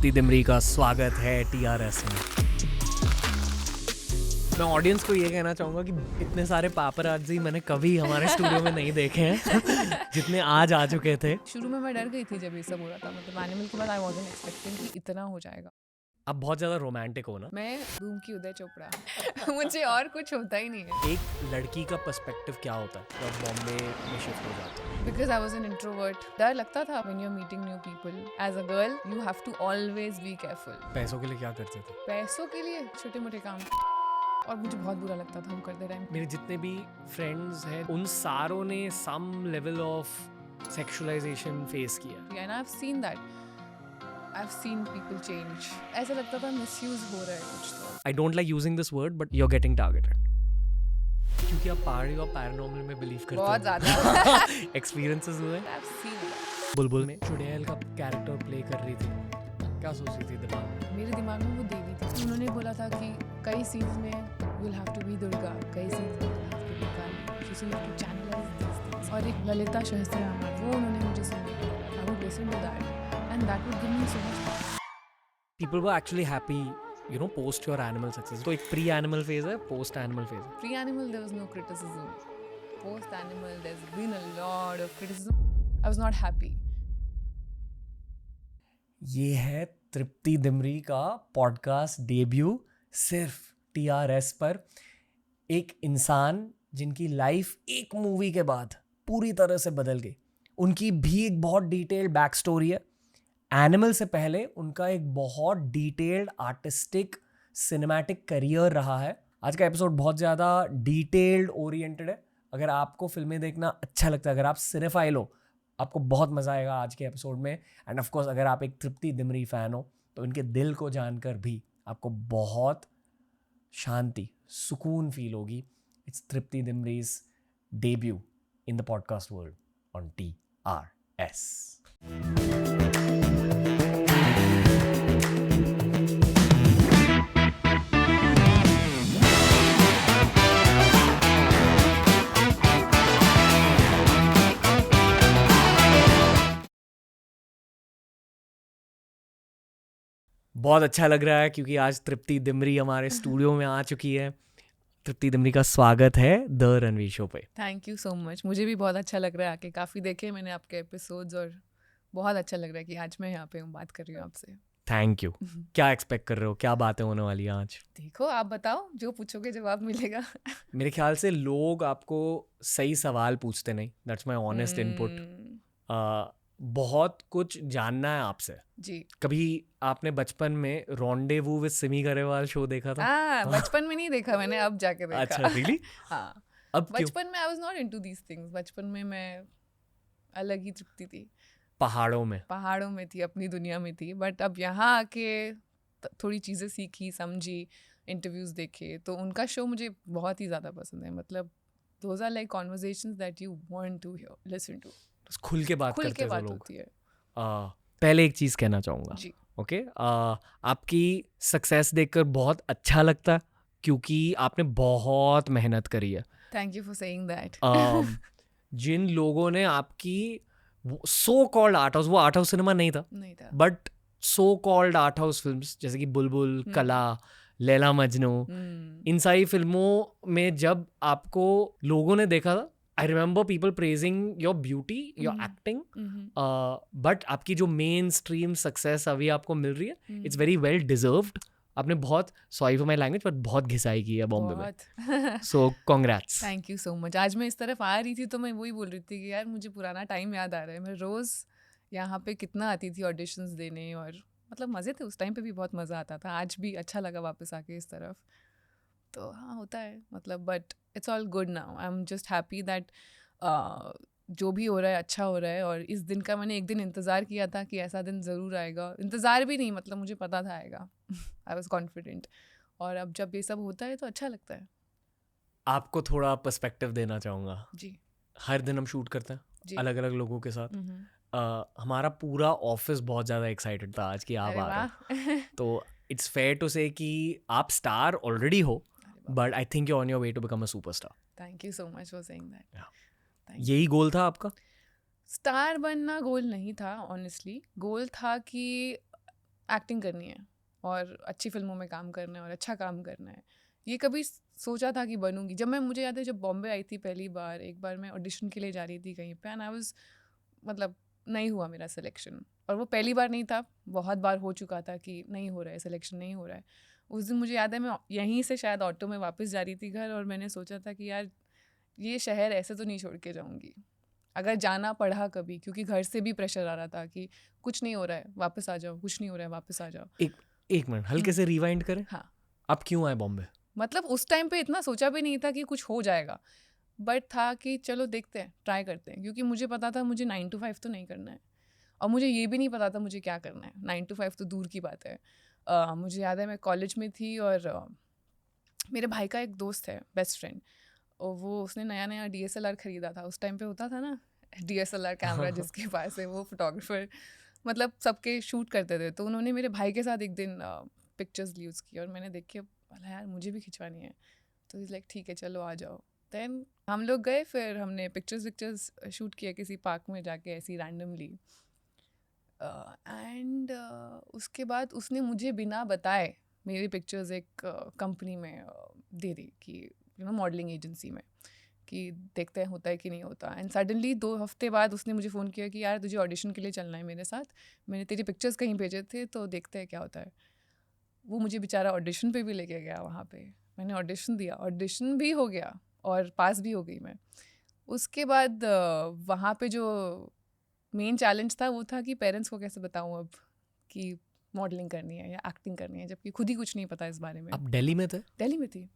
तृप्ति दिमरी का स्वागत है TRS में। मैं ऑडियंस को ये कहना चाहूँगा कि इतने सारे पापराज़ी मैंने कभी हमारे स्टूडियो में नहीं देखे हैं जितने आज आ चुके थे। शुरू में मैं डर गई थी जब ये सब हो रहा था, मतलब एनिमल के बाद आई वाज़न्ट एक्सपेक्टिंग कि इतना हो जाएगा। अब बहुत ज़्यादा रोमांटिक हो ना। मैं धूम की उदय चोपड़ा मुझे और कुछ होता ही नहीं है। एक लड़की का पर्सपेक्टिव क्या होता है जब बॉम्बे में शिफ्ट हो जाते हैं? Because I was an introvert, डर लगता था when you are meeting new people. As a girl you have to always be careful. पैसों के लिए क्या करते थे? पैसों के लिए छोटे मोटे काम, और मुझे बहुत बुरा लगता था हम करते टाइम। मेरे जितने भी फ्रेंड्स हैं उन सारों ने some level of sexualisation face किया। And I have seen that, I have seen people change. ऐसा लगता था मिसयूज हो रहा है कुछ तो। I don't like using this word but you are getting targeted क्योंकि आप पहाड़ी और पैरानॉर्मल में बिलीव करते हो। बहुत ज़्यादा एक्सपीरियंसेस हुए। आई हैव सीन दैट। बुलबुल में चुड़ैल का कैरेक्टर प्ले कर रही थी, क्या सोच रही थी दिमाग में? मेरे दिमाग में वो देवी थी। उन्होंने बोला था कि कई सीन्स में you'll have to be Durga, कई सीन्स में you'll have to be काली, किसी ने channelize these things। और एक ललिता सहस्त्रनाम, वो उन्होंने मुझे सुनने को बोला। I would listen to that and that would give me so much peace। People were actually happy, you know, post your animal success। तो एक प्री एनिमल फेज है, पोस्ट एनिमल फेज है। Pre-animal there was no criticism, post-animal there's been a lot of criticism। I was not happy। ये है तृप्ति दिमरी का podcast debut सिर्फ TRS पर। एक इंसान जिनकी लाइफ एक मूवी के बाद पूरी तरह से बदल गई। उनकी भी एक बहुत डिटेल्ड बैक स्टोरी है। एनिमल से पहले उनका एक बहुत डिटेल्ड आर्टिस्टिक सिनेमैटिक करियर रहा है। आज का एपिसोड बहुत ज़्यादा डिटेल्ड ओरिएंटेड है। अगर आपको फिल्में देखना अच्छा लगता है, अगर आप सिनेफाइल हो, आपको बहुत मज़ा आएगा आज के एपिसोड में। एंड ऑफ कोर्स अगर आप एक तृप्ति दिमरी फ़ैन हो तो उनके दिल को जानकर भी आपको बहुत शांति, सुकून फील होगी। It's Tripti Dimri's debut in the podcast world on TRS। बहुत अच्छा लग रहा है क्योंकि आज तृप्ति दिमरी हमारे स्टूडियो में आ चुकी है। तृप्ति दिमरी का स्वागत है द रणवीर शो पे। Thank you so much. मुझे भी बहुत अच्छा लग रहा है आके। काफ़ी देखे मैंने आपके एपिसोड्स और बहुत अच्छा लग रहा है कि आज मैं यहाँ पे हूँ, बात कर रही हूँ आपसे। Thank you. क्या एक्सपेक्ट कर रहे हो, क्या बातें होने वाली हैं आज? देखो आप बताओ, जो पूछोगे जवाब मिलेगा। मेरे ख्याल से लोग आपको सही सवाल पूछते नहीं। That's my honest input. बहुत कुछ जानना है आपसे। जी। कभी आपने बचपन में rendezvous with Simi Garewal show देखा था? बचपन में नहीं देखा मैंने, अब जाके देखा। अच्छा, रियली? हाँ, अब क्यों? बचपन में I was not into these things. बचपन में मैं अलग ही तृप्ति थी, पहाड़ों में थी, अपनी दुनिया में थी। बट अब यहाँ आके थोड़ी चीज़ें सीखी, समझी, इंटरव्यूज़ देखे, तो उनका शो मुझे बहुत ही ज़्यादा पसंद है। मतलब those are like conversations that you want to listen to. खुल के बात खुल करते के थे बात लोग। होती है। पहले एक चीज़ कहना चाहूँगा। जी। ओके, आपकी सक्सेस देखकर बहुत अच्छा लगता है क्योंकि आपने बहुत मेहनत करी है। Thank you for saying that. जिन लोगों ने आपकी सो कॉल्ड आर्ट हाउस, वो आर्ट हाउस सिनेमा नहीं था, but so called art house films जैसे कि बुलबुल, कला, लैला मजनू, इन सारी फिल्मों में जब आपको लोगों ने देखा था, I remember people praising your beauty, your acting. But आपकी जो मेन स्ट्रीम सक्सेस अभी आपको मिल रही है, इट्स वेरी वेल डिजर्व्ड। आपने बहुत, sorry for my language, but बहुत घिसाई की है बॉम्बे में। So congrats. Thank you so much. आज मैं इस तरफ आ रही थी तो मैं वही बोल रही थी कि यार मुझे पुराना टाइम याद आ रहा है। मैं रोज़ यहाँ पे कितना आती थी ऑडिशंस देने, और मतलब मज़े थे उस टाइम पे भी, बहुत मज़ा आता था। आज भी अच्छा लगा वापस आके इस तरफ। तो हाँ, होता है मतलब, but it's all good now. I am just happy that जो भी हो रहा है अच्छा हो रहा है। और इस दिन का मैंने एक दिन इंतज़ार किया था कि ऐसा दिन ज़रूर आएगा। इंतज़ार भी नहीं, मतलब मुझे पता था आएगा। I was confident. और अब जब ये सब होता है तो अच्छा लगता है। आपको थोड़ा पर्सपेक्टिव देना चाहूँगा। जी। हर दिन हम शूट करते हैं अलग अलग लोगों के साथ। हमारा पूरा ऑफिस बहुत ज़्यादा एक्साइटेड था आज कि आप आ रहे हो। तो इट्स फेयर टू से कि आप स्टार ऑलरेडी हो, but I think you on your way to become a superstar. Thank you so much for saying that. यही गोल था आपका? स्टार बनना गोल नहीं था ऑनेस्टली। गोल था कि एक्टिंग करनी है और अच्छी फिल्मों में काम करना है और अच्छा काम करना है। ये कभी सोचा था कि बनूंगी। जब मुझे याद है जब बॉम्बे आई थी पहली बार, एक बार मैं ऑडिशन के लिए जा रही थी कहीं पे एंड आई वाज मतलब नहीं हुआ मेरा सिलेक्शन। और वो पहली बार नहीं था, बहुत बार हो चुका था कि नहीं हो रहा है सिलेक्शन, नहीं हो रहा है। उस दिन मुझे याद है मैं यहीं से शायद ऑटो में वापस जा रही थी घर और मैंने सोचा था कि यार ये शहर ऐसे तो नहीं छोड़ के जाऊंगी, अगर जाना पड़ा कभी, क्योंकि घर से भी प्रेशर आ रहा था कि कुछ नहीं हो रहा है वापस आ जाओ, कुछ नहीं हो रहा है वापस आ जाओ। एक मिनट हल्के से रिवाइंड करें। हाँ, आप क्यों आए बॉम्बे? मतलब उस टाइम पे इतना सोचा भी नहीं था कि कुछ हो जाएगा, बट था कि चलो देखते हैं, ट्राई करते हैं। क्योंकि मुझे पता था मुझे 9 to 5 तो नहीं करना है और मुझे ये भी नहीं पता था मुझे क्या करना है। 9 to 5 तो दूर की बात है। मुझे याद है मैं कॉलेज में थी और मेरे भाई का एक दोस्त है, बेस्ट फ्रेंड, और वो उसने नया नया DSLR ख़रीदा था। उस टाइम पे होता था ना DSLR कैमरा, जिसके पास है वो फोटोग्राफर, मतलब सबके शूट करते थे। तो उन्होंने मेरे भाई के साथ एक दिन पिक्चर्स ली उसकी और मैंने देख के बोला यार मुझे भी खिंचवानी है। तो इज़ लाइक ठीक है चलो आ जाओ। देन हम लोग गए, फिर हमने पिक्चर्स शूट किया किसी पार्क में जाके ऐसी रैंडमली। एंड उसके बाद उसने मुझे बिना बताए मेरी पिक्चर्स एक कंपनी में दे दी कि मॉडलिंग एजेंसी में, कि देखते हैं होता है कि नहीं होता। एंड सडनली 2 हफ्ते बाद उसने मुझे फ़ोन किया कि यार तुझे ऑडिशन के लिए चलना है मेरे साथ, मैंने तेरी पिक्चर्स कहीं भेजे थे तो देखते हैं क्या होता है। वो मुझे बेचारा ऑडिशन पे भी लेके गया वहाँ पे। मैंने ऑडिशन दिया, ऑडिशन भी हो गया और पास भी हो गई मैं। उसके बाद वहाँ पे जो मेन चैलेंज था वो था कि पेरेंट्स को कैसे बताऊँ अब कि मॉडलिंग करनी है या एक्टिंग करनी है, जबकि खुद ही कुछ नहीं पता इस बारे में। आप दिल्ली में थे? दिल्ली में थी।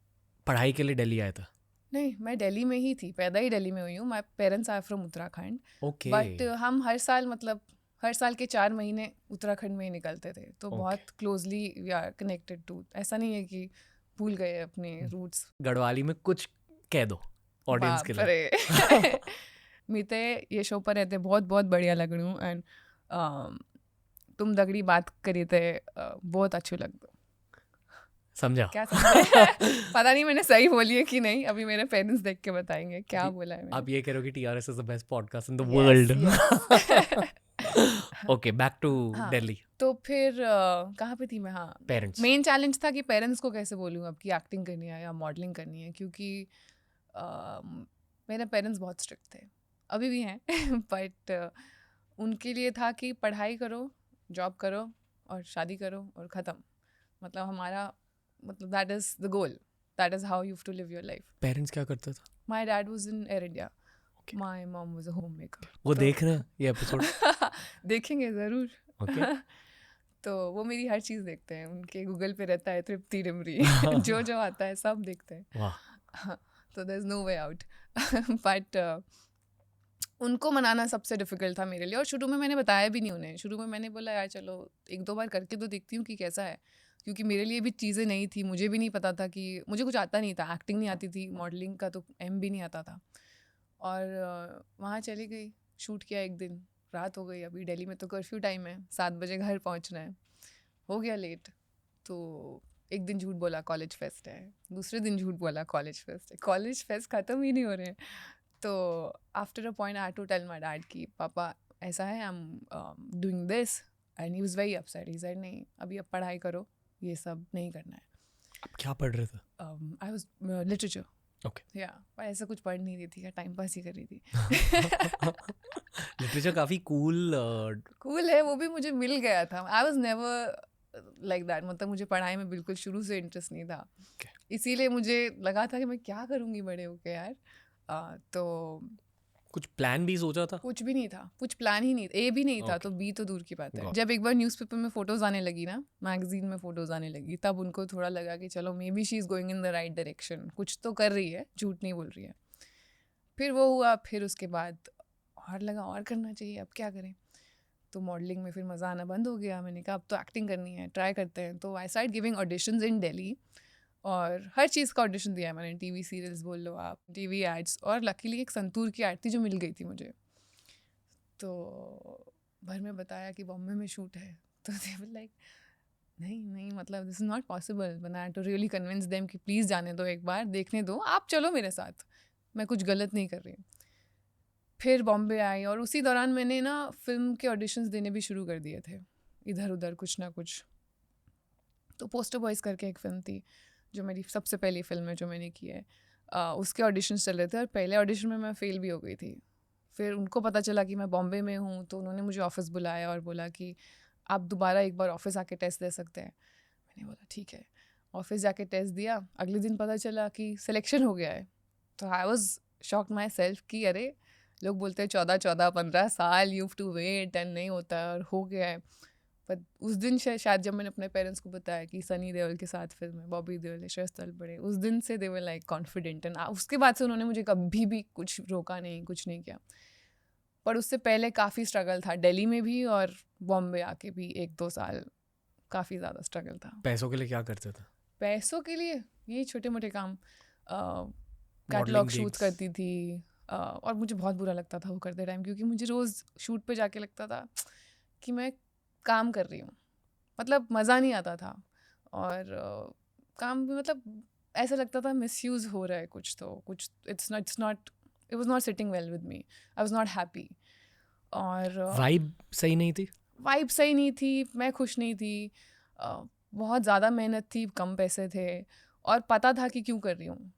पढ़ाई के लिए दिल्ली आए थे? नहीं, मैं दिल्ली में ही थी, पैदा ही दिल्ली में हुई हूँ। My parents are from Uttarakhand. Okay. But हम हर साल मतलब हर साल के 4 महीने उत्तराखंड में ही निकलते थे, तो बहुत closely we are connected to. ऐसा नहीं है कि भूल गए अपने रूट्स। गढ़वाली में कुछ कह दो ऑडियंस के बाप लिए। रे मीते ये शो पर रहते बहुत बहुत बढ़िया लग रही हूँ एंड तुम दगड़ी बात करी थे बहुत अच्छी लग दो। समझा? क्या समझे? पता नहीं मैंने सही बोली है कि नहीं, अभी मेरे पेरेंट्स देख के बताएंगे क्या बोला है मैंने। आप ये कह रहे हो कि TRS is the best podcast in the Yes, world. yes. Okay, back to हाँ, दिल्ली। तो फिर कहाँ पे थी मैं? हाँ, पेरेंट्स। मेन चैलेंज था कि पेरेंट्स को कैसे बोलूँ अब कि एक्टिंग करनी है या मॉडलिंग करनी है, क्योंकि मेरे पेरेंट्स बहुत स्ट्रिक्ट थे, अभी भी हैं बट उनके लिए था कि पढ़ाई करो, जॉब करो और शादी करो और ख़त्म। मतलब हमारा मतलब that is the goal, that is how you have to live your life. Parents क्या करते थे? My dad was in Air India, my mom was a homemaker. वो देख रहे हैं ये एपिसोड? देखेंगे ज़रूर। ओके। तो वो मेरी हर चीज़ देखते हैं, उनके गूगल पे रहता है तृप्ति डिमरी जो जो आता है सब देखते हैं। वाह। तो there is no way out but उनको मनाना सबसे डिफ़िकल्ट था मेरे लिए। और शुरू में मैंने बताया भी नहीं उन्हें। शुरू में मैंने बोला यार चलो 1-2 बार करके तो देखती हूँ कि कैसा है, क्योंकि मेरे लिए भी चीज़ें नई थी, मुझे भी नहीं पता था कि मुझे कुछ आता नहीं था, एक्टिंग नहीं आती थी, मॉडलिंग का तो एम भी नहीं आता था। और वहाँ चली गई, शूट किया एक दिन, रात हो गई। अभी दिल्ली में तो कर्फ्यू टाइम है, 7 बजे घर पहुँचना है, हो गया लेट। तो एक दिन झूठ बोला कॉलेज फेस्ट है, दूसरे दिन झूठ बोला कॉलेज फेस्ट है, कॉलेज फेस्ट ख़त्म ही नहीं हो रहे हैं। तो after a point I had to tell my dad कि पापा ऐसा है, I am doing this, and he was very upset. He said नहीं अभी अब पढ़ाई करो, ये सब नहीं करना है। आप क्या पढ़ रहे थे? I was literature. ओके। या ऐसा कुछ पढ़ नहीं रही थी, टाइम पास ही कर रही थी। लिटरेचर काफ़ी कूल कूल है, वो भी मुझे मिल गया था। I was never like that, मतलब मुझे पढ़ाई में बिल्कुल शुरू से इंटरेस्ट नहीं था। इसीलिए मुझे लगा था कि मैं क्या करूँगी बड़े होके यार। तो कुछ प्लान भी सोचा था? कुछ भी नहीं था, कुछ प्लान ही नहीं, ए भी नहीं था तो बी तो दूर की बात है। जब एक बार न्यूज़पेपर में फ़ोटोज़ आने लगी ना, मैगजीन में फ़ोटोज़ आने लगी, तब उनको थोड़ा लगा कि चलो may be she is going in the right direction, कुछ तो कर रही है, झूठ नहीं बोल रही है। फिर वो हुआ, फिर उसके बाद और लगा और करना चाहिए, अब क्या करें। तो मॉडलिंग में फिर मज़ा आना बंद हो गया। मैंने कहा अब तो एक्टिंग करनी है, ट्राई करते हैं। तो आई स्टार्ट गिविंग ऑडिशंस इन दिल्ली, और हर चीज़ का ऑडिशन दिया है मैंने, टीवी सीरियल्स बोल लो आप, टीवी एड्स, और लकीली एक संतूर की एड थी जो मिल गई थी मुझे। तो भर में बताया कि बॉम्बे में शूट है, तो दे वर लाइक नहीं मतलब this is not possible. But I had to really convince them कि प्लीज़ जाने दो, एक बार देखने दो, आप चलो मेरे साथ, मैं कुछ गलत नहीं कर रही। फिर बॉम्बे आई और उसी दौरान मैंने ना फिल्म के ऑडिशंस देने भी शुरू कर दिए थे। इधर उधर कुछ ना कुछ। तो पोस्टर बॉयज़ करके एक फ़िल्म थी जो मेरी सबसे पहली फ़िल्म है जो मैंने की है। उसके ऑडिशंस चल रहे थे और पहले ऑडिशन में मैं फ़ेल भी हो गई थी। फिर उनको पता चला कि मैं बॉम्बे में हूँ, तो उन्होंने मुझे ऑफ़िस बुलाया और बोला कि आप दोबारा एक बार ऑफ़िस आके टेस्ट दे सकते हैं। मैंने बोला ठीक है। ऑफ़िस जाके टेस्ट दिया, अगले दिन पता चला कि सिलेक्शन हो गया है। तो I was shocked myself कि अरे, लोग बोलते हैं 14-15 साल you have to wait and नहीं होता है, और हो गया है। पर उस दिन शायद जब मैंने अपने पेरेंट्स को बताया कि सनी देओल के साथ फिल्म है, बॉबी देओल है, श्रेयस तलपड़े, उस दिन से दे वर लाइक कॉन्फिडेंट, एंड उसके बाद से उन्होंने मुझे कभी भी कुछ रोका नहीं, कुछ नहीं किया। पर उससे पहले काफ़ी स्ट्रगल था, दिल्ली में भी और बॉम्बे आके भी 1-2 साल काफ़ी ज़्यादा स्ट्रगल था। पैसों के लिए क्या करते थे? पैसों के लिए यही छोटे मोटे काम, Modeling कैटलॉग शूट gigs? करती थी, और मुझे बहुत बुरा लगता था वो करते टाइम, क्योंकि मुझे रोज़ शूट पे जाके लगता था कि मैं काम कर रही हूँ, मतलब मज़ा नहीं आता था। और काम भी मतलब ऐसा लगता था मिसयूज़ हो रहा है कुछ, तो कुछ it was not sitting well with me, I was not happy. और वाइब सही नहीं थी? वाइब सही नहीं थी, मैं खुश नहीं थी, बहुत ज़्यादा मेहनत थी, कम पैसे थे, और पता था कि क्यों कर रही हूँ।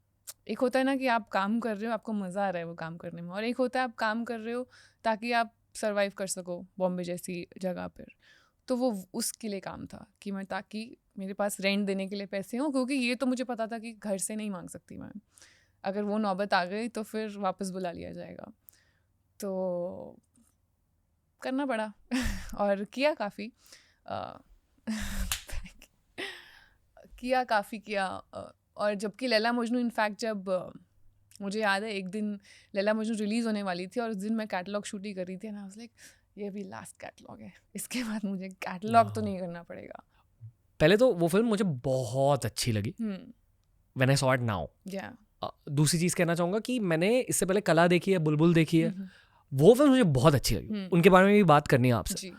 एक होता है ना कि आप काम कर रहे हो, आपको मज़ा आ रहा है वो काम करने में, और एक होता है आप काम कर रहे हो ताकि आप सर्वाइव कर सको बॉम्बे जैसी जगह पर। तो वो उसके लिए काम था कि मैं, ताकि मेरे पास रेंट देने के लिए पैसे हों, क्योंकि ये तो मुझे पता था कि घर से नहीं मांग सकती मैं, अगर वो नौबत आ गई तो फिर वापस बुला लिया जाएगा। तो करना पड़ा और किया काफ़ी, किया काफ़ी किया। और जबकि लैला मजनू, इनफैक्ट जब मुझे याद है एक दिन लैला मजनू रिलीज़ होने वाली थी और उस दिन मैं कैटलॉग शूट ही कर रही थी, ना, आई वाज लाइक ये भी लास्ट कैटलॉग है, इसके बाद मुझे कैटलॉग तो नहीं करना पड़ेगा। पहले तो वो फिल्म मुझे बहुत अच्छी लगी when I saw it now. या दूसरी चीज़ कहना चाहूँगा कि मैंने इससे पहले कला देखी है, बुलबुल देखी है, वो फिल्म मुझे बहुत अच्छी लगी, उनके बारे में भी बात करनी है आपसे। जी।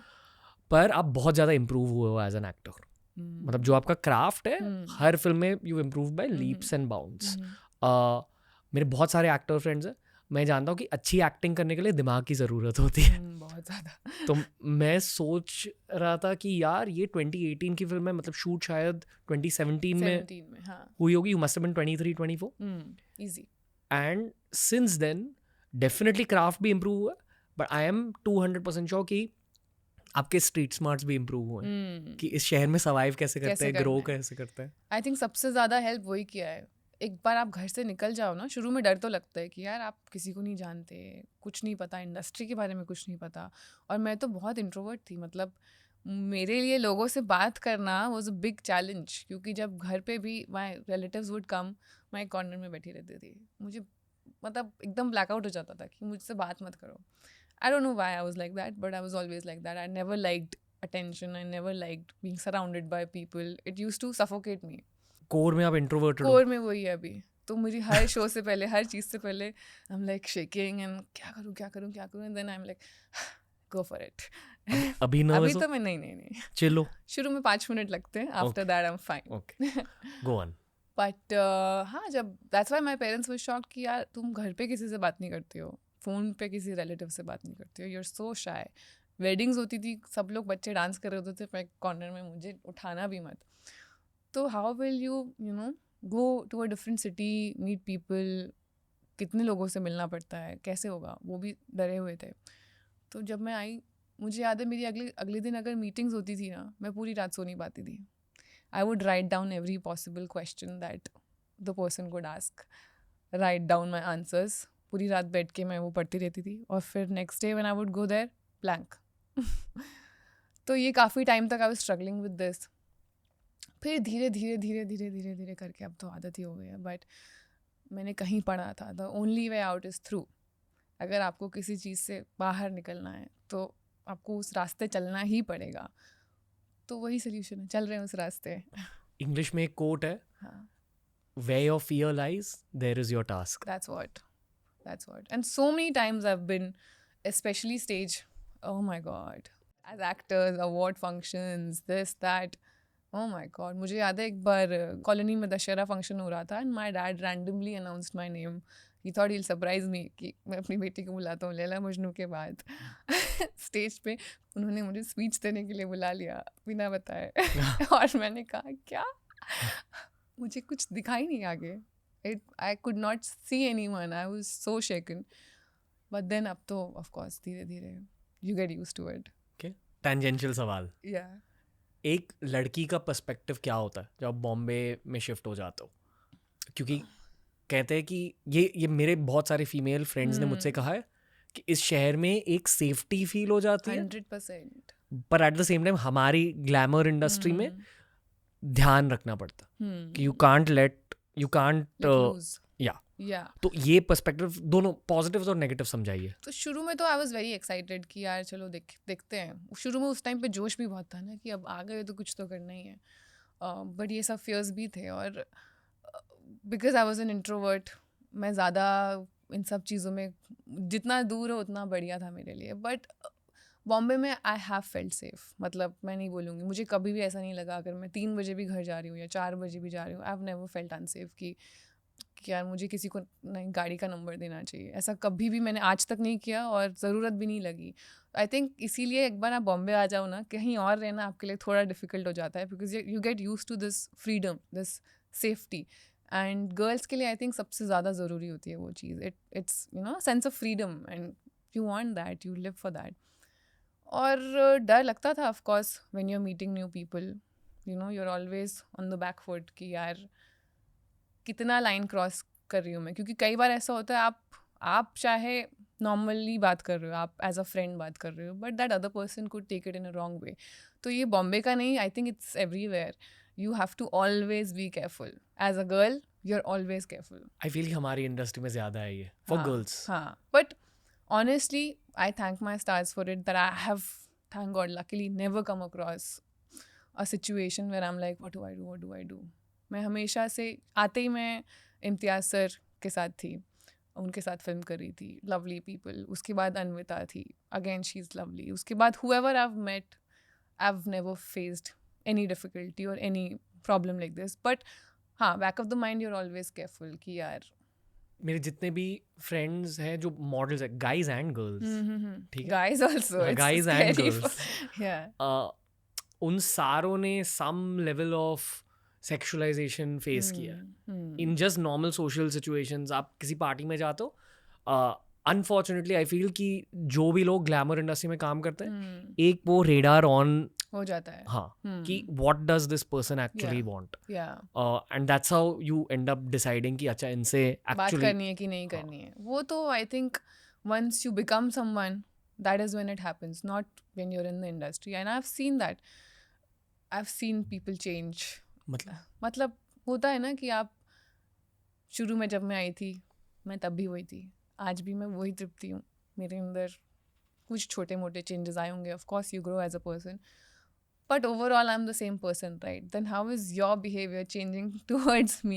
पर आप बहुत ज़्यादा इम्प्रूव हुए हो एज एन एक्टर, मतलब जो आपका क्राफ्ट है हर फिल्म में you improve bye leaps and bounds. मेरे बहुत सारे एक्टर फ्रेंड्स हैं, मैं जानता हूँ कि अच्छी एक्टिंग करने के लिए दिमाग की ज़रूरत होती है। बहुत ज़्यादा। तो मैं सोच रहा था कि यार ये 2018 की फिल्म है, मतलब शूट शायद 2017 में 17 में, हाँ। हुई होगी, you must have been 23-24, easy. And since then definitely craft भी इम्प्रूव हुआ, बट आई एम 200% श्योर कि आपके स्ट्रीट स्मार्ट्स भी इम्प्रूव हुए हैं कि इस शहर में सर्वाइव कैसे करते हैं, ग्रो कैसे करते हैं। आई थिंक सबसे ज़्यादा हेल्प वही किया है। एक बार आप घर से निकल जाओ ना, शुरू में डर तो लगता है कि यार आप किसी को नहीं जानते, कुछ नहीं पता, इंडस्ट्री के बारे में कुछ नहीं पता। और मैं तो बहुत इंट्रोवर्ट थी, मतलब मेरे लिए लोगों से बात करना वाज अ बिग चैलेंज, क्योंकि जब घर पे भी माय रिलेटिव्स वुड कम, मैं एक कॉर्नर में बैठी रहती थी, मुझे मतलब एकदम ब्लैकआउट हो जाता था कि मुझसे बात मत करो। I don't know why I was like that, but I was always like that. I never liked attention, I never liked being surrounded by people, it used to suffocate me. Core में आप introverted हो? Core में वही है अभी तो। मेरी हर show से पहले, हर चीज़ से पहले I am like shaking and क्या करूँ क्या करूँ क्या करूँ, and then I am like go for it. अभी अभी तो मैं नहीं चिलो शुरू में 5 मिनट लगते हैं, after that I am fine. Okay, go on. But हाँ, जब that's why my parents were shocked कि यार तुम घर पे किसी से बात नहीं करती हो, फ़ोन पे किसी रिलेटिव से बात नहीं करती हो, you are so shy. Weddings होती थी, सब लोग बच्चे डांस कर रहे होते थे, मैं कॉर्नर में, मुझे उठाना भी मत। तो how will you know go to a different city, meet people, कितने लोगों से मिलना पड़ता है, कैसे होगा, वो भी डरे हुए थे। तो जब मैं आई, मुझे याद है मेरी अगले दिन अगर मीटिंग्स होती थी ना, मैं पूरी रात सो नहीं पाती थी। I would write down every possible question that the person could ask, write down my answers, पूरी रात बैठ के मैं वो पढ़ती रहती थी, और फिर next day when I would go there, blank. तो ये काफ़ी टाइम तक I was struggling with this. फिर धीरे धीरे करके अब तो आदत ही हो गई है। बट मैंने कहीं पढ़ा था, the only way out is through. अगर आपको किसी चीज़ से बाहर निकलना है तो आपको उस रास्ते चलना ही पड़ेगा। तो वही सोल्यूशन है, चल रहे हैं उस रास्ते। इंग्लिश में एक कोट है, हाँ, where your fear lies there is your task. that's what. And so many times I've been, especially stage, oh my god, as actors, award functions, this that, oh my god. मुझे याद है एक बार colony में Dussehra function हो रहा था, and my dad randomly announced my name he thought he'll surprise me कि मैं अपनी बेटी को बुलाता हूँ लैला मजनू के बाद स्टेज पे उन्होंने मुझे स्पीच देने के लिए बुला लिया बिना बताए और मैंने कहा क्या मुझे कुछ दिखाई नहीं आगे I could not see anyone. I was so shaken. But then अब तो of course धीरे धीरे you get used to it. Okay. Tangential सवाल. Yeah. एक लड़की का पर्सपेक्टिव क्या होता है जब आप बॉम्बे में शिफ्ट हो जाते हो? क्योंकि कहते हैं कि ये मेरे बहुत सारे फीमेल फ्रेंड्स ने मुझसे कहा है कि इस शहर में एक सेफ्टी फील हो जाती है 100%. पर एट द सेम टाइम हमारी ग्लैमर इंडस्ट्री में ध्यान रखना पड़ता कि यू कांट या तो ये पर्सपेक्टिव दोनों पॉजिटिव्स और नेगेटिव समझाइए. तो शुरू में तो आई वाज वेरी एक्साइटेड कि यार चलो देखते हैं. शुरू में उस टाइम पे जोश भी बहुत था ना कि अब आ गए तो कुछ तो करना ही है. बट ये सब फियर्स भी थे और because I was an introvert मैं ज़्यादा इन सब चीज़ों में जितना दूर हो उतना बढ़िया था मेरे लिए. बट बॉम्बे में आई हैव फेल्ट सेफ. मतलब मैं नहीं बोलूँगी मुझे कभी भी ऐसा नहीं लगा अगर मैं 3 बजे भी घर जा रही हूँ या 4 बजे भी जा रही हूँ I have never felt unsafe कि यार मुझे किसी को नहीं गाड़ी का नंबर देना चाहिए. ऐसा कभी भी मैंने आज तक नहीं किया और ज़रूरत भी नहीं लगी. आई थिंक इसीलिए एक बार आप बॉम्बे आ जाओ ना कहीं और रहना आपके लिए थोड़ा डिफिकल्ट हो जाता है because you get used to this freedom this safety. And girls के लिए आई थिंक सबसे ज़्यादा ज़रूरी होती है वो चीज़. It's you know sense of freedom and you want that you live for that. और डर लगता था of course when you are meeting new people you know you are always on the back foot कि यार कितना line cross कर रही हूँ मैं. क्योंकि कई बार ऐसा होता है आप चाहे नॉर्मली बात कर रहे हो आप एज अ फ्रेंड बात कर रहे हो but that other person could take it in a wrong way. तो ये बॉम्बे का नहीं I think it's everywhere. You have to always be careful as a girl you are always careful. I feel हमारी industry में ज़्यादा है ये for girls. हाँ but honestly I thank my stars for it that I have thank God luckily never come across a situation where I'm like what do I do. मैं हमेशा से आते ही मैं इम्तियाज़ सर के साथ थी उनके साथ फिल्म कर रही थी लवली पीपल. उसके बाद अन्विता थी अगेन शी इज़ लवली. उसके बाद whoever I've met I've never faced any difficulty or any problem like this. but हाँ back of the mind you're always careful कि यार मेरे जितने भी फ्रेंड्स हैं जो मॉडल्स हैं गाइज एंड गर्ल्स ठीक है guys also it's guys and scary girls yeah उन सारों ने some level of sexualisation face किया in just normal social situations. आप किसी पार्टी में जाते हो अनफॉर्चुनेटली आई फील कि जो भी लोग ग्लैमर इंडस्ट्री में काम करते हैं एक वो रेडार ऑन हो जाता है. हाँ कि what does this person actually want and that's how you and up deciding कि अच्छा इनसे बात एक्चुअली करनी है कि नहीं करनी है. वो तो I think once you become someone that is when it happens not when you are in the industry. And I have seen that I have seen people change. मतलब होता है ना कि आप शुरू में जब मैं आई थी मैं तब भी वही थी आज भी मैं वही तृप्ति हूँ. मेरे अंदर कुछ छोटे मोटे चेंजेस आए होंगे of course you grow as a person but overall I'm the same person, right? Then how is your behavior changing towards me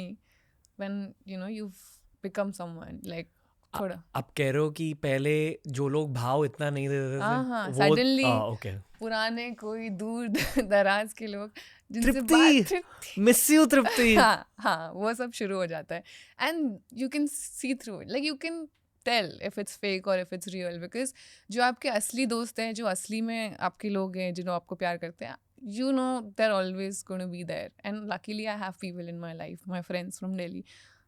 when you know you've become someone like थोड़ा आप कह रहे हो कि पहले जो लोग भाव इतना नहीं देते थे हाँ सडनली ओके पुराने कोई दूर दराज के लोग जिनसे तृप्ति मिस यू तृप्ति हाँ वो सब शुरू हो जाता है. And you can see through it like you can tell if it's fake और इफ इट्स रियल बिकॉज जो आपके असली दोस्त हैं जो असली में आपके लोग हैं जिन्होंने आपको प्यार करते हैं you know they're always going to be there. And luckily I have people in my life, my friends from Delhi,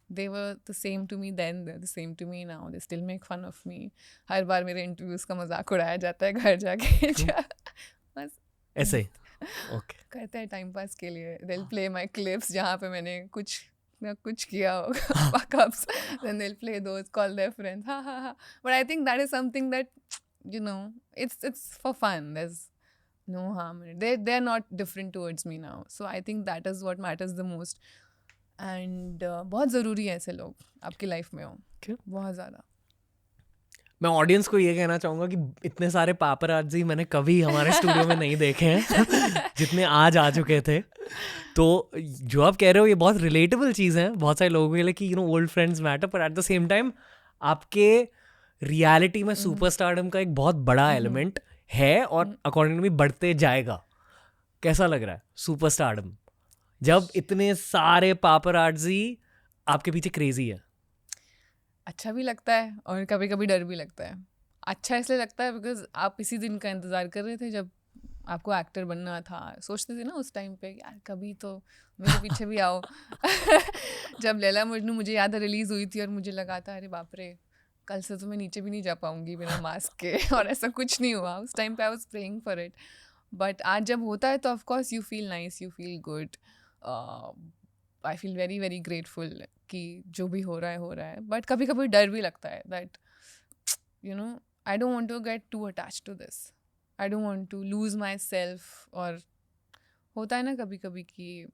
they were the same to me then, they're the same to me now, they still make fun of me. हर बार मेरे interviews का मजाक उड़ाया जाता है घर जाके बस ऐसे ही ओके करते हैं टाइम पास के लिए. they'll play my clips जहाँ पे मैंने कुछ किया होगा fuck ups, then they'll play those, call their friends ha. But I think that is something that you know it's for fun. There's no harm in it. They're not different towards me now, so I think that is what matters the most. And बहुत ज़रूरी है ऐसे लोग आपकी life में हो बहुत ज़्यादा. मैं ऑडियंस को ये कहना चाहूँगा कि इतने सारे पापराज़ी मैंने कभी हमारे स्टूडियो में नहीं देखे हैं जितने आज आ चुके थे. तो जो आप कह रहे हो ये बहुत रिलेटेबल चीज़ है बहुत सारे लोगों के लिए कि you know old friends matter, पर एट द सेम टाइम आपके रियलिटी में सुपरस्टारडम का एक बहुत बड़ा एलिमेंट है और अकॉर्डिंग टू मी बढ़ते जाएगा. कैसा लग रहा है सुपरस्टारडम जब इतने सारे पापराज़ी आपके पीछे क्रेजी है? अच्छा भी लगता है और कभी कभी डर भी लगता है। अच्छा इसलिए लगता है बिकॉज आप इसी दिन का इंतज़ार कर रहे थे जब आपको एक्टर बनना था। सोचते थे ना उस टाइम पे यार कभी तो मेरे पीछे भी आओ। जब लैला मजनू मुझे याद है रिलीज़ हुई थी और मुझे लगा था अरे बाप रे कल से तो मैं नीचे भी नहीं जा पाऊंगी बिना मास्क के। और ऐसा कुछ नहीं हुआ। उस टाइम पे I was praying for it. But आज जब होता है तो of course you feel nice, you feel good. I feel very very grateful कि जो भी हो रहा है। बट कभी कभी डर भी लगता है that you know I don't want to get to attach to this, I don't want to lose myself. और होता है ना कभी कभी कि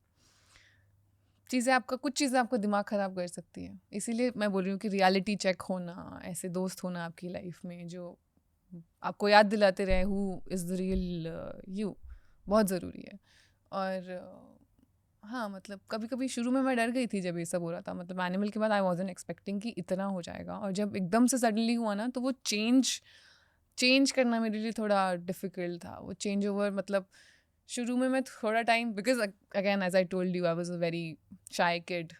कुछ चीज़ें आपका दिमाग ख़राब कर सकती है। इसीलिए मैं बोल रही हूँ कि रियलिटी चेक होना, ऐसे दोस्त होना आपकी लाइफ में जो आपको याद दिलाते रहे who is the real you, बहुत ज़रूरी है। और हाँ मतलब कभी कभी शुरू में मैं डर गई थी जब ये सब हो रहा था। मतलब एनिमल के बाद आई वॉजन एक्सपेक्टिंग कि इतना हो जाएगा, और जब एकदम से सडनली हुआ ना तो वो चेंज करना मेरे लिए थोड़ा डिफ़िकल्ट था। वो चेंज ओवर मतलब शुरू में मैं थोड़ा time, because again as I told you I was a very shy kid,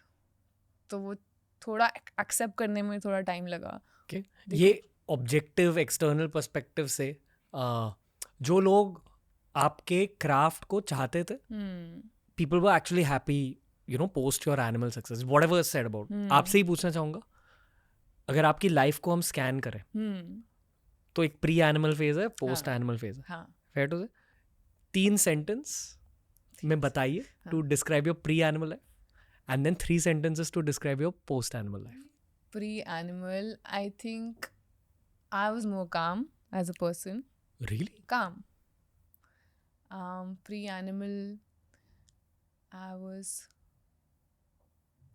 तो वो थोड़ा एक्सेप्ट करने में थोड़ा टाइम लगा। Okay. देखो। ये ऑब्जेक्टिव एक्सटर्नल पर्सपेक्टिव से जो लोग आपके क्राफ्ट को चाहते थे, people were actually happy, post your animal success, whatever is said about. आपसे ही पूछना चाहूँगा, अगर आपकी लाइफ को हम स्कैन करें तो एक प्री एनिमल फेज है, पोस्ट एनिमल फेज है, हाँ फेयर टू से 3 सेंटेंस में बताइए to describe your pre Animal life and then 3 sentences to describe your post animal life. Pre-animal, I think I was more calm as a person. Really? Calm. Pre-animal, I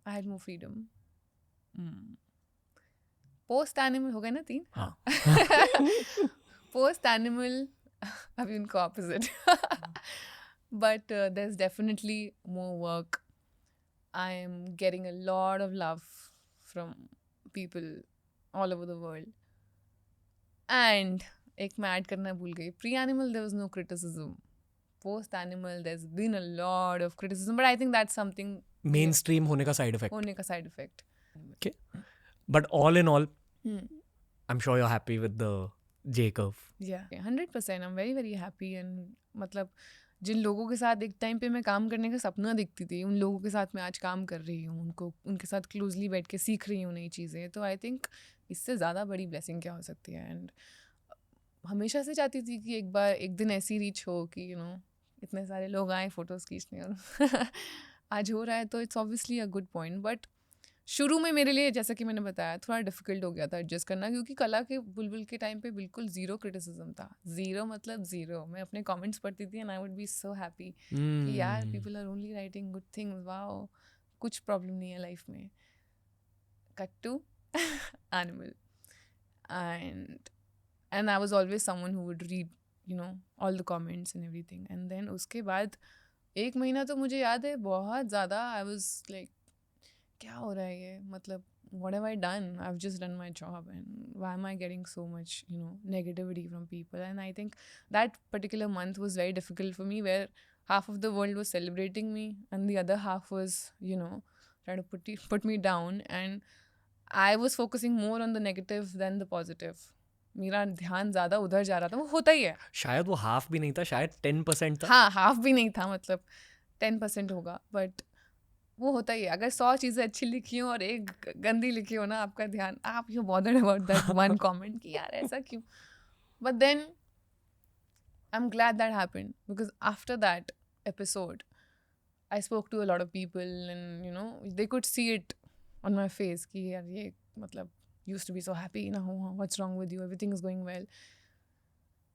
had more freedom. Post-animal हो गए ना 3? हाँ. Post-animal, अभी उनको opposite. But there's definitely more work. I am getting a lot of love from people all over the world. And एक मैं add करना भूल गई, pre-animal there was no criticism. Post-animal there's been a lot of criticism, but I think that's something Mainstream होने का side effect. होने का side effect. Okay. But all in all, I'm sure you're happy with the J curve. Yeah, 100%. I'm very very happy. And मतलब जिन लोगों के साथ एक time पे मैं काम करने का सपना देखती थी, उन लोगों के साथ मैं आज काम कर रही हूँ, उनके साथ क्लोजली बैठ के सीख रही हूँ नई चीज़ें। तो आई थिंक इससे ज़्यादा बड़ी ब्लेसिंग क्या हो सकती है। एंड हमेशा से चाहती थी कि एक दिन ऐसी रीच हो कि इतने सारे लोग आए फ़ोटोज़ खींचने, और आज हो रहा है तो it's obviously a good point. But शुरू में मेरे लिए, जैसा कि मैंने बताया, थोड़ा डिफ़िकल्ट हो गया था एडजस्ट करना, क्योंकि कला के बुलबुल के टाइम पे बिल्कुल ज़ीरो क्रिटिसिज्म था। ज़ीरो मतलब ज़ीरो। मैं अपने कमेंट्स पढ़ती थी and I would be so happy कि यार people are only writing good things, wow, कुछ प्रॉब्लम नहीं है लाइफ में। Cut to Animal, and I was always someone who would read all the comments and everything. And then उसके बाद 1 महीना तो मुझे याद है बहुत ज़्यादा I was like क्या हो रहा है ये, मतलब what have I done? I've just done my job, and why am I getting so much negativity from people? And I think that particular month was very difficult for me, where half of the world was celebrating me and the other half was trying to put me down, and I was focusing more on the negative than the positive. मेरा ध्यान ज़्यादा उधर जा रहा था। वो होता ही है। शायद वो हाफ भी नहीं था, शायद 10% था। हाँ, हाफ भी नहीं था, मतलब 10% होगा। बट वो होता ही है, अगर 100 चीज़ें अच्छी लिखी हो और एक गंदी लिखी हो ना, आपका ध्यान, आप you bothered about that one comment कि यार ऐसा क्यों। But then I am glad that happened, because after that episode I spoke to a lot of people and they could see it on my face कि यार ये मतलब used to be so happy, what's wrong with you, everything is going well.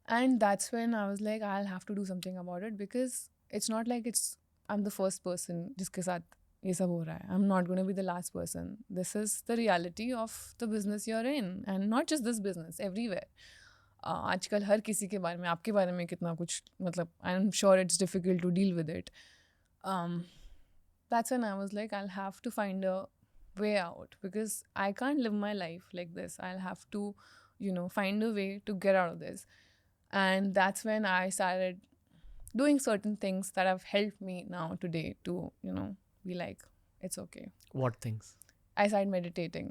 And that's when I was like, I'll have to do something about it, because it's not like I'm the first person jiske sath ye sab ho raha hai. I'm not going to be the last person. This is the reality of the business you're in, and not just this business, everywhere. आजकल हर किसी के बारे में, आपके बारे में कितना कुछ, मतलब I am sure it's difficult to deal with it. That's when I was like, I'll have to find a way out, because I can't live my life like this. I'll have to find a way to get out of this. And that's when I started doing certain things that have helped me now today to be like, it's okay. What things? I started meditating.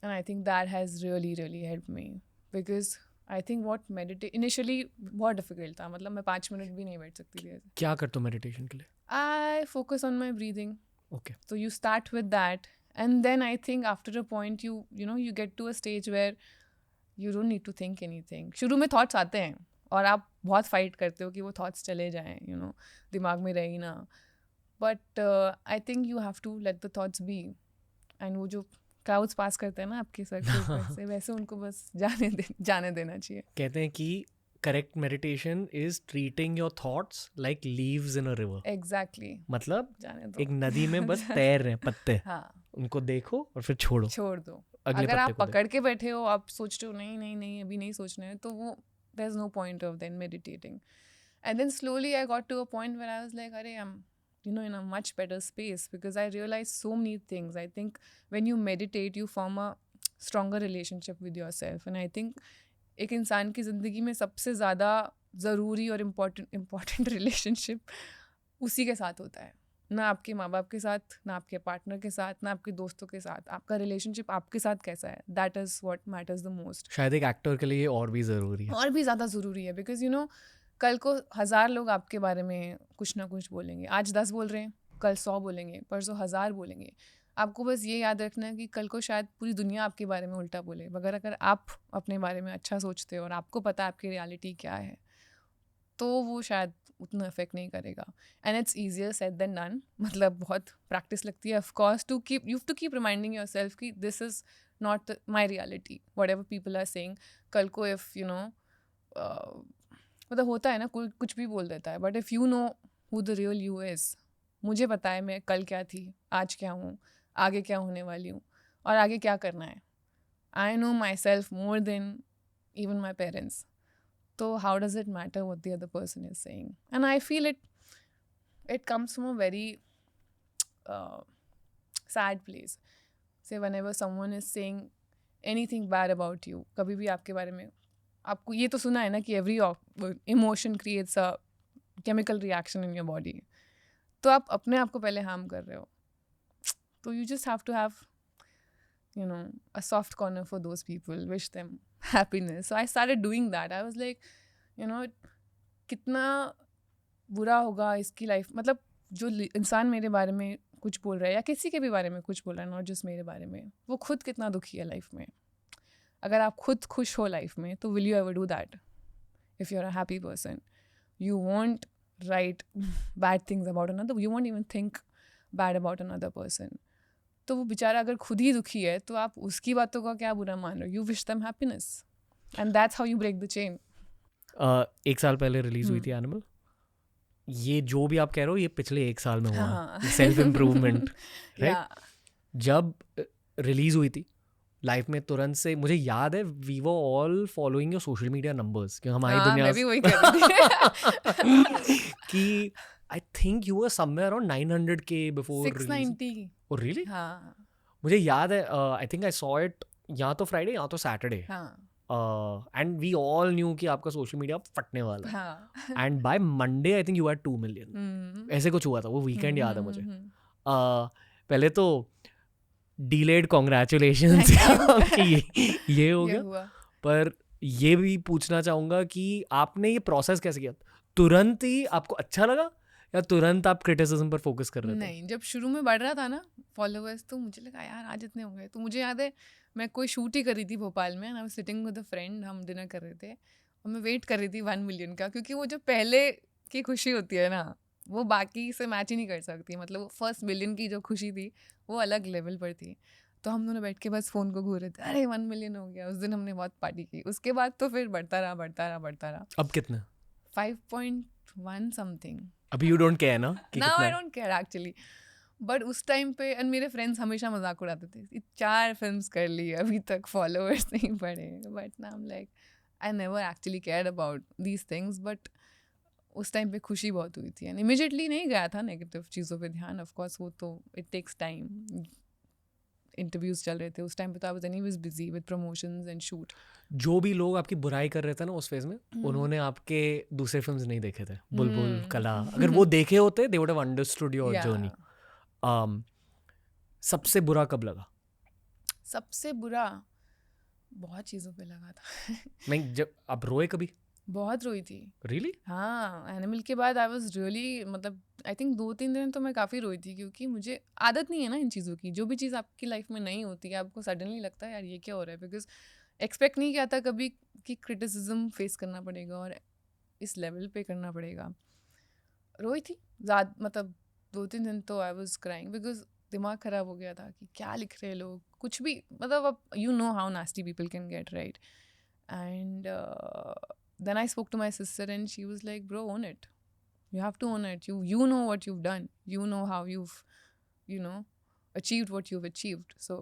And I think that has really, really helped me. Because I think what meditate initially बहुत difficult था. मतलब मैं 5 minute भी नहीं बैठ सकती थी ऐसे. क्या करते हो मेडिटेशन के लिए? I focus on my breathing. Okay. So you start with that, and then I think after a point you know you get to a stage where you don't need to think anything. शुरू में thoughts आते हैं और आप बहुत fight करते हो कि वो thoughts चले जाएं, you know, दिमाग में रहे ना. But I think you have to let the thoughts be. And वो जो क्लाउड्स पास करते हैं ना आपके सर के ऊपर से, वैसे उनको बस जाने देना चाहिए. कहते हैं कि correct meditation is treating your thoughts like leaves in a river. Exactly. मतलब जाने दो. एक नदी में बस तैर रहे हैं पत्ते. हाँ. उनको देखो और फिर छोड़ दो. अगर आप पकड़ के बैठे हो, आप सोच रहे हो नहीं अभी नहीं सोचना है, तो वो there is no point of then meditating. And then slowly I got to a point where I was like अरे I am in a much better space, because I realized so many things. I think when you meditate, you form a stronger relationship with yourself. And I think एक इंसान की ज़िंदगी में सबसे ज़्यादा ज़रूरी और इम्पॉर्टेंट रिलेशनशिप उसी के साथ होता है. ना आपके माँ बाप के साथ, ना आपके पार्टनर के साथ, ना आपके दोस्तों के साथ. आपका रिलेशनशिप आपके साथ कैसा है, that is what matters the most. शायद एक एक्टर के लिए और भी ज़रूरी है. और भी ज़्यादा ज़रूरी है, बिकॉज यू नो कल को 1000 लोग आपके बारे में कुछ ना कुछ बोलेंगे. आज 10 बोल रहे हैं, कल 100 बोलेंगे, परसों 1000 बोलेंगे. आपको बस ये याद रखना है कि कल को शायद पूरी दुनिया आपके बारे में उल्टा बोले, मगर अगर आप अपने बारे में अच्छा सोचते हो और आपको पता है आपकी रियलिटी क्या है, तो वो शायद उतना इफेक्ट नहीं करेगा. And it's easier said than done. मतलब बहुत प्रैक्टिस लगती है of course to keep you to keep reminding yourself कि this is not my reality, whatever people are saying. कल को इफ़ यू नो मतलब होता है ना, कोई कुछ भी बोल देता है, but if you know who the real you is. मुझे पता है मैं कल क्या थी, आज क्या हूँ, आगे क्या होने वाली हूँ और आगे क्या करना है. I know myself more than even my parents. तो how does it matter what the other person is saying. And I feel it comes from a very sad place. Say whenever someone is saying anything bad about you, कभी भी आपके बारे में, आपको ये तो सुना है ना कि every emotion creates a chemical reaction in your body. तो आप अपने आप को पहले हार्म कर रहे हो. तो you just have to have you know a soft corner for those people, wish them happiness. So I started doing that. I was like, you know, कितना बुरा होगा इसकी लाइफ. मतलब जो इंसान मेरे बारे में कुछ बोल रहा है या किसी के भी बारे में कुछ बोल रहा है, नॉट जस्ट मेरे बारे में, वो खुद कितना दुखी है लाइफ में. अगर आप खुद खुश हो लाइफ में, तो will you ever do that? If you are a happy person, you won't write bad things about another, you won't even think bad about another person. तो वो बेचारा अगर खुद ही दुखी है, तो आप उसकी बातों का क्या बुरा मान रहे हो? You wish them happiness, and that's how you break the chain. 1 साल पहले रिलीज हुई थी एनिमल. ये जो भी आप कह रहे हो, ये पिछले 1 साल में हुआ. Self improvement, right? जब रिलीज हुई थी, लाइफ में तुरंत से मुझे याद है we were all following your social media numbers, कि हमारी दुनिया मैं भी वही कर रही थी. कि I think you were somewhere around 900K before 690. Oh really? हाँ. मुझे याद है, I think I saw it या तो फ्राइडे या तो Saturday. And we all knew कि आपका सोशल मीडिया फटने वाला है. And by Monday I think you had 2 million. ऐसे कुछ हुआ था, वो वीकेंड याद है मुझे. पहले तो डिलेड कॉन्ग्रेचुलेशंस कि ये हो गया. पर ये भी पूछना चाहूँगा कि आपने ये प्रोसेस कैसे किया? तुरंत ही आपको अच्छा लगा या तुरंत आप क्रिटिसिज्म पर फोकस कर रहे थे? नहीं, जब शुरू में बढ़ रहा था ना फॉलोअर्स, तो मुझे लगा यार आज इतने हो गए. तो मुझे याद है मैं कोई शूट ही कर रही थी भोपाल में, I was sitting with a friend, हम डिनर कर रहे थे और मैं वेट कर रही थी 1 मिलियन का, क्योंकि वो जो पहले की खुशी होती है ना, वो बाकी से मैच ही नहीं कर सकती. मतलब फर्स्ट मिलियन की जो खुशी थी वो अलग लेवल पर थी. तो हम दोनों बैठ के बस फ़ोन को घूर रहे थे, अरे 1 मिलियन हो गया. उस दिन हमने बहुत पार्टी की. उसके बाद तो फिर बढ़ता रहा. अब कितना? 5.1 समथिंग. अभी यू डोंट केयर ना? Now I don't care actually. But उस टाइम पे एंड मेरे फ्रेंड्स हमेशा मजाक उड़ाते थे, 4 फिल्म्स कर ली अभी तक फॉलोअर्स नहीं बढ़े. But now I am like I never actually cared about these things. But उस टाइम पे खुशी बहुत हुई थी एंड इमीडिएटली नहीं गया था नेगेटिव चीज़ों पे ध्यान. ऑफ कोर्स वो तो इट टेक्स टाइम. इंटरव्यूज चल रहे थे उस टाइम पे, तो I was anyways busy with promotions and shoot. जो भी लोग आपकी बुराई कर रहे थे ना उस फेज में, उन्होंने आपके दूसरे फिल्म्स नहीं देखे थे, बुलबुल, कला. अगर वो देखे होते, they would have understood your journey. सबसे बुरा कब लगा? सबसे बुरा बहुत चीज़ों पे लगा था नहीं, जब आप रोए कभी? बहुत रोई थी। रियली? हाँ, एनिमल के बाद आई वाज रियली मतलब आई थिंक 2-3 दिन तो मैं काफ़ी रोई थी, क्योंकि मुझे आदत नहीं है ना इन चीज़ों की। जो भी चीज़ आपकी लाइफ में नहीं होती है, आपको सडनली लगता है यार ये क्या हो रहा है, बिकॉज़ एक्सपेक्ट नहीं किया था कभी कि क्रिटिसिज्म फेस करना पड़ेगा और इस लेवल पे करना पड़ेगा। रोई थी मतलब 2-3 दिन तो आई वाज क्राइंग, बिकॉज़ दिमाग ख़राब हो गया था कि क्या लिख रहे हैं लोग, कुछ भी मतलब अब you know how nasty people can get, right? And then I spoke to my sister and she was like, bro, own it. You have to own it. You know what you've done. You know how you've, you know, achieved what you've achieved. So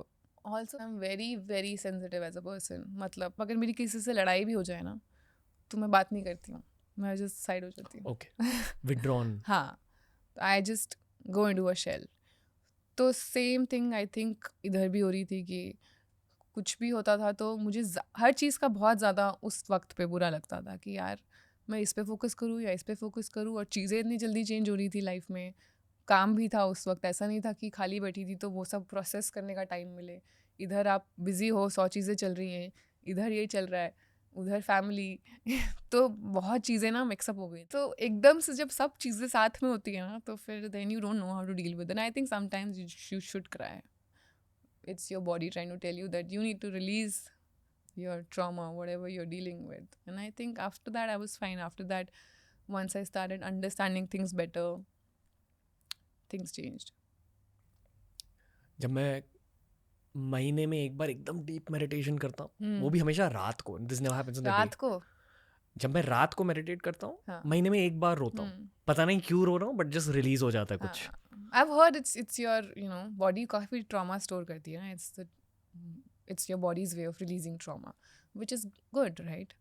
also I'm very very sensitive as a person. मतलब अगर मेरी किसी से लड़ाई भी हो जाए ना, तो मैं बात नहीं करती हूँ, मैं just साइड हो जाती हूँ। Okay. Withdrawn. हाँ, I just go into a shell. तो सेम थिंग आई थिंक इधर भी हो रही थी कि कुछ भी होता था तो मुझे हर चीज़ का बहुत ज़्यादा उस वक्त पे बुरा लगता था कि यार मैं इस पे फोकस करूँ या इस पे फोकस करूँ, और चीज़ें इतनी जल्दी चेंज हो रही थी लाइफ में। काम भी था उस वक्त, ऐसा नहीं था कि खाली बैठी थी तो वो सब प्रोसेस करने का टाइम मिले। इधर आप बिज़ी हो, 100 चीज़ें चल रही हैं, इधर ये चल रहा है, उधर फैमिली तो बहुत चीज़ें ना मिक्सअप हो गई। तो एकदम से जब सब चीज़ें साथ में होती हैं ना, तो फिर then you don't know how to deal with and I think sometimes you should cry. It's your body trying to tell you that you need to release your trauma, whatever you're dealing with. And I think after that I was fine. After that, once I started understanding things better, things changed. जब मैं महीने में एक बार एकदम deep meditation करता हूँ, वो भी हमेशा रात को, this never happens in the day. रात को जब मैं रात को मेडिटेट करता हूँ, हाँ। महीने में एक बार रोता हूँ, पता नहीं क्यों रो रहा हूँ, बट जस्ट रिलीज हो जाता है कुछ। I've heard it's your body काफी trauma store करती है ना, it's your body's way of releasing trauma, which is good, right?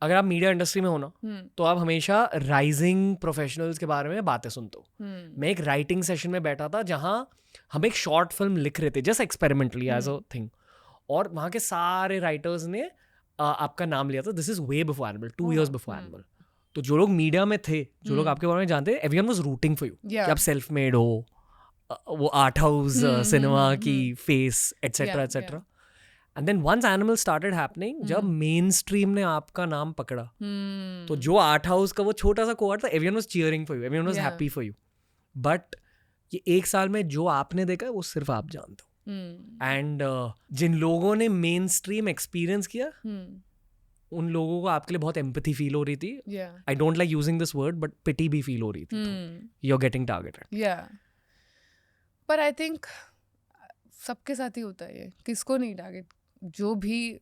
अगर आप मीडिया इंडस्ट्री में हो ना, तो आप हमेशा राइजिंग प्रोफेशनल्स के बारे में बातें सुनते हो। मैं एक राइटिंग सेशन में बैठा था जहाँ हम एक शॉर्ट फिल्म लिख रहे थे, just experimentally as a thing, और वहाँ के सारे राइटर्स ने आपका नाम लिया था। This is way before animal, 2 years before animal. तो जो लोग मीडिया में थे, जो लोग आपके बारे में जानते, everyone was rooting for you कि आप सेल्फ मेड हो, वो आर्ट हाउस सिनेमा की face etcetera etcetera. And then once Animal started happening, जब मेन स्ट्रीम ने आपका नाम पकड़ा, तो जो आर्ट हाउस का वो छोटा सा कोवर्ट था, everyone was cheering for you, everyone was happy for you. But ये 1 साल में जो आपने देखा है वो सिर्फ आप जानते हो। एंड जिन लोगों ने मेन स्ट्रीम एक्सपीरियंस किया, उन लोगों को आपके लिए बहुत एम्पैथी फील हो रही थी। I don't like using this word, but pity भी फील हो रही थी। You are getting targeted. पर आई थिंक सबके साथ ही होता है ये, किसको नहीं टारगेट, जो भी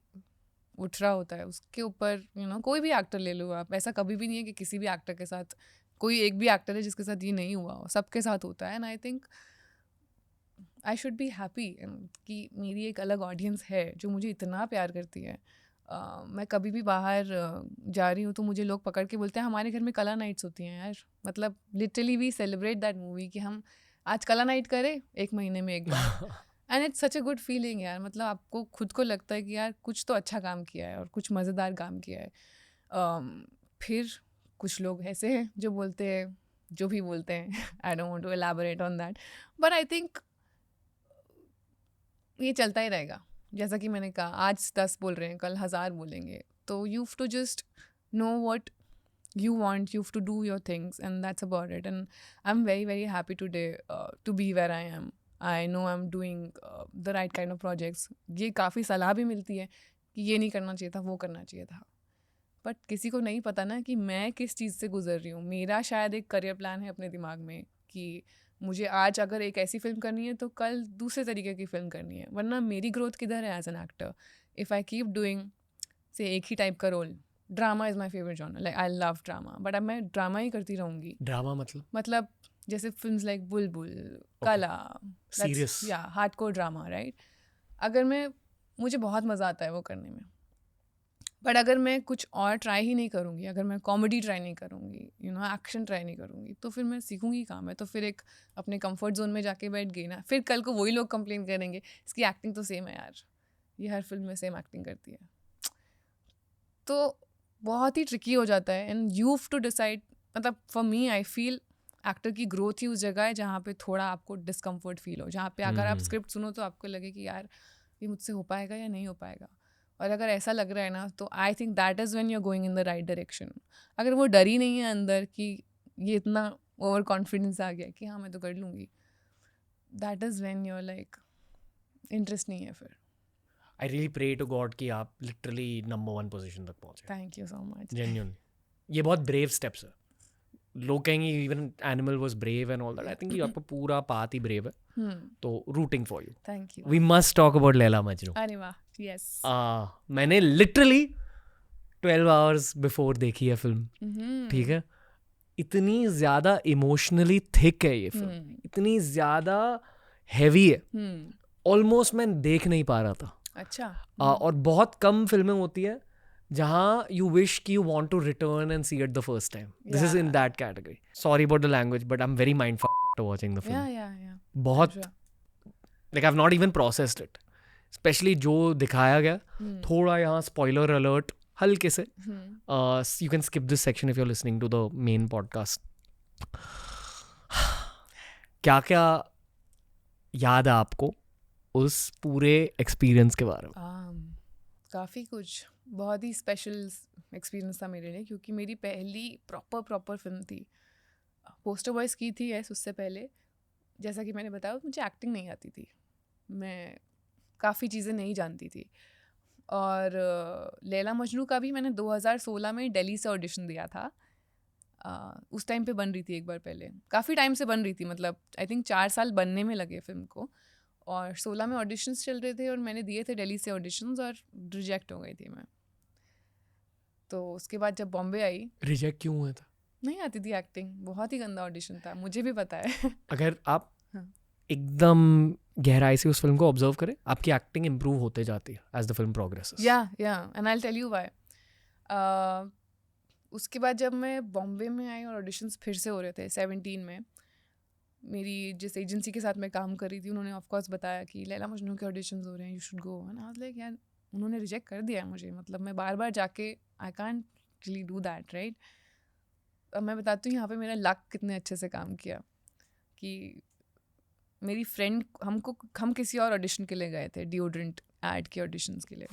उठ रहा होता है उसके ऊपर कोई भी एक्टर ले लो आप, ऐसा कभी भी नहीं है कि किसी भी एक्टर के साथ, कोई एक भी एक्टर है जिसके साथ ये नहीं हुआ हो, सबके साथ होता है। And I think I should be happy कि मेरी एक अलग ऑडियंस है जो मुझे इतना प्यार करती है। मैं कभी भी बाहर जा रही हूँ तो मुझे लोग पकड़ के बोलते हैं हमारे घर में कला नाइट्स होती हैं यार, मतलब literally we celebrate that movie कि हम आज कला नाइट करें 1 महीने में एक बार। And it's such a good feeling यार, मतलब आपको खुद को लगता है कि यार कुछ तो अच्छा काम किया है और कुछ मज़ेदार काम किया है। फिर कुछ लोग ऐसे हैं जो बोलते हैं जो भी बोलते हैं, I don't want to elaborate on that, but I think ये चलता ही रहेगा। जैसा कि मैंने कहा, आज 10 बोल रहे हैं, कल 1000 बोलेंगे, तो you have to just know what you want, you have to do your things, and that's about it. And I'm very very happy today to be where I am. I know I'm doing the right kind of projects. ये काफ़ी सलाह भी मिलती है कि ये नहीं करना चाहिए था, वो करना चाहिए था, बट किसी को नहीं पता ना कि मैं किस चीज़ से गुजर रही हूँ। मेरा शायद एक करियर प्लान है अपने दिमाग में कि मुझे आज अगर एक ऐसी फिल्म करनी है तो कल दूसरे तरीके की फिल्म करनी है, वरना मेरी ग्रोथ किधर है as an actor if I keep doing से एक ही टाइप का role. Drama is my favourite genre, like I love drama, but अब मैं ड्रामा ही करती रहूँगी। ड्रामा मतलब जैसे फिल्म्स लाइक बुलबुल, कला, सीरियस, या हार्डकोर ड्रामा, राइट? अगर मुझे बहुत मज़ा आता है वो करने में, बट अगर मैं कुछ और ट्राई ही नहीं करूँगी, अगर मैं कॉमेडी ट्राई नहीं करूँगी, एक्शन ट्राई नहीं करूँगी, तो फिर मैं सीखूँगी कहाँ? मैं तो फिर एक अपने कंफर्ट जोन में जाके बैठ गई ना। फिर कल को वही लोग कंप्लेन करेंगे इसकी एक्टिंग तो सेम है यार, ये हर फिल्म में सेम एक्टिंग करती है। तो बहुत ही ट्रिकी हो जाता है, and you have to decide. मतलब for me I feel actor की ग्रोथ ही उस जगह है जहाँ पे थोड़ा आपको डिस्कम्फर्ट फील हो, जहाँ पे अगर आप स्क्रिप्ट सुनो तो आपको लगे कि यार ये मुझसे हो पाएगा या नहीं हो पाएगा, और अगर ऐसा लग रहा है ना तो I think that is when you are going in the right direction. अगर वो डर ही नहीं है अंदर कि ये इतना ओवर कॉन्फिडेंस आ गया कि हाँ मैं तो कर लूँगी, that is when you are like interest नहीं है फिर। I really pray to God कि आप लिटरली नंबर 1 पोजीशन तक पहुंचे, thank you so much. Genuinely. ये बहुत ब्रेव स्टेप्स है। लोग कहेंगे even Animal was brave and all that, I think ये आपका पूरा पाथ ही ब्रेव है, तो rooting for you. Thank you. We must talk about Laila Majnu. अरे वाह, यस। मैंने लिटरली 12 आवर्स बिफोर देखी है फिल्म, ठीक है। इतनी ज़्यादा इमोशनली थिक है ये फिल्म, इतनी ज़्यादा हैवी है, ऑलमोस्ट मैं देख नहीं पा रहा था। अच्छा। और बहुत कम फिल्में होती है जहाँ यू विश कि you want to return and see it the first time. This is in that category. Sorry about the language but I am very mindful after watching the film. या बहुत like I have not even processed it, specially जो दिखाया गया। थोड़ा यहाँ spoiler alert हल्के से, you can skip this section if you are listening to the main podcast. क्या क्या याद है आपको उस पूरे एक्सपीरियंस के बारे में? काफ़ी कुछ, बहुत ही स्पेशल एक्सपीरियंस था मेरे लिए, क्योंकि मेरी पहली प्रॉपर फिल्म थी। पोस्टर बॉयज़ की थी उससे पहले। जैसा कि मैंने बताया, मुझे एक्टिंग नहीं आती थी, मैं काफ़ी चीज़ें नहीं जानती थी। और लैला मजनू का भी मैंने 2016 में दिल्ली से ऑडिशन दिया था। उस टाइम पे बन रही थी एक बार पहले, काफ़ी टाइम से बन रही थी, मतलब आई थिंक 4 साल बनने में लगे फिल्म को। और 16 में ऑडिशंस चल रहे थे और मैंने दिए थे दिल्ली से ऑडिशंस और रिजेक्ट हो गई थी मैं। तो उसके बाद जब बॉम्बे आई। रिजेक्ट क्यों हुआ था? नहीं आती थी एक्टिंग, बहुत ही गंदा ऑडिशन था, मुझे भी पता है। अगर आप एकदम गहराई से उस फिल्म को ऑब्जर्व करें, आपकी एक्टिंग इम्प्रूव होते जाती है as the film progresses. Yeah and I will tell you why. उसके बाद जब मैं बॉम्बे में आई और ऑडिशंस फिर से हो रहे थे 17 में, मेरी जिस एजेंसी के साथ मैं काम कर रही थी उन्होंने ऑफकोर्स बताया कि लैला मजनू के ऑडिशंस हो रहे हैं, you should go. And I was like यार, उन्होंने रिजेक्ट कर दिया है मुझे, मतलब मैं बार बार जाके I can't really do that, right. अब मैं बताती हूँ यहाँ पे मेरा लक कितने अच्छे से काम किया कि मेरी फ्रेंड, हम किसी और ऑडिशन के लिए गए थे, डिओड्रेंट ऐड के ऑडिशंस के लिए,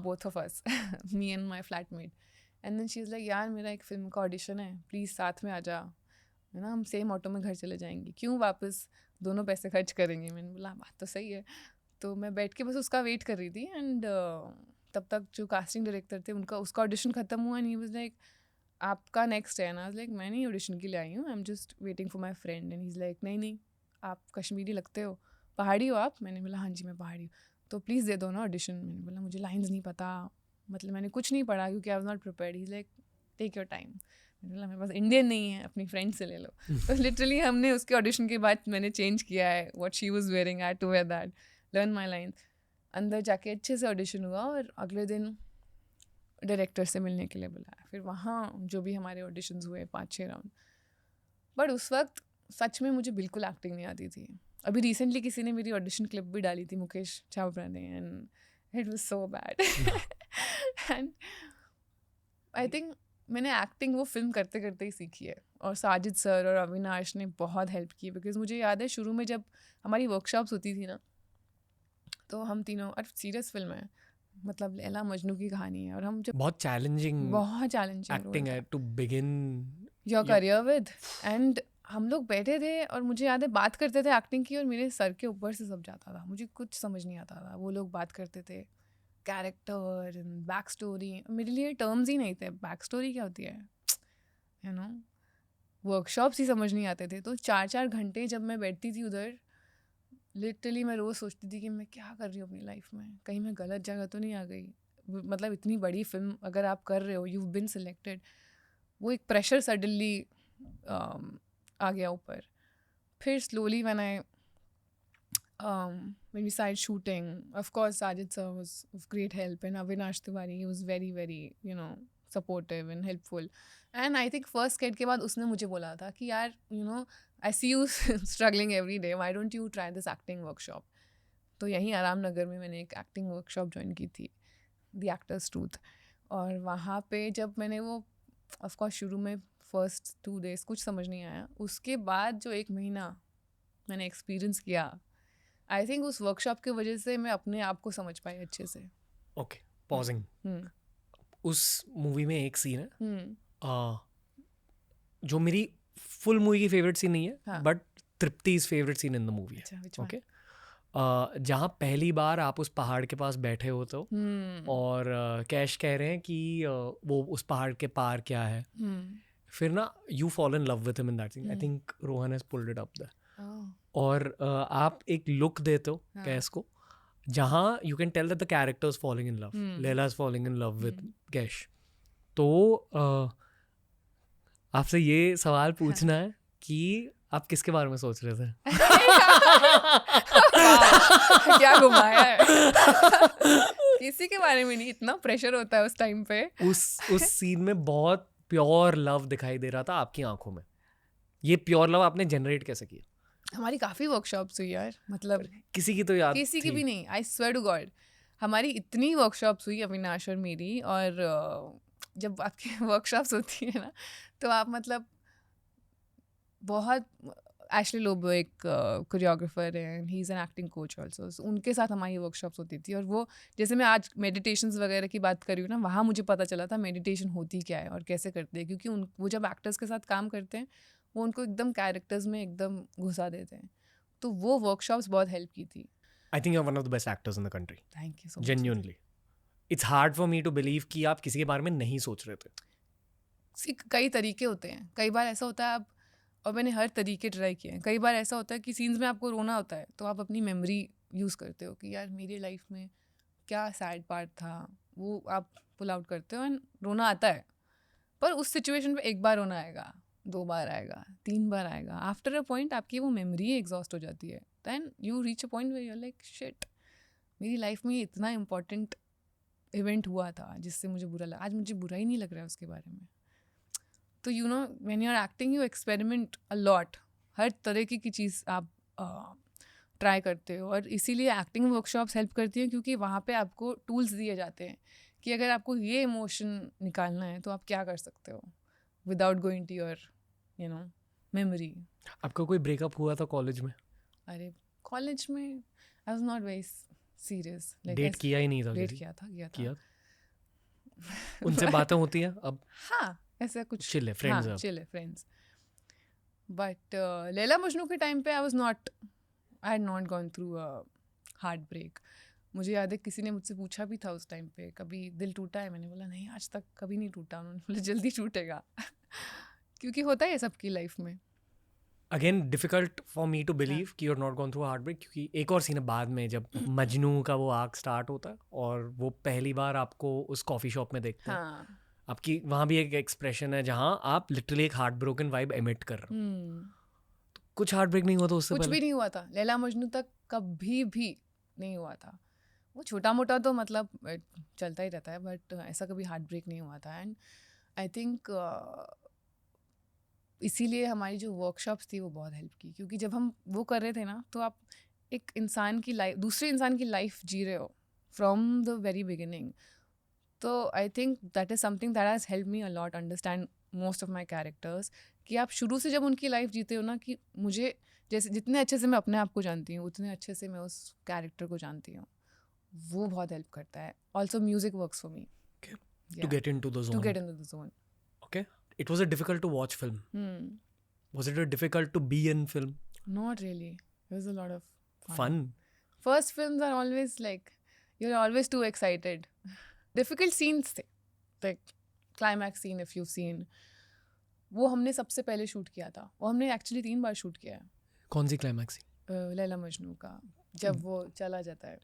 both of us, me and my flatmate. And then she is like, यार मेरा एक फ़िल्म का ऑडिशन है, प्लीज़ साथ में आ जा, है ना, हम सेम ऑटो में घर चले जाएंगे, क्यों वापस दोनों पैसे खर्च करेंगे। मैंने बोला बात तो सही है। तो मैं बैठ के बस उसका वेट कर रही थी। एंड तब तक जो कास्टिंग डायरेक्टर थे उसका ऑडिशन ख़त्म हुआ। एंड ही वाज लाइक, आपका नेक्स्ट है ना? लाइक मैं नहीं ऑडिशन के लिए आई हूँ, I am just waiting for my friend. And he is like, नहीं आप कश्मीरी लगते हो, पहाड़ी हो आप? मैंने बोला हाँ जी मैं पहाड़ी हूँ। तो प्लीज़ दे दो ना ऑडिशन। मैंने बोला मुझे लाइन्स नहीं पता, मतलब मैंने कुछ नहीं पढ़ा क्योंकि I was not prepared. He is like, take your time. मैंने बोला मेरे पास इंडियन नहीं है, अपनी फ्रेंड से ले लो। तो लिटरली हमने उसके ऑडिशन के बाद मैंने चेंज किया है what she was wearing, I had to wear that, learn my line. अंदर जाके अच्छे से ऑडिशन हुआ और अगले दिन डायरेक्टर से मिलने के लिए बुलाया। फिर वहाँ जो भी हमारे ऑडिशंस हुए 5-6 राउंड। बट उस वक्त सच में मुझे बिल्कुल एक्टिंग नहीं आती थी। अभी रिसेंटली किसी ने मेरी ऑडिशन क्लिप भी डाली थी, मुकेश चावड़ा ने, and it was so bad. And I think मैंने एक्टिंग वो फिल्म करते करते ही सीखी है। और साजिद सर और अविनाश ने बहुत हेल्प की, बिकॉज मुझे याद है शुरू में जब हमारी वर्कशॉप्स होती थी ना, तो हम तीनों, और सीरियस फिल्म है, मतलब लैला मजनू की कहानी है, और हम जब बहुत चैलेंजिंग एक्टिंग है to begin your career with. And हम लोग बैठे थे और मुझे याद है बात करते थे एक्टिंग की, और मेरे सर के ऊपर से सब जाता था, मुझे कुछ समझ नहीं आता था। वो लोग बात करते थे कैरेक्टर एंड बैक स्टोरी, मेरे लिए टर्म्स ही नहीं थे, बैक स्टोरी क्या होती है, यू नो, वर्कशॉप्स ही समझ नहीं आते थे। तो 4-4 घंटे जब मैं बैठती थी उधर, लिटरली मैं रोज़ सोचती थी कि मैं क्या कर रही हूँ अपनी लाइफ में, कहीं मैं गलत जगह तो नहीं आ गई। मतलब इतनी बड़ी फिल्म अगर आप कर रहे हो, यू बिन सिलेक्टेड, वो एक प्रेशर सडनली आ गया ऊपर। फिर slowly when I when we started shooting, of course Sajid sir was of great help, and Avinash Tiwari, he was very very supportive and helpful. And I think first skate के बाद उसने मुझे बोला था कि यार I see you struggling every day, why don't you try this acting workshop. तो यहीं आराम नगर में मैंने एक एक्टिंग वर्कशॉप ज्वाइन की थी, द एक्टर्स ट्रूथ। और वहाँ पे जब मैंने वो, ऑफकोर्स शुरू में फर्स्ट 2 days कुछ समझ नहीं आया, उसके बाद जो 1 महीना मैंने एक्सपीरियंस किया, आई थिंक उस वर्कशॉप की वजह से मैं अपने आप को समझ पाई अच्छे से. Okay, pausing. हम्म. उस मूवी में एक सीन है हम्म. जो मेरी फुल मूवी की फेवरेट सीन नहीं है, हाँ. But Tripti's favourite scene in the movie है. अच्छा, which one? ओके, जहाँ पहली बार आप उस पहाड़ के पास बैठे हो तो हम्म. और कैश कह रहे हैं कि वो उस पहाड़ के पार क्या है. हम्म. फिर ना you fall in love with him in that scene. I think Rohan has pulled it up that. Oh. और आप एक लुक देते हो हाँ. कैश को जहाँ you can tell that the character is falling in love. Laila is falling in love with Qais. तो आपसे ये सवाल पूछना है कि आप किसके बारे में सोच रहे थे? वाह, क्या घुमाया है. किसी के बारे में नहीं, इतना प्रेशर होता है उस टाइम पे. उस सीन में बहुत प्योर लव दिखाई दे रहा था आपकी आंखों में. ये प्योर लव आपने जनरेट कैसे किया? हमारी काफ़ी वर्कशॉप्स हुई यार, मतलब किसी की तो याद किसी की थी. भी नहीं. आई स्वेयर टू गॉड हमारी इतनी वर्कशॉप्स हुई अविनाश और मेरी. और जब आपकी वर्कशॉप्स होती है ना तो आप मतलब बहुत. एशली लोबो एक कोरियोग्राफर है, he is an acting coach also. उनके साथ हमारी वर्कशॉप्स होती थी. और वो जैसे मैं आज मेडिटेशंस वगैरह की बात कर रही हूँ ना, वहाँ मुझे पता चला था मेडिटेशन होती क्या है और कैसे करते हैं. क्योंकि वो जब एक्टर्स के साथ काम करते हैं वो उनको एकदम कैरेक्टर्स में एकदम घुसा देते हैं. तो वो वर्कशॉप्स बहुत हेल्प की थी. I think you are one of the best actors in the country. Thank you so much. Genuinely it's hard for me to believe कि आप किसी के बारे में नहीं सोच रहे थे. कई तरीके होते हैं. कई बार ऐसा होता है आप, और मैंने हर तरीके ट्राई किए हैं. कई बार ऐसा होता है कि सीन्स में आपको रोना होता है तो आप अपनी मेमोरी यूज़ करते हो कि यार मेरी लाइफ में क्या सैड पार्ट था, वो आप पुल आउट करते हो एंड रोना आता है. पर उस सिचुएशन पे एक बार रोना आएगा, 2 बार आएगा, 3 बार आएगा. आफ्टर अ पॉइंट आपकी वो मेमोरी एग्जॉस्ट हो जाती है. Then you reach a point where you are like shit, मेरी लाइफ में इतना इम्पोर्टेंट इवेंट हुआ था जिससे मुझे बुरा लगा. आज मुझे बुरा ही नहीं लग रहा है उसके बारे में. तो you know when you are acting you experiment a lot. हर तरह की चीज़ आप ट्राई करते हो. और इसीलिए एक्टिंग वर्कशॉप्स हेल्प करती हैं क्योंकि वहाँ पे आपको टूल्स दिए जाते हैं कि अगर आपको ये इमोशन निकालना है तो आप क्या कर सकते हो without going to your memory. आपका कोई ब्रेकअप हुआ था कॉलेज में? अरे कॉलेज में I was not very serious. Date किया ही नहीं था? डेट किसी? किया था. उनसे बातें होती हैं अब? हाँ, ऐसा कुछ चिल है, फ्रेंड्स. हाँ, चिल है, फ्रेंड्स. बट लैला मजनू के टाइम पे I had not gone through a heartbreak. मुझे याद है किसी ने मुझसे पूछा भी था उस टाइम पे कभी दिल टूटा है. मैंने बोला नहीं, आज तक कभी नहीं टूटा. उन्होंने बोला जल्दी टूटेगा. क्योंकि होता है सबकी लाइफ में. Again difficult for me to believe कि you are not gone through heart break, क्योंकि एक और सीन है बाद में जब मजनू का वो आर्क स्टार्ट होता है और वो पहली बार आपको उस कॉफी शॉप में देखते हैं. हाँ. आपकी वहाँ भी एक एक्सप्रेशन है जहाँ आप लिटरली एक हार्ट ब्रोकन वाइब एमिट कर रहे हो. तो कुछ हार्ट ब्रेक नहीं हुआ था उससे कुछ पहले? भी नहीं हुआ था. लैला मजनू तक कभी भी नहीं हुआ था. वो छोटा मोटा तो मतलब चलता ही रहता है बट ऐसा कभी हार्ट ब्रेक नहीं हुआ था. एंड आई थिंक इसीलिए हमारी जो वर्कशॉप्स थी वो बहुत हेल्प की. क्योंकि जब हम वो कर रहे थे ना तो आप एक इंसान की लाइफ, दूसरे इंसान की लाइफ जी रहे हो फ्रॉम द वेरी बिगिनिंग. तो I think that is something that has help me a lot understand most of my characters. कि आप शुरू से जब उनकी लाइफ जीते हो ना, कि मुझे जैसे जितने अच्छे से मैं अपने आप को जानती हूँ उतने अच्छे से मैं उस कैरेक्टर को जानती हूँ. वो बहुत हेल्प करता है. Also music works for me To get into the zone. To get into the zone. Okay. It was a difficult to watch film. Was it a difficult to be in film? Not really. It was a lot of Fun. First films are always like, you're always too excited. Difficult scenes थे. Like climax scene if you've seen. वो हमने सबसे पहले shoot किया था. वो हमने actually 3 बार shoot किया है. कौन सी क्लाइमैक्स? लैला मजनू का जब वो चला जाता है,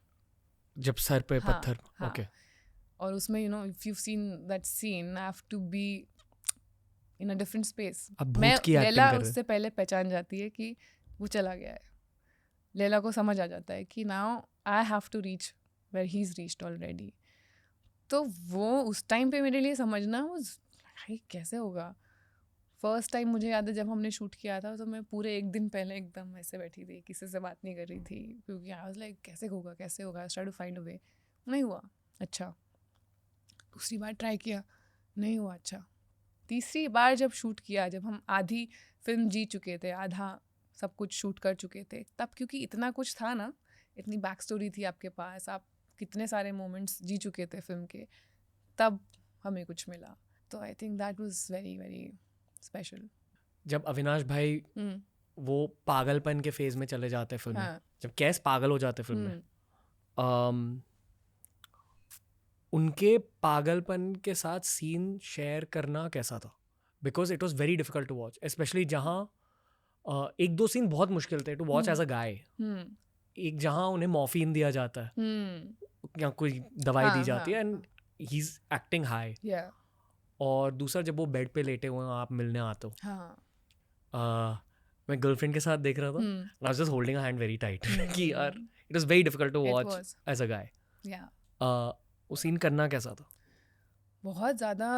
जब सर पे हाँ, पत्थर. हाँ. Okay. और उसमें if you've seen that scene, I have to be in a different space. अब भूत की एक्टिंग लैला कर रहे. उससे पहले पहचान जाती है कि वो चला गया है. लैला को समझ आ जाता है कि now I have to reach where he is reached already. तो वो उस टाइम पे मेरे लिए समझना वो भाई कैसे होगा. फर्स्ट टाइम मुझे याद है जब हमने शूट किया था तो मैं पूरे 1 दिन पहले एकदम ऐसे बैठी थी, किसी से बात नहीं कर रही थी क्योंकि आई वाज लाइक कैसे होगा. I try to find a way. नहीं हुआ. अच्छा, दूसरी बार ट्राई किया, नहीं हुआ. अच्छा, तीसरी बार जब शूट किया, जब हम आधी फिल्म जी चुके थे, आधा सब कुछ शूट कर चुके थे, तब क्योंकि इतना कुछ था ना इतनी बैक स्टोरी थी आपके पास, आप कितने सारे मोमेंट्स जी चुके थे फिल्म के, तब हमें कुछ मिला. तो I think that was very very special. जब अविनाश भाई वो पागलपन के फेज में चले जाते हैं फिल्म में, हाँ. जब कैस पागल हो जाते हैं फिल्म में, उनके पागलपन के साथ सीन शेयर करना कैसा था? Because it was very difficult to watch, specially जहाँ एक दो सीन बहुत मुश्किल थे to watch as a guy. एक जहाँ उन्हें मॉर्फिन दिया जाता है या कोई दवाई दी जाती है and he is acting high, और दूसरा जब वो बेड पे लेटे हुए हैं आप मिलने आते हो. मैं गर्लफ्रेंड के साथ देख रहा था, I was just holding a hand very tight कि यार it was very difficult to watch as a guy. वो सीन करना कैसा था? बहुत ज़्यादा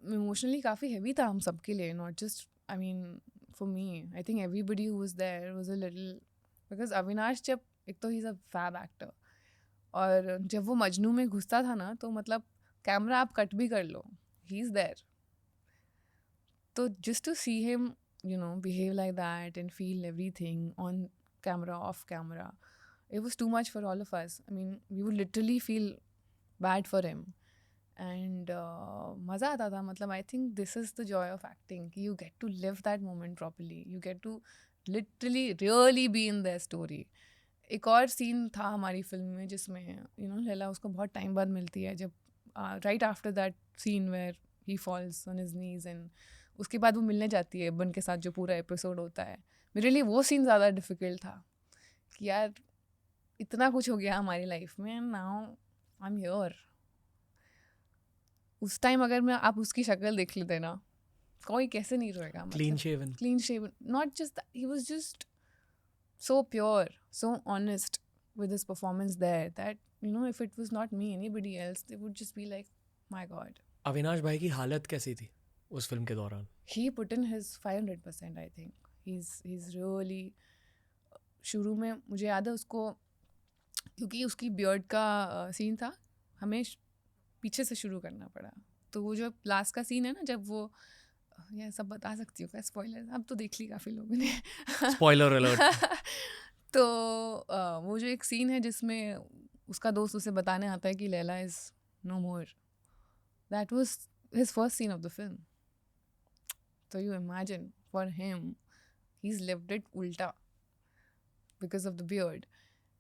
इमोशनली काफ़ी हैवी था हम सबके लिए, not just I mean for me, I think everybody who was there was a little, because Avinash जब एक तो he is a fab actor, और जब वो मजनू में घुसता था ना तो मतलब कैमरा आप कट भी कर लो, ही इज़ देयर. तो just to see him you know behave like that and feel everything on camera, off camera, it was too much for all of us. I mean, we would literally feel bad for him, and मज़ा आता था. मतलब I think this is the joy of acting, कि you get to live that moment properly, you get to literally really be in their story. एक और scene था हमारी film में जिसमें लैला उसको बहुत टाइम बाद मिलती है, जब right after that scene where he falls on his knees and उसके बाद वो मिलने जाती है बन के साथ, जो पूरा एपिसोड होता है. मेरे लिए वो सीन ज़्यादा डिफ़िकल्ट था कि यार इतना कुछ हो गया हमारी लाइफ में, नाउ आई एम हियर. उस टाइम अगर मैं आप उसकी शक्ल देख लेते ना, कोई कैसे नहीं रोएगा. Clean shaven, not just, he was just so pure, so honest with his performance there that if it was not me, anybody else, they would just be like, my God. Avinash भाई की हालत कैसी थी उस फिल्म के दौरान? He put in his 500%, I think. He's really, शुरू में मुझे याद है उसको, क्योंकि उसकी बियर्ड का सीन था, हमें पीछे से शुरू करना पड़ा. तो वो जो लास्ट का सीन है ना, जब वो, ये सब बता सकती हूँ क्या, स्पॉइलर अब तो देख ली काफ़ी लोगों ने, स्पॉइलर अलर्ट. तो वो जो एक सीन है जिसमें उसका दोस्त उसे बताने आता है कि Laila is no more, that was his first scene of the film. तो you imagine for him, he is lived it उल्टा because of the beard,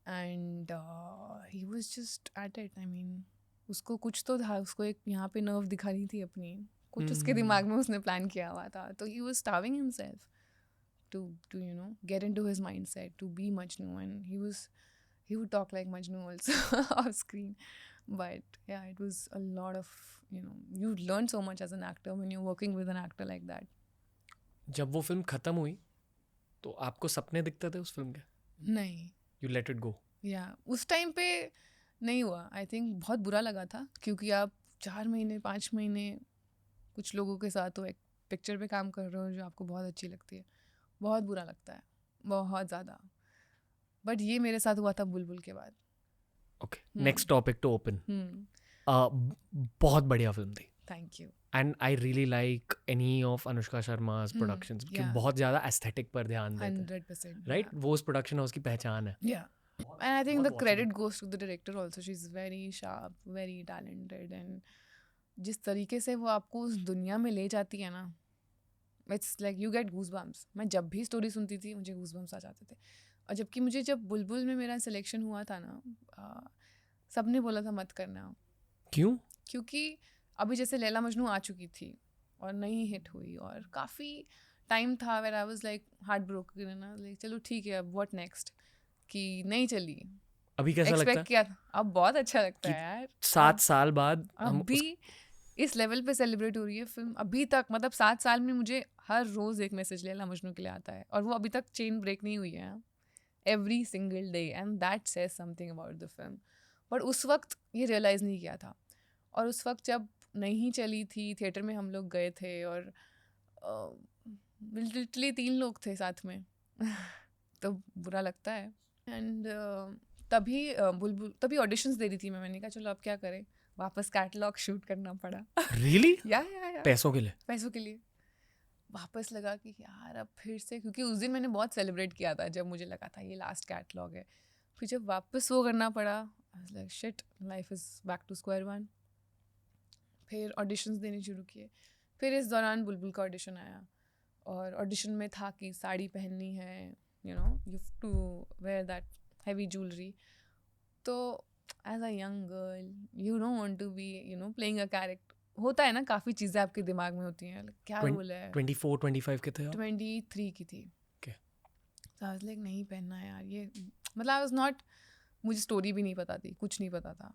and he was just at it. I mean उसको कुछ तो था, उसको एक यहाँ पे नर्व दिखानी थी अपनी, कुछ उसके दिमाग में उसने प्लान किया हुआ था. तो he was starving himself to get into his mindset to be Majnu, and he would talk like Majnu also off screen. But yeah, it was a lot of, you learn so much as an actor when you're working with an actor like that. जब वो film खत्म हुई तो आपको सपने दिखते थे उस फिल्म के? नहीं. You let it go. Yeah, उस टाइम पे नहीं हुआ. आई थिंक बहुत बुरा लगा था, क्योंकि आप 4 महीने 5 महीने कुछ लोगों के साथ तो एक पिक्चर पे काम कर रहे हो जो आपको बहुत अच्छी लगती है. बहुत बुरा लगता है, बहुत ज़्यादा. बट ये मेरे साथ हुआ था बुलबुल के बाद. Okay, next topic to open. बहुत बढ़िया फिल्म थी. Thank you. And I really like any of Anushka Sharma's productions, कि बहुत ज़्यादा एस्थेटिक पर ध्यान देते हैं. 100%. राइट, वो उस प्रोडक्शन हाउस की पहचान है. And I think the credit goes to the director also. She's very sharp, very talented, and जिस तरीके से वो आपको उस दुनिया में ले जाती है ना, it's like you get goosebumps. मैं जब भी स्टोरी सुनती थी मुझे गूज़बम्स आ जाते थे. और जबकि मुझे जब बुलबुल में मेरा सिलेक्शन हुआ था ना, सब ने बोला था मत करना. क्यों? क्योंकि अभी जैसे लैला मजनू आ चुकी थी और नहीं हिट हुई, और काफ़ी टाइम था where I was like heart broken ना, लाइक चलो ठीक है अब व्हाट नेक्स्ट, कि नहीं चली. अभी कैसा लगता है? किया था, अब बहुत अच्छा लगता है यार. 7 साल बाद अभी इस लेवल पे सेलिब्रेट हो रही है फिल्म. अभी तक मतलब 7 साल में मुझे हर रोज़ एक मैसेज लैला मजनू के लिए आता है, और वो अभी तक चेन ब्रेक नहीं हुई है. Every single day, and that says something about the film. But उस वक्त ये रियलाइज़ नहीं किया था, और उस वक्त जब नहीं चली थी, थिएटर में हम लोग गए थे और लिटरली 3 लोग थे साथ में तो बुरा लगता है. एंड तभी बुलबुल, तभी ऑडिशंस दे रही थी मैंने कहा चलो अब क्या करें, वापस कैटलॉग शूट करना पड़ा. रियली? या पैसों के लिए? पैसों के लिए वापस लगा कि यार अब फिर से, क्योंकि उस दिन मैंने बहुत सेलिब्रेट किया था जब मुझे लगा था ये लास्ट कैटलॉग है. फिर जब वापस वो करना पड़ा, I was like shit, life is back to square one. फिर ऑडिशंस देने शुरू किए। फिर इस दौरान बुलबुल का ऑडिशन आया, और ऑडिशन में था कि साड़ी पहननी है, you have to wear that heavy jewellery. तो as a young girl you don't want to be playing a character, होता है ना, काफ़ी चीज़ें आपके दिमाग में होती हैं, क्या बोला है। 24-25 के थे आप? 23 की थी। Okay. तो आई वाज लाइक नहीं पहनना है यार ये, मतलब आई वाज नॉट, मुझे स्टोरी भी नहीं पता थी, कुछ नहीं पता था।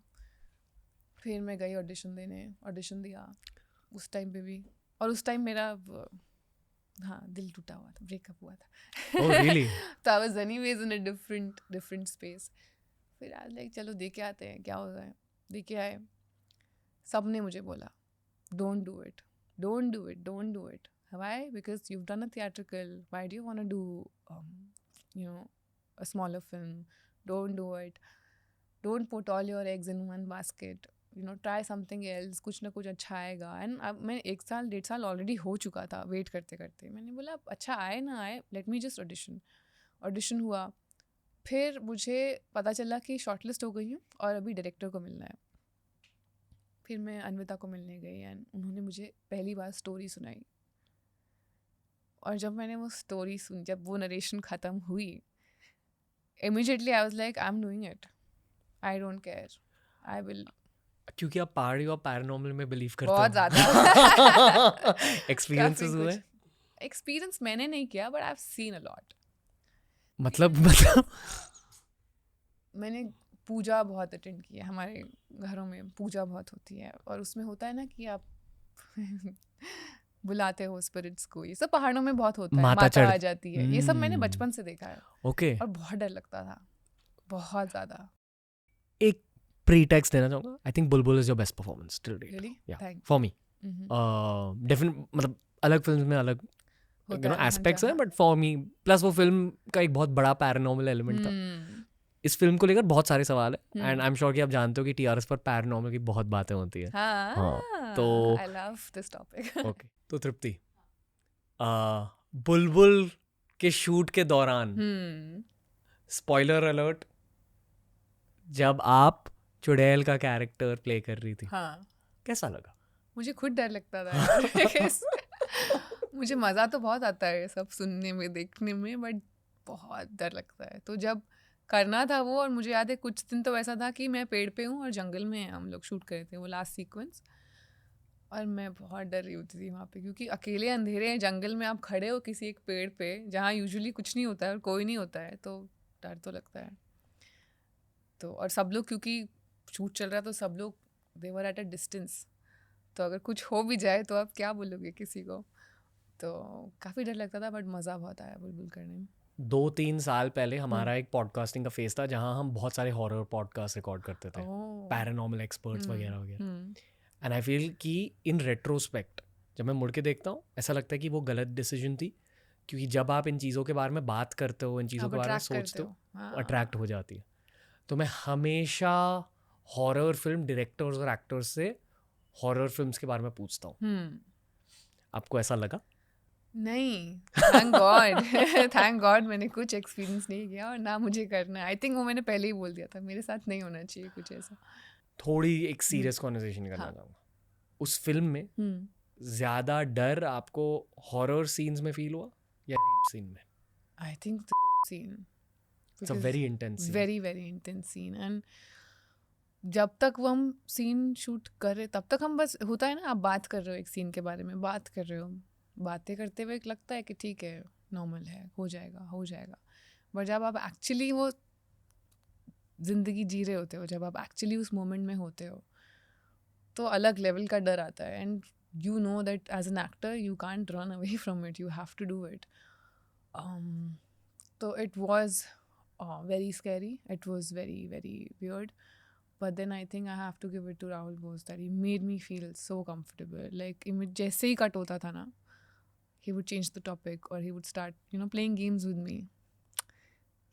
फिर मैं गई ऑडिशन देने, ऑडिशन दिया उस टाइम पे भी, और उस टाइम मेरा हाँ दिल टूटा हुआ था, ब्रेकअप हुआ था। Oh, really? तो I was anyways in a different space. फिर आज लाइक चलो दे के आते हैं क्या होता है। दे के आए, सब ने मुझे बोला don't do it, don't do it, don't do it. Why? Because you have done a theatrical, why do you want to do a smaller film? Don't do it. Don't put all your eggs in one basket. Try something else. कुछ ना कुछ अच्छा आएगा। And अब मैं 1-1.5 साल already हो चुका था वेट करते करते। मैंने बोला अच्छा आए ना आए, लेट मी जस्ट ऑडिशन हुआ। फिर मुझे पता चला कि शॉर्टलिस्ट हो गई हूँ और अभी डायरेक्टर को मिलना है। फिर मैं अन्विता को मिलने गई एंड उन्होंने मुझे पहली बार स्टोरी सुनाई, और जब मैंने वो स्टोरी सुनी, जब वो नरेशन ख़त्म हुई, immediately I was like, I'm doing it. I don't care. I will. क्योंकि आप पहाड़ी और पैरानॉर्मल में बिलीव करते हो। बहुत ज़्यादा। एक्सपीरियंसेस हुए? एक्सपीरियंस मैंने नहीं किया, but I have seen a lot. मतलब मैंने पूजा बहुत अटेंड की है, हमारे घरों में पूजा बहुत होती है, और उसमें होता है ना कि आप बुलाते हो स्पिरिट्स को। ये सब पहाड़ों में बहुत होता है, माता आ जाती है। ये सब मैंने बचपन से देखा है। ओके। और बहुत डर लगता था, बहुत ज़्यादा। एक प्रीटेक्स्ट देना चाहूँगा, I think Bulbul is your best performance till date. Really? Yeah Thanks. For me different, मतलब अलग फिल्म में अलग एस्पेक्ट्स हैं, बट फॉर मी प्लस वो फिल्म का एक बहुत बड़ा पैरानॉर्मल एलिमेंट था। इस फिल्म को लेकर बहुत सारे सवाल है, एंड आई एम श्योर कि आप जानते हो कि टीआरएस पर पैरानॉर्मल की बहुत बातें होती है। तो I love this topic. Okay, तो तृप्ति, बुलबुल के शूट के दौरान, स्पॉइलर अलर्ट, जब आप चुड़ैल का कैरेक्टर प्ले कर रही थी, हाँ, कैसा लगा? मुझे खुद डर लगता था। मुझे मज़ा तो बहुत आता है सब सुनने में, देखने में, बट बहुत डर लगता है। तो जब करना था वो, और मुझे याद है कुछ दिन तो ऐसा था कि मैं पेड़ पे हूँ और जंगल में हम लोग शूट कर रहे थे वो लास्ट सीक्वेंस, और मैं बहुत डर रही होती थी वहाँ पे, क्योंकि अकेले अंधेरे जंगल में आप खड़े हो किसी एक पेड़ पे जहाँ यूजुअली कुछ नहीं होता है और कोई नहीं होता है, तो डर तो लगता है। तो और सब लोग, क्योंकि शूट चल रहा है तो सब लोग दे वर एट अ डिस्टेंस, तो अगर कुछ हो भी जाए तो आप क्या बोलोगे किसी को। तो काफ़ी डर लगता था, बट मज़ा बहुत आया बुलबुल करने में। 2-3 साल पहले हमारा एक पॉडकास्टिंग का फेज था जहाँ हम बहुत सारे हॉरर पॉडकास्ट रिकॉर्ड करते थे, पैरानॉर्मल एक्सपर्ट्स वगैरह वगैरह। एंड आई फील कि इन रेट्रोस्पेक्ट जब मैं मुड़ के देखता हूँ, ऐसा लगता है कि वो गलत डिसीजन थी, क्योंकि जब आप इन चीज़ों के बारे में बात करते हो, इन चीज़ों के बारे में सोचते हो, अट्रैक्ट हो जाती है। तो मैं हमेशा हॉरर फिल्म डायरेक्टर्स और एक्टर्स से हॉरर फिल्म्स के बारे में पूछता हूँ। आपको ऐसा लगा? नहीं, थैंक गॉड। थैंक गॉड मैंने कुछ एक्सपीरियंस नहीं किया, और ना मुझे करना है। आई थिंक वो मैंने पहले ही बोल दिया था, मेरे साथ नहीं होना चाहिए कुछ ऐसा। थोड़ी एक सीरियस कॉन्वर्सेशन करना चाहूँगा। उस फिल्म में ज़्यादा डर आपको हॉरर सीन्स में फील हुआ या रेप सीन में? I think scene, it's a very intense scene, very very intense scene. And जब तक वो हम सीन शूट कर रहे, तब तक हम बस, होता है ना, आप बात कर रहे हो एक सीन के बारे में, बात कर रहे हो, बातें करते हुए लगता है कि ठीक है, नॉर्मल है, हो जाएगा। बट जब आप एक्चुअली वो ज़िंदगी जी रहे होते हो, जब आप एक्चुअली उस मोमेंट में होते हो, तो अलग लेवल का डर आता है। And you know that as an actor you can't run away from it, you have to do it. तो it was very scary, it was very very weird, but then I think I have to give it to Rahul Bose that he made me feel so comfortable. Like जैसे ही cut होता था ना, he would change the topic, or he would start playing games with me,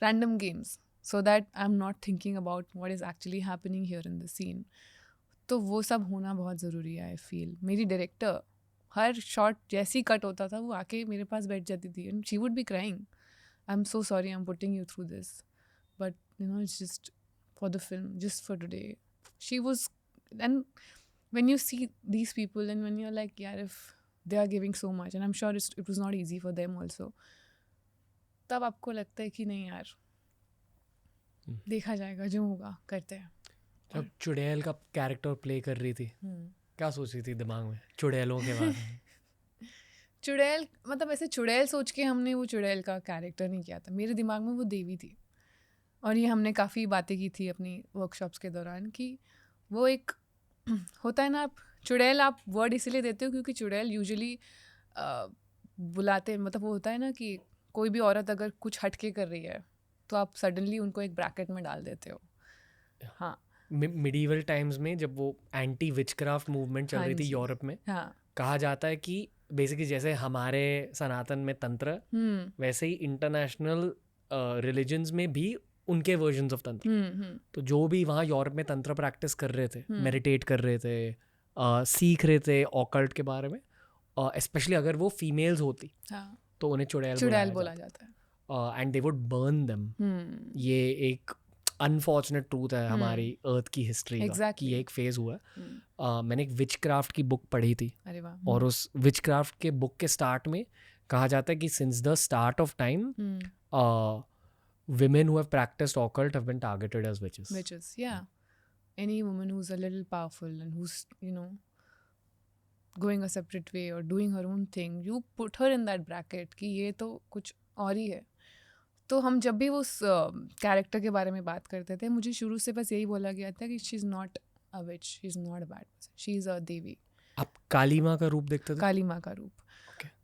random games, so that I'm not thinking about what is actually happening here in the scene. तो वो सब होना बहुत ज़रूरी है। आई फील मेरी director हर shot जैसे ही cut होता था वो आके मेरे पास बैठ जाती थी, and she would be crying, I am so sorry, I am putting you through this, but you know, it's just for the film, just for today. She was, and when you see these people and when you're like, yeah, if they are giving so much, and I'm sure it was not easy for them also, तब आपको लगता है कि नहीं यार, देखा जाएगा, जो होगा करते हैं. जब चुड़ैल का कैरेक्टर प्ले कर रही थी, क्या सोच रही थी दिमाग में चुड़ैलों के बारे में? चुड़ैल, मतलब ऐसे चुड़ैल सोच के हमने वो चुड़ैल का कैरेक्टर नहीं किया था. मेरे दिमाग में वो देवी थी. और ये हमने काफ़ी बातें की थी अपनी वर्कशॉप्स के दौरान कि वो एक होता है ना, आप चुड़ैल आप वर्ड इसीलिए देते हो क्योंकि चुड़ैल यूजुअली बुलाते, मतलब वो होता है ना कि कोई भी औरत अगर कुछ हटके कर रही है तो आप सडनली उनको एक ब्रैकेट में डाल देते हो. हाँ, मिडीवल टाइम्स में जब वो एंटी विचक्राफ्ट मूवमेंट चल हाँ रही थी जी. यूरोप में, हाँ. कहा जाता है कि बेसिकली जैसे हमारे सनातन में तंत्र, वैसे ही इंटरनेशनल रिलीजन्स में भी उनके वर्जन्स ऑफ तंत्र. तो जो भी वहाँ यूरोप में तंत्र प्रैक्टिस कर रहे थे, मेडिटेट कर रहे थे, सीख रहे थे ऑकल्ट के बारे में, स्पेशली अगर वो फीमेल्स होती, हाँ, तो उन्हें चुड़ैल बोला जाता है. And they would burn them. ये एक अनफॉर्चुनेट ट्रूथ है हमारी अर्थ की हिस्ट्री का, Exactly. कि ये एक फेज हुआ है. मैंने एक विचक्राफ्ट की बुक पढ़ी थी, अरे वाह. और उस विचक्राफ्ट के बुक के स्टार्ट में कहा जाता है कि since the start of time women who have practiced occult have been targeted as witches. Witches, yeah. Any woman who's a little powerful and who's, you know, going a separate way or doing her own thing, you put her in that bracket कि ये तो कुछ और ही है. तो हम जब भी उस कैरेक्टर के बारे में बात करते थे, मुझे शुरू से बस यही बोला गया था कि she is not a witch, she is not a bad person, she is a devi. आप काली माँ का रूप देखते थे? काली माँ का रूप.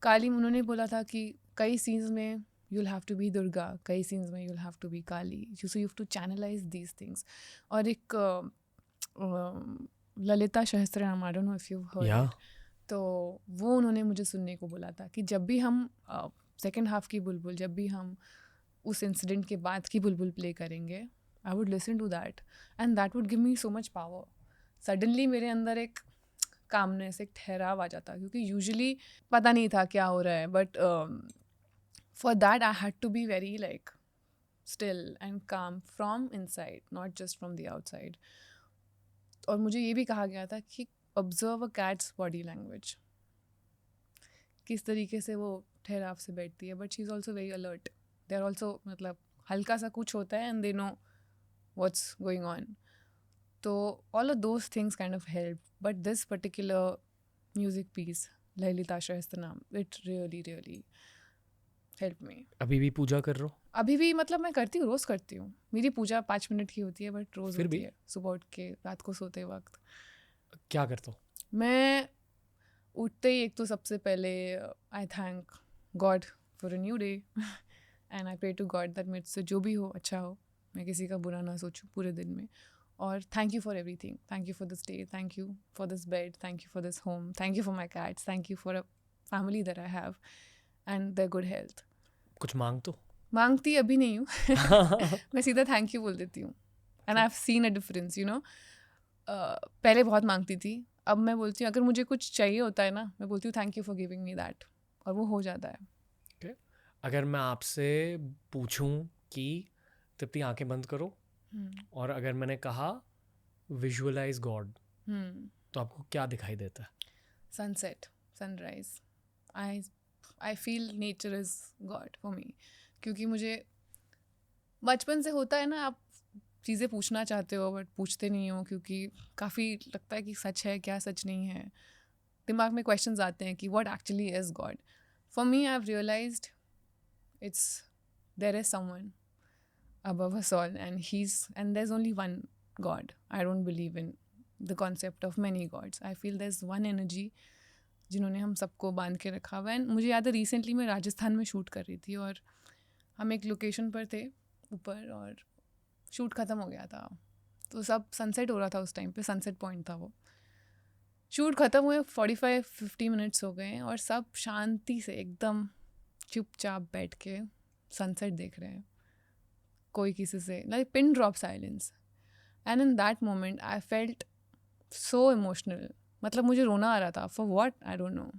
काली, उन्होंने बोला था कि कई सीन्स में you'll have to be Durga, कई सीन्स में you'll have to be Kali, so you have to channelize these things. और एक Lalita Sahasranama, I don't know if you've heard it. तो वो उन्होंने मुझे सुनने को बोला था कि जब भी हम सेकेंड हाफ की बुलबुल, जब भी हम उस इंसिडेंट के बाद की बुलबुल प्ले करेंगे, I would listen to that and that would give me so much power. Suddenly मेरे अंदर एक कामनेस, एक ठहराव आ जाता, क्योंकि यूजुअली पता नहीं था क्या हो रहा है, but for that I had to be very like still and calm from inside, not just from the outside. और मुझे ये भी कहा गया था कि observe a cat's body language, किस तरीके से वो ठहराव से बैठती है, but she's also very alert. They're also, मतलब हल्का सा कुछ होता है and they know what's going on. तो all of those things kind of help. But this particular music piece, Lalita Sahasranama, it really really help me. अभी भी पूजा कर रहे हो? अभी भी, मतलब मैं करती हूँ, रोज़ करती हूँ. मेरी पूजा 5 मिनट की होती है, बट रोज़ फिर होती भी? है, सुबह उठ के, रात को सोते वक्त. क्या करते हो? मैं उठते ही एक तो सबसे पहले I thank God for a new day and I pray to God that मेरे से जो भी हो अच्छा हो, मैं किसी का बुरा ना सोचूं पूरे दिन में. और thank you for everything, thank you for this day, thank you for this bed, thank you for this home, thank you for my cats, thank you for a family that I have and their good health. कुछ मांग तो? मांगती अभी नहीं हूँ मैं सीधा thank you बोल देती हूँ. And I have seen a difference, you know. पहले बहुत मांगती थी, अब मैं बोलती हूँ अगर मुझे कुछ चाहिए होता है ना, मैं बोलती हूँ thank you for giving me that, और वो हो जाता है. अगर मैं आपसे पूछूं कि तृप्ति आंखें बंद करो, और अगर मैंने कहा विजुअलाइज गॉड, तो आपको क्या दिखाई देता है? Sunset, sunrise. I feel nature is God for मी, क्योंकि मुझे बचपन से होता है ना, आप चीज़ें पूछना चाहते हो बट पूछते नहीं हो, क्योंकि काफ़ी लगता है कि सच है क्या, सच नहीं है. दिमाग में क्वेश्चंस आते हैं कि what actually is God. For me I have realized it's there is someone above us all, and there's only one God. I don't believe in the concept of many gods. I feel there's one energy जिन्होंने हम सबको बांध के रखा हुआ है. मुझे याद है रिसेंटली मैं राजस्थान में शूट कर रही थी, और हम एक लोकेशन पर थे ऊपर, और शूट ख़त्म हो गया था, तो सब सनसेट हो रहा था उस टाइम पे, सनसेट पॉइंट था वो. शूट ख़त्म हुए 45-50 मिनट्स हो गए, और सब शांति से एकदम चुपचाप बैठ के सनसेट देख रहे हैं, कोई किसी से, like pin drop silence. And in that moment I felt so emotional. मतलब मुझे रोना आ रहा था, for what I don't know,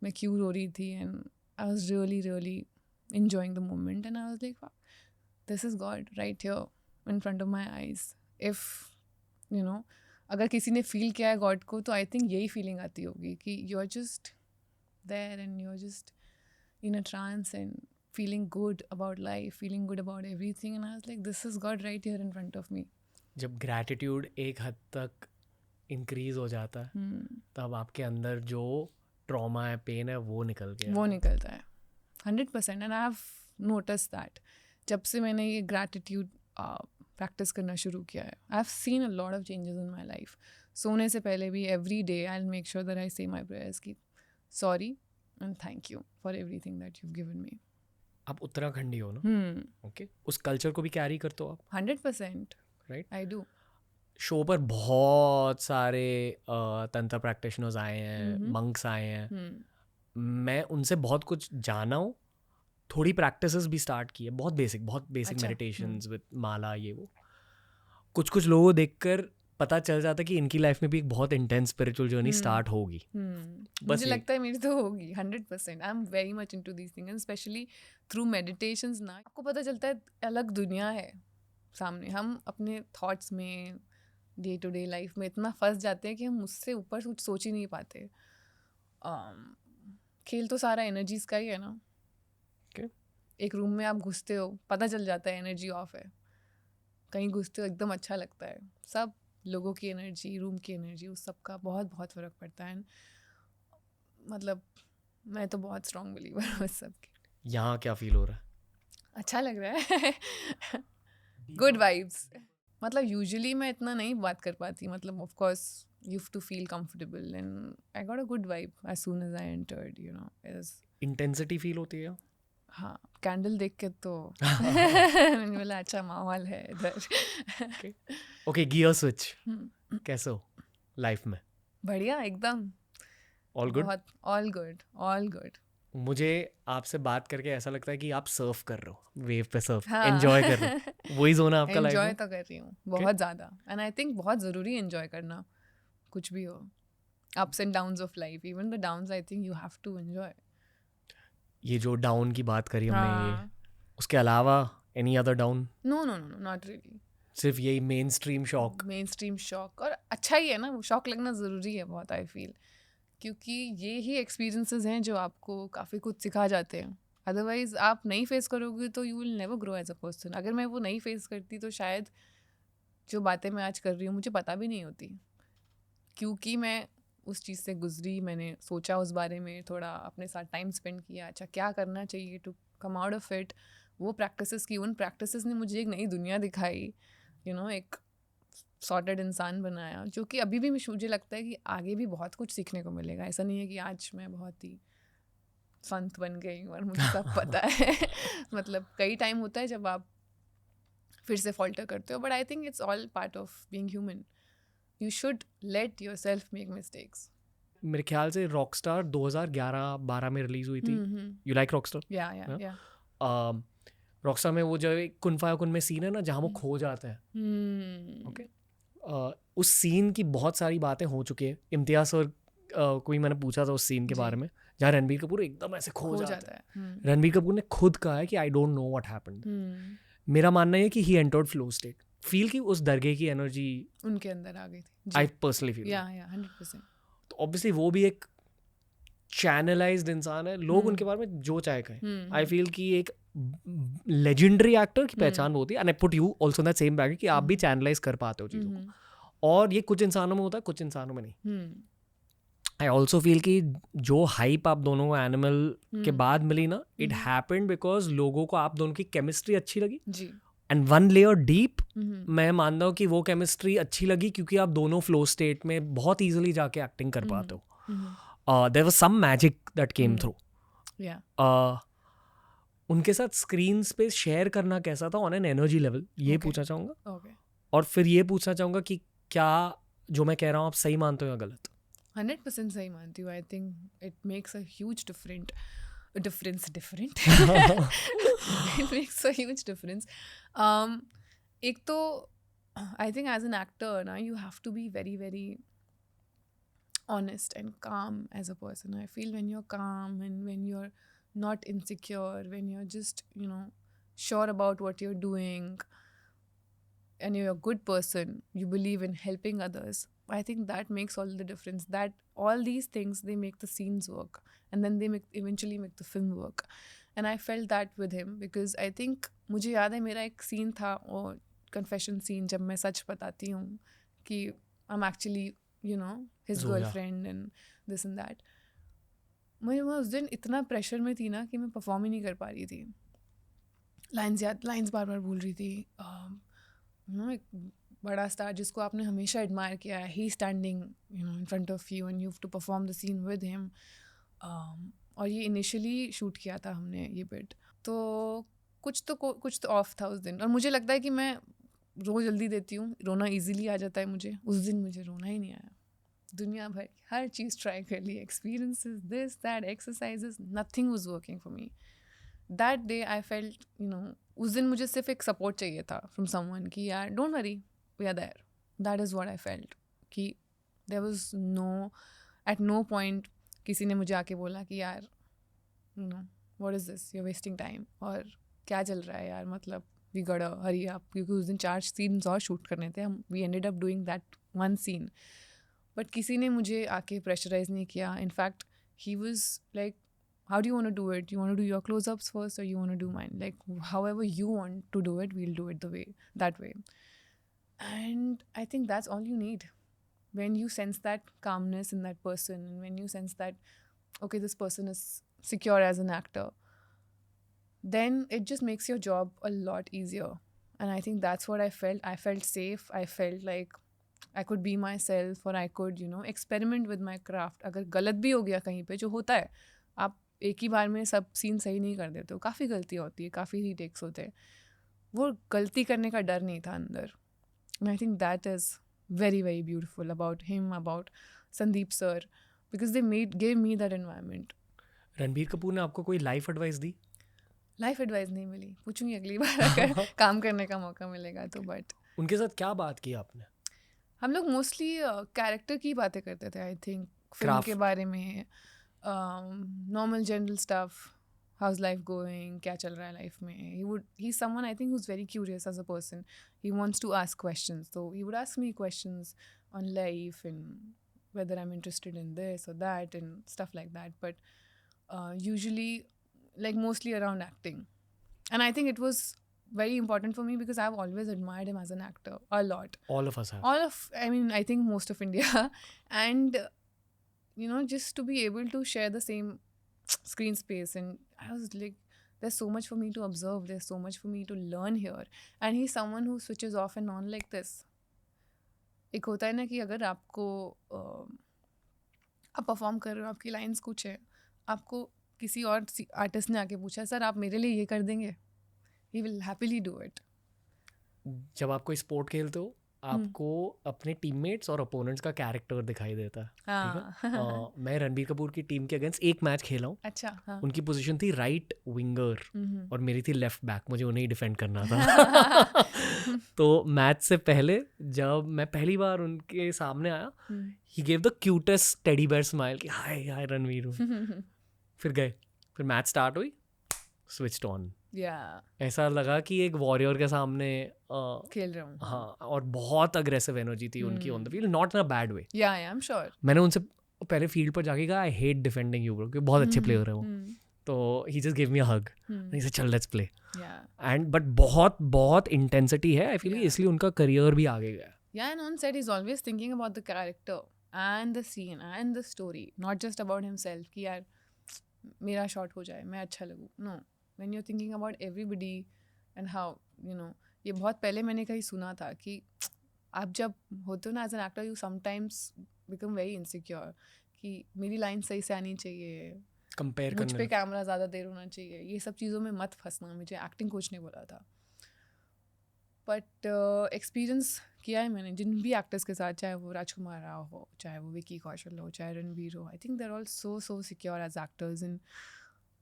मैं क्यों रो रही थी. And I was really really enjoying the moment, and I was like, wow, this is God right here in front of my eyes. If you know, अगर किसी ने feel किया है God को, तो आई थिंक यही फीलिंग आती होगी कि you are just there and you are just in a trance and feeling good about life, feeling good about everything, and I was like this is God right here in front of me. जब gratitude एक हद तक increase हो जाता है तब आपके अंदर जो ट्रॉमा है, पेन है, वो निकलता है 100%. And I have notice that जब से मैंने ये ग्रैटिट्यूड प्रैक्टिस करना शुरू किया है, आई have seen a lot of changes in my life. सोने से पहले भी every day I will make sure that I से माई प्रेयर्स की sorry and thank you for everything that you given me. आप उत्तराखंडी हो ना? ओके. उस कल्चर को भी कैरी करते हो आप? 100%. राइट. I do. शो पर बहुत सारे तंत्र प्रैक्टिशनर्स आए हैं, मंक्स आए हैं. मैं उनसे बहुत कुछ जाना हूँ, थोड़ी प्रैक्टिसेस भी स्टार्ट की है, बहुत बेसिक मेडिटेशंस विद माला, ये वो. कुछ लोगों को देखकर पता चल जाता है कि इनकी लाइफ में भी एक बहुत इंटेंस स्पिरिचुअल जर्नी स्टार्ट होगी. मुझे लगता है मेरी तो होगी 100%. I am very much into these things, specially through meditations ना आपको पता चलता है अलग दुनिया है सामने. हम अपने थॉट्स में डे टू डे लाइफ में इतना फंस जाते हैं कि हम उससे ऊपर कुछ सोच ही नहीं पाते. खेल तो सारा एनर्जीज का ही है ना. एक रूम में आप घुसते हो, पता चल जाता है एनर्जी ऑफ है. कहीं घुसते हो एकदम अच्छा लगता है. सब लोगों की एनर्जी, रूम की एनर्जी, उस सब का बहुत बहुत फ़र्क पड़ता है. मतलब मैं तो बहुत स्ट्रॉन्ग बिलीवर हूँ उस सब की. यहाँ क्या फील हो रहा है? अच्छा लग रहा है. Good vibes. मतलब यूजुअली मैं इतना नहीं बात कर पाती. मतलब of course you have to feel comfortable, and I got a good vibe as soon as I entered, you know. Intensity feel होती है? हाँ, कैंडल देख के तो मैंने बोला अच्छा माहौल है इधर. Okay, gear switch. कैसे हो लाइफ में? बढ़िया एकदम. All good? बहुत ऑल गुड. मुझे आपसे बात करके ऐसा लगता है कि आप सर्फ कर रहे हो, वेव पे सर्फ एंजॉय कर रहे हो. वही जोन है आपका लाइफ में? एंजॉय तो कर रही हूँ बहुत ज़्यादा. एंड आई थिंक बहुत ज़रूरी एंजॉय करना, कुछ भी हो. Ups and downs of life, even the downs I think you have to enjoy. ये जो डाउन की बात करी हमने, ये उसके अलावा any other down? No not really. सिर्फ यही मेन स्ट्रीम शॉक. और अच्छा ही है ना, वो शॉक लगना ज़रूरी है बहुत, आई फील. क्योंकि ये ही एक्सपीरियंसेस हैं जो आपको काफ़ी कुछ सिखा जाते हैं. अदरवाइज़ आप नहीं फेस करोगे तो you will never grow as a person. अगर मैं वो नहीं फेस करती तो शायद जो बातें मैं आज कर रही हूँ मुझे पता भी नहीं होती. क्योंकि मैं उस चीज़ से गुजरी, मैंने सोचा उस बारे में, थोड़ा अपने साथ टाइम स्पेंड किया, अच्छा क्या करना चाहिए to come out of it. वो प्रैक्टिसेस की, उन प्रैक्टिसेस ने मुझे एक नई दुनिया दिखाई, यू नो, एक सॉर्टेड इंसान बनाया, जो कि अभी भी मुझे लगता है कि आगे भी बहुत कुछ सीखने को मिलेगा. ऐसा नहीं है कि आज मैं बहुत ही संत बन गई और मुझे सब पता है. मतलब कई टाइम होता है जब आप फिर से फॉल्टर करते हो, but I think it's all part of being human. You should let yourself make mistakes. मेरे ख्याल से रॉकस्टार 2011-12 में रिलीज हुई थी. You like Rockstar? या रॉकस्टार में वो जो कुन फाया कुन में सीन है ना जहाँ वो खो जाता है. ओके. उस सीन की बहुत सारी बातें हो चुकी है. इम्तियाज सर कोई मैंने पूछा था उस सीन के बारे में जहाँ रणबीर कपूर एकदम ऐसे खो जाता है. रणबीर कपूर ने खुद कहा है कि I don't know what happened. मेरा मानना है कि he entered flow state. Feel की उस दरगाह की एनर्जी उनके अंदर आ गई थी. I personally feel. या 100%. तो ऑब्वियसली वो भी एक चैनलाइज्ड इंसान है. लोग उनके बारे में जो चाहे कहें. आई फील कि एक लेजेंडरी एक्टर की पहचान होती है. And I put you also in that same bag कि आप भी चैनलाइज कर पाते हो चीज़ों को. और ये कुछ इंसानों में होता है, कुछ इंसानों में नहीं. आई ऑल्सो फील कि जो हाइप आप दोनों को एनिमल के बाद मिली ना, इट हैपेंड बिकॉज लोगों को आप दोनों की केमिस्ट्री अच्छी लगी. जी. एंड वन लेयर डीप मैं मानता हूँ कि वो केमिस्ट्री अच्छी लगी क्योंकि आप दोनों फ्लो स्टेट में बहुत ईजिली जाके एक्टिंग कर पाते हो. There was some magic that came through. उनके साथ स्क्रीन पे शेयर करना कैसा था ऑन एन एनर्जी लेवल, ये पूछना चाहूँगा. और फिर ये पूछना चाहूँगा कि क्या जो मैं कह रहा हूँ आप सही मानते हो या गलत? 100% सही मानती हूँ. I think it makes a huge difference. It makes a huge difference. एक तो I think as an actor ना, you have to be very very honest and calm as a person. I feel when you're calm and when you're not insecure, when you're just, you know, sure about what you're doing, and you're a good person, you believe in helping others, I think that makes all the difference. That all these things, they make the scenes work, and then they eventually make the film work. And I felt that with him, because I think मुझे याद है मेरा एक scene था, और confession scene, जब मैं सच बताती हूँ कि I'm actually, you know, his Zoya. girlfriend and this and that. मैं उस दिन इतना प्रेशर में थी ना कि मैं परफॉर्म ही नहीं कर पा रही थी. लाइंस बार बार भूल रही थी. एक बड़ा स्टार जिसको आपने हमेशा एडमायर किया है, he standing in front of you and you have to perform the scene with him. और ये इनिशियली शूट किया था हमने ये बिट, तो कुछ तो ऑफ था उस दिन. और मुझे लगता है कि मैं रोज़ जल्दी देती हूँ, रोना इजीली आ जाता है मुझे. उस दिन मुझे रोना ही नहीं आया. दुनिया भर हर चीज़ ट्राई कर ली, experiences, this that, exercises, nothing was working for me. That day I felt, उस दिन मुझे सिर्फ एक सपोर्ट चाहिए था फ्रॉम समवन कि यार don't worry, we are there. That is what I felt. कि there was at no point किसी ने मुझे आके बोला कि यार what is this, you are wasting time, और क्या चल रहा है यार, मतलब वी गॉटा हरी अप. क्योंकि उस दिन 4 सीन्स और शूट करने थे. हम we ended up doing that one scene. But किसी ने मुझे आके प्रेशराइज नहीं किया. In fact he was like, how do you want to do it? You want to do your close-ups first, or you want to do mine? Like, however you want to do it, we'll do it that way. And I think that's all you need. When you sense that calmness in that person, and when you sense that, okay, this person is secure as an actor, then it just makes your job a lot easier. And I think that's what I felt. I felt safe. I felt like I could be myself, or I could, experiment with my craft. अगर गलत भी हो गया कहीं पे, जो होता है, आप एक ही बार में सब सीन सही नहीं कर देते हो, काफ़ी गलतियाँ होती है, काफ़ी रीटेक्स होते हैं. वो गलती करने का डर नहीं था अंदर. And I think that is very very beautiful about him, about Sandeep sir, because they gave me that environment. Ranbir Kapoor ने आपको कोई लाइफ एडवाइस दी? लाइफ एडवाइस नहीं मिली, पूछूंगी अगली बार अगर काम करने का मौका मिलेगा तो. बट उनके साथ क्या बात की आपने? हम लोग मोस्टली कैरेक्टर की बातें करते थे. आई थिंक फिल्म के बारे में, normal general stuff, how's life going, क्या चल रहा है लाइफ में. he's someone I think who's very curious as a person. He wants to ask questions, so he would ask me questions on life and whether I'm interested in this or that and stuff like that. But usually, like, mostly around acting. And I think it was very important for me because I've always admired him as an actor a lot. All of us have. I think most of India. And just to be able to share the same screen space, and I was like, there's so much for me to observe, there's so much for me to learn here. And he's someone who switches off and on like this. एक होता है ना कि अगर आपको आप perform कर रहे हो, आपकी लाइंस कुछ है, आपको किसी और आर्टिस्ट ने आके पूछा, सर आप मेरे लिए ये कर देंगे, he will happily do it. जब आप कोई स्पोर्ट खेलते हो, आपको अपने टीममेट्स और अपोनेंट्स का कैरेक्टर दिखाई देता है. ठीक है? मैं रणबीर कपूर की टीम के अगेंस्ट एक मैच खेला हूँ. अच्छा. हाँ. उनकी पोजीशन थी राइट विंगर और मेरी थी लेफ्ट बैक. मुझे उन्हें ही डिफेंड करना था. तो मैच से पहले जब मैं पहली बार उनके सामने आया, he gave the cutest teddy bear smile कि हाय हाय रणवीर. फिर गए, फिर मैच स्टार्ट हुई, स्विच्ड ऑन. ऐसा लगा कि एक वॉरियर के सामने खेल रहा हूँ. हाँ, और बहुत अग्रेसिव एनर्जी थी उनकी on the field, not in a bad way. I am sure. मैंने उनसे पहले फील्ड पर जाके कहा, I hate defending you bro, क्योंकि बहुत अच्छे प्लेयर है वो. तो he just give me a hug, he said चल लेट्स प्ले. एंड बट बहुत बहुत इंटेंसिटी है, आई फील, इसलिए उनका करियर भी आगे गया. Yeah, and on set he's always thinking about the character and the scene and the story, not just about himself कि यार मेरा शॉट हो जाए, मैं अच्छा लगूँ. No, when you're thinking about everybody and how, ये बहुत पहले मैंने कहीं सुना था कि आप जब होते हो ना as an actor, you sometimes become very insecure कि मेरी लाइन सही से आनी चाहिए, कंपेयर मुझ पे कैमरा ज़्यादा देर होना चाहिए, ये सब चीज़ों में मत फंसना. मुझे एक्टिंग कोच ने बोला था. बट एक्सपीरियंस किया है मैंने जिन भी एक्टर्स के साथ, चाहे वो राजकुमार राव हो, चाहे वो विकी कौशल हो, चाहे रणवीर हो. I think they're all so secure as actors and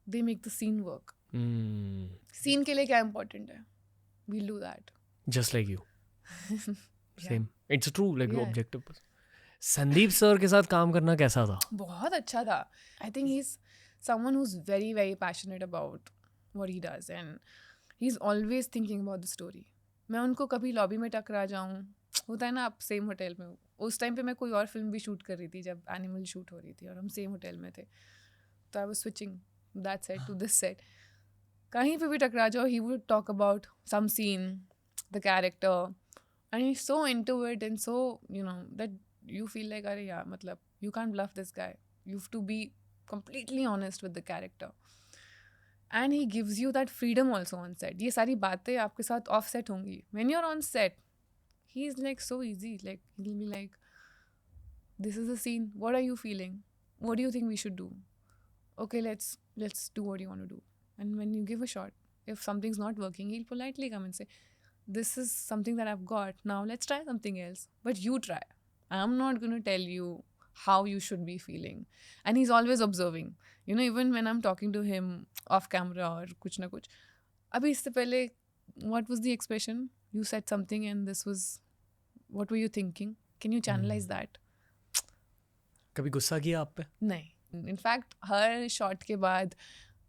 they make the scene work. Scene के लिए क्या इम्पोर्टेंट है, we'll do that. Just like you. Same. It's true, like objective. Sandeep sir के साथ काम करना कैसा था? बहुत अच्छा था. I think he's someone who's very very passionate about what he does, and he is always thinking about the story. मैं उनको कभी लॉबी में टकरा जाऊँ, होता है ना आप सेम होटल में हो. उस टाइम पे मैं कोई और फिल्म भी शूट कर रही थी जब एनिमल शूट हो रही थी और हम सेम होटल में थे. तो I was switching that set to this set. कहीं पे भी टकरा जाओ, he would talk about some scene, the character, and he is so into it and so that you feel like अरे यार मतलब you can't bluff this guy. You have to be completely honest with the character. And he gives you that freedom also on set. ये सारी बातें आपके साथ off set होंगी. When you're on set, he is like so easy. Like he'll be like, this is the scene. What are you feeling? What do you think we should do? Okay, let's do what you want to do. And when you give a shot, if something's not working, he'll politely come and say, this is something that I've got. Now let's try something else. But you try. I'm not going to tell you how you should be feeling. And he's always observing. Even when I'm talking to him off camera or kuch na kuch. Abhi isse pehle, what was the expression? You said something and this was, what were you thinking? Can you channelize that? कभी गुस्सा किया आप पे? नहीं. In fact हर shot के बाद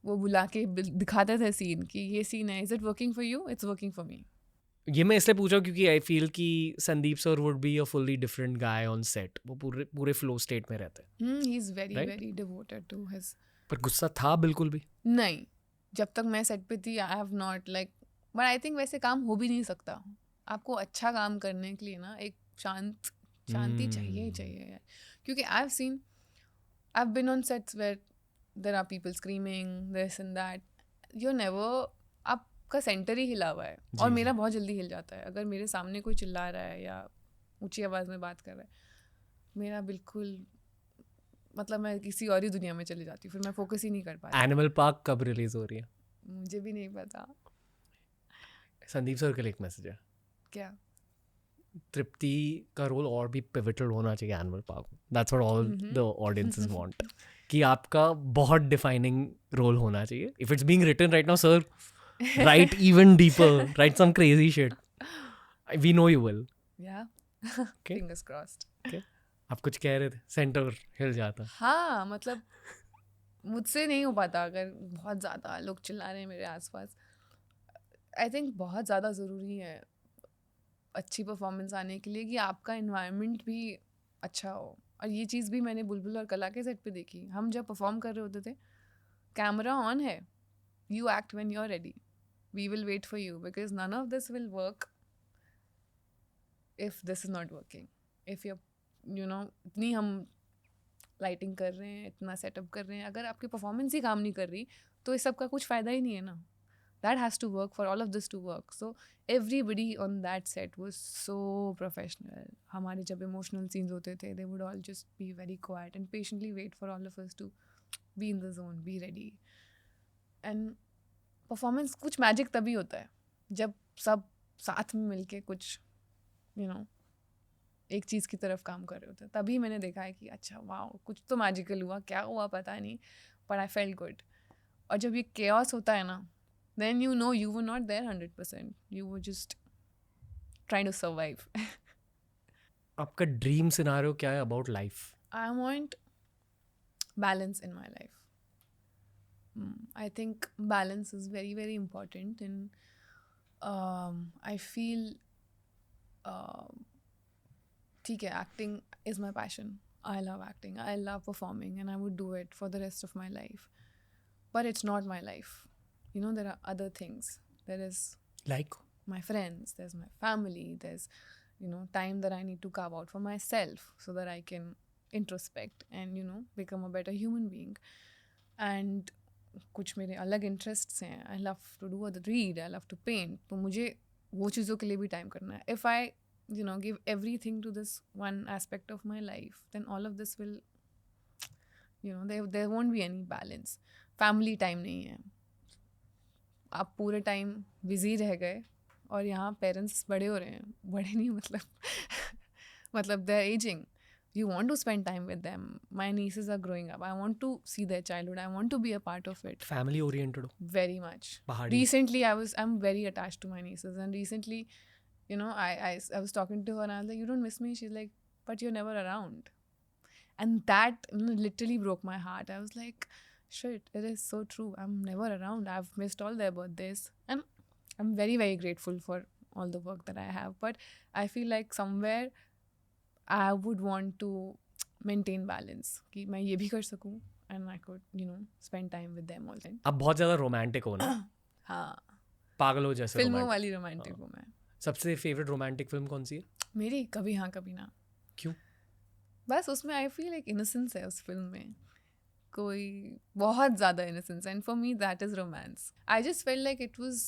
वो बुला के दिखाते थे सीन कि ये सीन है, is it working for you, it's working for me. ये मैं इसलिए पूछा क्योंकि आई फील कि Sandeep sir would be a fully different guy on set. वो पूरे फ्लो स्टेट में रहते हैं. He is very Right? Very devoted to his. पर गुस्सा था बिल्कुल भी? नहीं, जब तक मैं सेट पे थी आई have not like, but I think वैसे काम हो भी नहीं सकता. आपको अच्छा काम करने के लिए ना एक शांति चाहिए ही चाहिए यार. क्योंकि I have been on sets where there are people screaming this and that. You never, आपका सेंटर ही हिला हुआ है. और मेरा बहुत जल्दी हिल जाता है. अगर मेरे सामने कोई चिल्ला रहा है या ऊंची आवाज़ में बात कर रहा है, मेरा बिल्कुल मतलब मैं किसी और ही दुनिया में चली जाती हूँ. फिर मैं फोकस ही नहीं कर पाती. एनिमल पार्क कब रिलीज हो रही है? मुझे भी नहीं पता. संदीप सर के लिए एक मैसेज है. क्या? तृप्ति का रोल और भी पिवटल होना चाहिए Animal Park. That's what all the audiences want. कि आपका बहुत डिफाइनिंग रोल होना चाहिए. If it's being written right now sir, write even deeper, write some crazy shit. We know you will. Yeah. Okay. Fingers crossed. Okay. आप कुछ कह रहे थे, सेंटर हिल जाता. हाँ, मतलब मुझसे नहीं हो पाता अगर बहुत ज़्यादा लोग चिल्ला रहे हैं मेरे आसपास. आई थिंक बहुत ज़्यादा ज़रूरी है अच्छी परफॉर्मेंस आने के लिए कि आपका इन्वायरमेंट भी अच्छा हो. और ये चीज़ भी मैंने बुलबुल और कला के सेट पे देखी. हम जब परफॉर्म कर रहे होते थे, कैमरा ऑन है, you act when you're ready. We will wait for you because none of this will work if this is not working. If you're, इतनी हम लाइटिंग कर रहे हैं, इतना सेटअप कर रहे हैं, अगर आपकी परफॉर्मेंस ही काम नहीं कर रही तो इस सब का कुछ फ़ायदा ही नहीं है ना. That has to work for all of this to work. So everybody on that set was so professional. हमारे जब emotional scenes होते थे, they would all just be very quiet and patiently wait for all of us to be in the zone, be ready. And performance कुछ magic तभी होता है जब सब साथ में मिलके कुछ एक चीज़ की तरफ काम कर रहे होते हैं. तभी मैंने देखा है कि अच्छा वाओ, कुछ तो मैजिकल हुआ. क्या हुआ पता नहीं, बट आई फेल्ट गुड. और जब ये केओस होता है ना, then you were not there 100%. You were just trying to survive. आपका ड्रीम सिनेरियो क्या है about life? I want balance in my life. I think balance is very, very important, and I feel ठीक है, acting is my passion. I love acting. I love performing, and I would do it for the rest of my life. But it's not my life. There are other things. There is Like? my friends, there's my family, there's time that I need to carve out for myself so that I can introspect and become a better human being. And कुछ मेरे अलग interests हैं. I love to do read, I love to paint. तो मुझे वो चीज़ों के लिए भी टाइम करना है. If I give everything to this one aspect of my life, then all of this will there won't be any balance. Family time नहीं है. आप पूरे टाइम बिजी रह गए और यहाँ पेरेंट्स बड़े हो रहे हैं. बड़े नहीं मतलब they're aging. You want to spend time with them. My nieces are growing up. I want to see their childhood. I want to be a part of it. Family oriented? Very much. Bahari. Recently, I'm very attached to my nieces. And recently, I was talking to her and I was like, you don't miss me? She's like, but you're never around. And that literally broke my heart. I was like, shit, it is so true. I'm never around. I've missed all their birthdays. And I'm very, very grateful for all the work that I have. But I feel like somewhere I would want to maintain balance कि मैं ये भी कर सकूँ and I could, spend time with them all the time. आप बहुत ज़्यादा romantic हो ना, हाँ, पागल हो जैसे फिल्मों रोमांटिक। वाली रोमांटिक हूँ मैं. सबसे फेवरेट रोमांटिक फिल्म कौन सी है? मेरी कभी हाँ कभी ना. क्यों? बस उसमें आई फील एक इनोसेंस है उस फिल्म में, कोई बहुत ज़्यादा innocence, and for me that is romance. I just felt like it was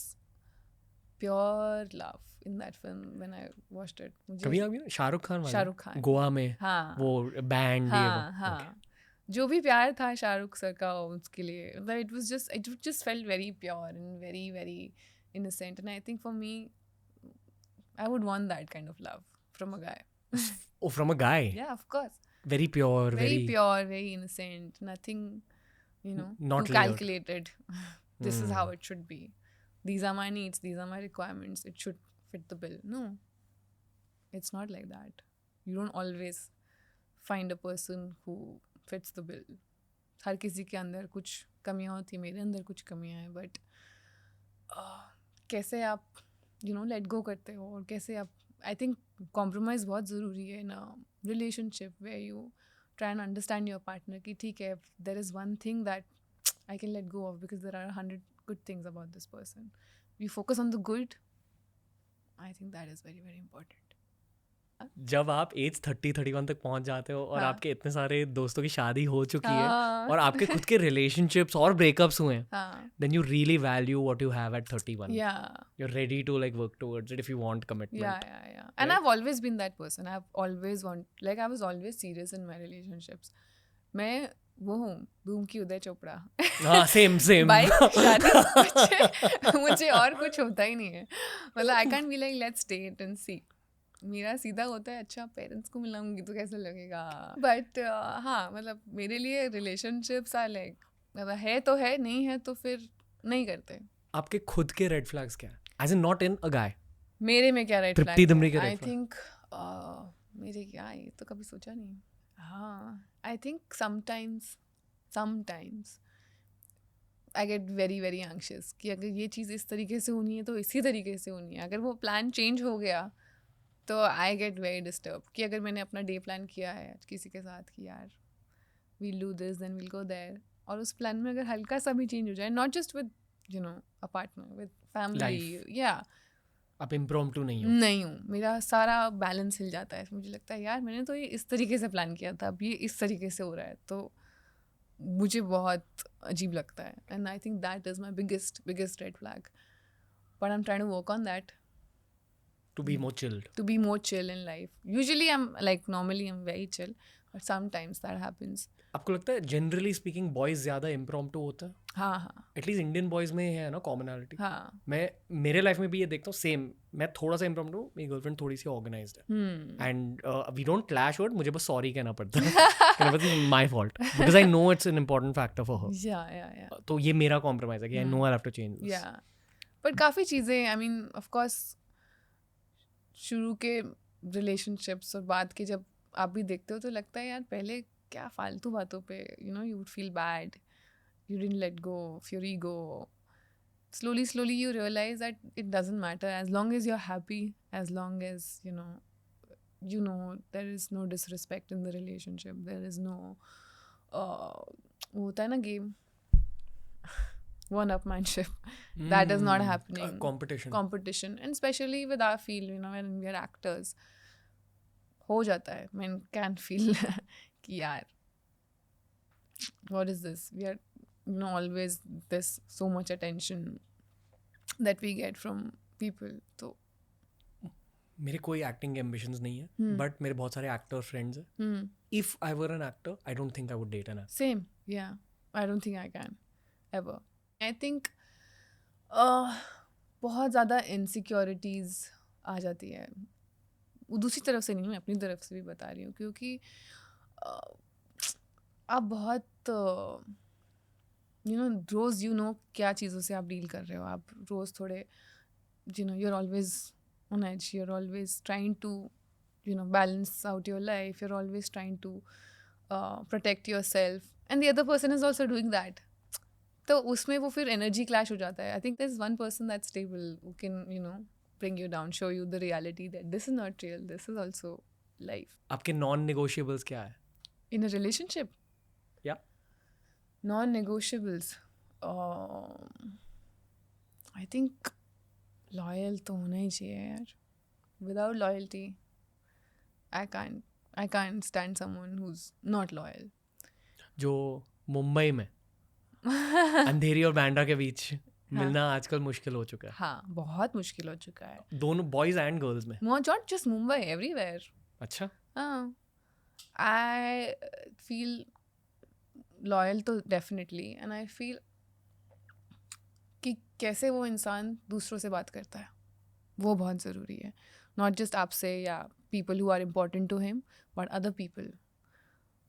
pure love in that film when I watched it. कभी अभी शाहरुख खान वाला? शाहरुख खान गोवा में हाँ वो बैंड हाँ हाँ, जो भी प्यार था शाहरुख सर का उसके लिए, it just felt very pure and very very innocent, and I think for me I would want that kind of love from a guy. Oh, from a guy? Yeah, of course. Very pure, Very pure, very innocent, nothing, Not too layered. calculated. This is how it should be. These are my needs, these are my requirements, it should fit the bill. No, it's not like that. You don't always find a person who fits the bill. हर किसी के अंदर कुछ कमियां होती, मेरे अंदर कुछ कमियां हैं, बट कैसे आप लेट गो करते हो, और कैसे आप, आई थिंक कॉम्प्रोमाइज़ बहुत ज़रूरी है in a relationship where you try and understand your partner कि ठीक है, there is one thing that I can let go of because there are 100 good things about this person. You focus on the good. I think that is very very important. जब आप as 30-31 तक पहुंच जाते हो और हाँ. आपके इतने सारे दोस्तों की शादी हो चुकी है हाँ. और आपके खुद के रिलेशनशिप्स और ब्रेकअप्स हुए हैं, हाँ, then you really value what you have at 31. yeah. You're ready to like work towards it if you want commitment. Yeah. And Right? I've always been that person. I was always serious in my relationships. मैं वो हूँ धूम की उदय चोपड़ा. हाँ, same. Bike शादी मुझे और कुछ होता ही नहीं है. मतलब I can't be like let's date and see. मेरा सीधा होता है अच्छा पेरेंट्स को मिलाऊंगी तो कैसा लगेगा. बट हाँ, मतलब मेरे लिए रिलेशनशिप्स आर लाइक, मतलब है तो है, नहीं है तो फिर नहीं करते. आपके खुद के रेड फ्लैग्स क्या है? As in not in a guy. मेरे में क्या रेड तृप्ति दिमरी के फ्लैग? red आई flag. थिंक मेरे क्या, ये तो कभी सोचा नहीं. हाँ, आई think sometimes I get very very anxious कि अगर ये चीज़ इस तरीके से होनी है तो इसी तरीके से होनी है. अगर वो प्लान चेंज हो गया तो आई गेट वेरी डिस्टर्ब कि अगर मैंने अपना डे प्लान किया है किसी के साथ कि यार we'll do this then we'll go there, और उस प्लान में अगर हल्का सा भी चेंज हो जाए, not just with a partner, with family, या आप impromptu नहीं हो. नहीं हूँ, मेरा सारा बैलेंस हिल जाता है. मुझे लगता है यार मैंने तो ये इस तरीके से प्लान किया था, अब ये इस तरीके से हो रहा है, तो मुझे बहुत अजीब लगता है. And I think that is my biggest red flag. But I am trying to work on that To be more chilled. to be more chill in life. Usually normally I'm very chill, but sometimes that happens. आपको लगता है generally speaking boys ज्यादा impromptu होता है? हाँ. At least Indian boys में है ना कॉमनैलिटी. हाँ. मैं मेरे लाइफ में भी ये देखता हूँ सेम. मैं थोड़ा सा impromptu हूँ, मेरी गर्लफ्रेंड थोड़ी सी ऑर्गेनाइज्ड है, and we don't clash word. मुझे बस सॉरी कहना पड़ता है. My fault because I know it's an important factor for her. Yeah. तो ये मेरा कॉम्प्रोमाइज है कि I know I have to change this. Yeah. But काफ़ी चीज़ें, I mean, of course, शुरू के रिलेशनशिप्स और बाद के जब आप भी देखते हो तो लगता है यार पहले क्या फालतू बातों पे you would feel bad, you didn't let go of your ego. Slowly you realize that it doesn't matter as long as you're happy, as long as you know there is no disrespect in the relationship, there is no होता है ना game one-upmanship. That is not happening. Competition. And especially with our field, when we are actors, हो जाता है. Men can feel कि यार, what is this? We are, always this so much attention that we get from people. तो मेरे कोई acting ambitions नहीं है, बट मेरे बहुत सारे एक्टर फ्रेंड्स हैं. If I were an actor I don't think I would date an actor. Same. Yeah. I don't think I can ever. I think बहुत ज़्यादा इनसिक्योरिटीज़ आ जाती है. वो दूसरी तरफ से नहीं, मैं अपनी तरफ से भी बता रही हूँ, क्योंकि आप बहुत रोज़ क्या चीज़ों से आप डील कर रहे हो. आप रोज़ थोड़े you're always on edge, you're always trying to balance out your life, you're always trying to protect yourself, and the other person is also doing that. तो उसमें वो फिर एनर्जी क्लैश हो जाता है. I think there is one person that stable who can bring you down, show you the reality that this is not real, this is also life. आपके non negotiables क्या है? In a relationship, Yeah. non-negotiables, I think loyal तो होना ही चाहिए यार. Without loyalty, I can't stand someone who's not loyal. जो मुंबई में अंधेरी और बैंड्रा के बीच मिलना आजकल मुश्किल हो चुका है. हाँ, बहुत मुश्किल हो चुका है. दोनों बॉयज एंड गर्ल्स में. Not just Mumbai, everywhere. अच्छा. हाँ, I feel loyal तो definitely, and I feel कि कैसे वो इंसान दूसरों से बात करता है वो बहुत ज़रूरी है. Not just आपसे या people who are important to him, but other people,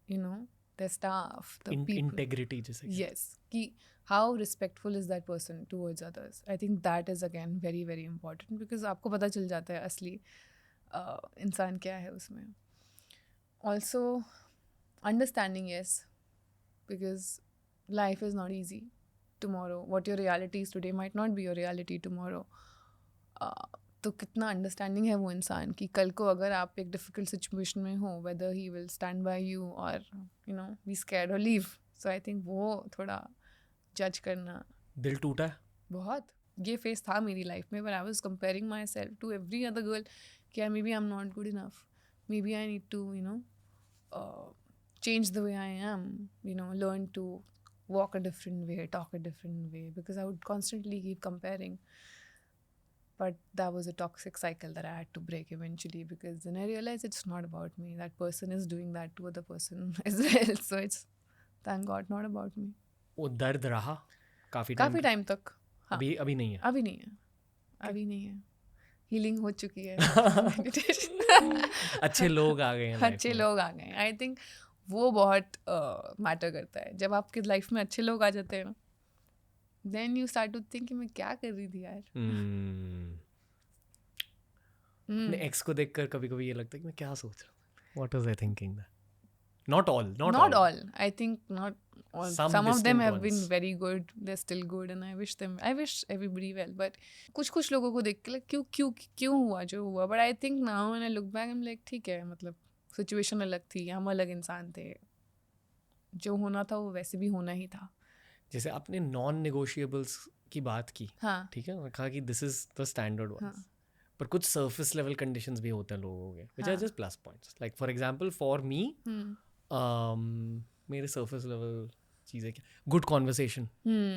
their staff, the people. Integrity जैसे. Yes, कि how respectful is that person towards others. I think that is again very very important because आपको पता चल जाता है असली इंसान क्या है उसमें. Also, understanding, yes, because life is not easy. Tomorrow, what your reality is today might not be your reality tomorrow. तो कितना अंडरस्टैंडिंग है वो इंसान कि कल को अगर आप एक डिफ़िकल्ट सिचुएशन में हो, whether he will stand by you or be scared or leave. So I think वो थोड़ा जज करना. दिल टूटा है बहुत. ये फेस था मेरी लाइफ में, but I was comparing myself to every other girl कि यार maybe I'm not good enough. Maybe I need to change the way I am, learn to walk a different way, talk a different way, because I would constantly keep comparing. But that was a toxic cycle that I had to break eventually, because then I realized it's not about me. That person is doing that to other person as well. So it's, thank God, not about me. वो दर्द रहा काफी time तक. हाँ. अभी नहीं है. अभी नहीं है. हीलिंग हो चुकी है. अच्छे लोग आ गए हैं. अच्छे लोग आ गए. आई थिंक वो बहुत मैटर करता है. जब आपकी लाइफ में अच्छे लोग आ जाते हैं ना, then you start to think कि मैं क्या कर रही थी यार. अपने एक्स को देखकर कभी-कभी ये लगता है कि मैं क्या सोच रहा हूँ. What was I thinking that? Not all. I think not all. Some of them have been very good. They're still good, and I wish everybody well. But कुछ लोगों को देख के क्यों हुआ जो हुआ. But I think now when I look back, I'm like ठीक है, मतलब सिचुएशन अलग थी, हम अलग इंसान थे. जो होना था वो वैसे भी होना ही था. जैसे आपने नॉन नेगोशिएबल्स की बात की. हाँ. ठीक है, कहा कि this is the standard one. पर कुछ सरफेस लेवल कंडीशंस भी होते हैं लोगों के, which are just plus points. Like for example for me, मेरे सरफेस लेवल चीज़ें क्या, good conversation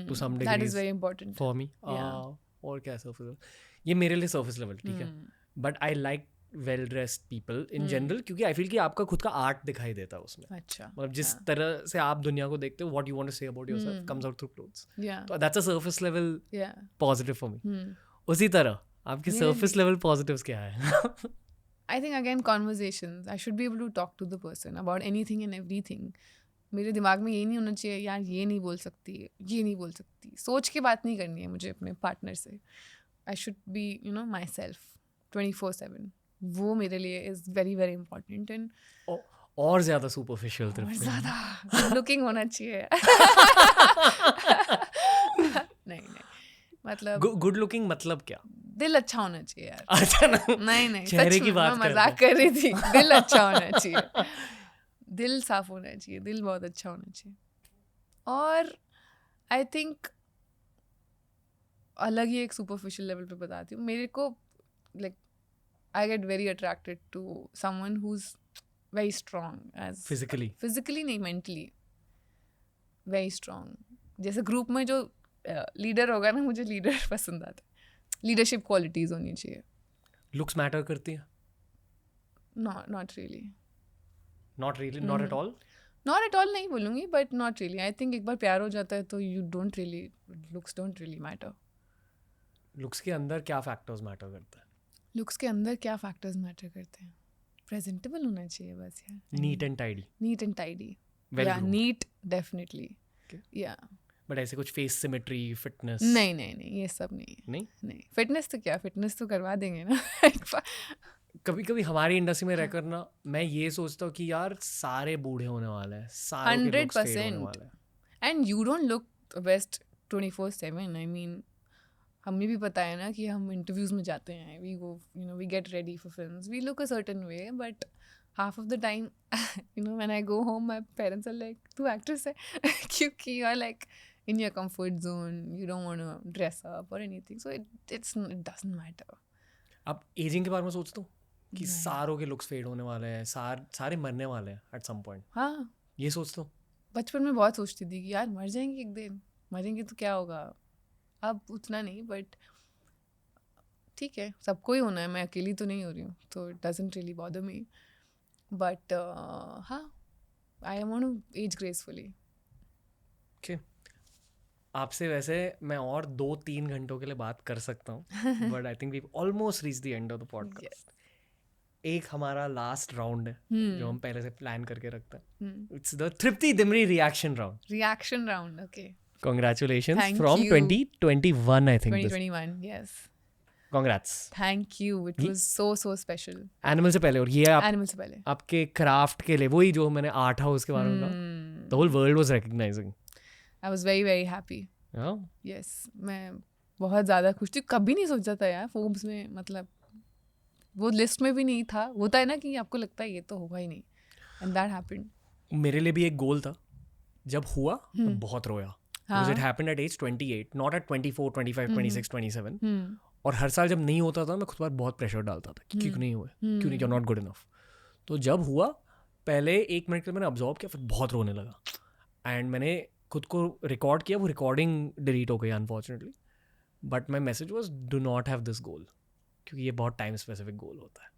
to some degree, that is very important for me. और क्या सरफेस लेवल, ये मेरे लिए सरफेस लेवल ठीक है. But I like well dressed people in general, क्योंकि आई फील कि आपका खुद का आर्ट दिखाई देता है उसमें. अच्छा. मतलब जिस तरह से आप दुनिया को देखते हो, what you want to say about yourself comes out through clothes. तो that's a surface level positive for me. उसी तरह आपके सरफेस लेवल पॉजिटिव्स क्या है? I think again conversations. I should be able to talk to the person about anything and everything. मेरे दिमाग में ये नहीं होना चाहिए यार ये नहीं बोल सकती, ये नहीं बोल सकती. सोच के बात नहीं करनी है मुझे अपने पार्टनर से. I should be myself 24/7. वो मेरे लिए is very very important. And और ज़्यादा सुपरफिशियल और ज़्यादा लुकिंग होना चाहिए. नहीं मतलब गुड लुकिंग मतलब क्या? दिल अच्छा होना चाहिए यार. अच्छा ना, नहीं चेहरे की बात मैं मजाक कर रही थी. दिल अच्छा होना चाहिए, दिल साफ होना चाहिए, दिल बहुत अच्छा होना चाहिए. और आई थिंक अलग ही एक सुपरफिशियल लेवल पे बताती हूँ. मेरे को like I get very attracted to someone who's very strong as physically नहीं mentally very strong. जैसे ग्रुप में जो लीडर होगा ना, मुझे लीडर पसंद आता है. लीडरशिप क्वालिटीज होनी चाहिए. लुक्स मैटर करती है? Not really. Not at all? Not at all नहीं बोलूँगी, but not really. I think एक बार प्यार हो जाता है तो looks don't really matter. Looks के अंदर क्या फैक्टर्स मैटर करता है? लुक्स के अंदर क्या फैक्टर्स मैटर करते हैं? प्रेजेंटेबल होना चाहिए बस यार. Neat and tidy. या नीट डेफिनेटली. या बट ऐसे कुछ फेस सिमेट्री, फिटनेस? नहीं ये सब नहीं. फिटनेस तो क्या, फिटनेस तो करवा देंगे ना. कभी हमारी इंडस्ट्री में रहकर ना मैं ये सोचता हूँ कि यार सारे बूढ़े होने वाले हैं, सारे 100%. And you don't look best 24/7. I mean, हमें भी पता है ना कि हम इंटरव्यूज में जाते हैं, we go, you know, we get ready for films, we look a certain way, but half of the time, you know, when I go home, my parents are like, "तू actress है?" क्योंकि you're like in your comfort zone, you don't want to dress up or anything, so it doesn't matter. अब ageing के बारे में सोचता हूँ कि नहीं। सारों के लुक्स फेड होने वाले हैं, सारे मरने वाले हैं एट सम पॉइंट, हाँ, ये सोचता हूँ. बचपन में बहुत सोचती थी कि यार मर जाएंगे एक दिन, मरेंगे तो क्या होगा. अब उतना नहीं, बट ठीक है, सबको ही होना है, मैं अकेली तो नहीं हो रही हूँ, तो it doesn't really bother me. But हाँ, I want to age gracefully. आपसे वैसे मैं और 2-3 घंटों के लिए बात कर सकता हूँ, but I think we almost reach the end of the podcast. एक हमारा लास्ट राउंड है जो हम पहले से प्लान करके रखते हैं. It's the Tripti Dimri reaction round. Reaction round, okay. Congratulations Thank from you. 2021, I think. 2021, yes. Congrats. Thank you. It was so special. Animal से पहले, और ये एनिमल से पहले आपके क्राफ्ट के लिए, वही जो मैंने आर्ट हाउस के बारे में कहा, the whole world was recognizing. I was very happy. Yeah. Yes, मैं बहुत ज़्यादा खुश थी. कभी नहीं सोचा था यार फोर्ब्स में, मतलब वो लिस्ट में भी नहीं था. होता है ना कि आपको लगता है ये तो होगा ही नहीं, and that happened. मेरे लिए भी एक गोल था, जब हुआ तो बहुत रोया. Because it happened at age 28, not at 24, 25, 26, 27. और हर साल जब नहीं होता था मैं खुद पर बहुत प्रेशर डालता था कि क्यों नहीं हुए, क्यों नहीं, you're not good enough. तो जब हुआ, पहले 1 मिनट के लिए मैंने ऑब्जर्व किया, फिर बहुत रोने लगा. एंड मैंने खुद को रिकॉर्ड किया, वो रिकॉर्डिंग डिलीट हो गई unfortunately. But my message was do not have this goal, क्योंकि ये बहुत टाइम स्पेसिफिक गोल होता है.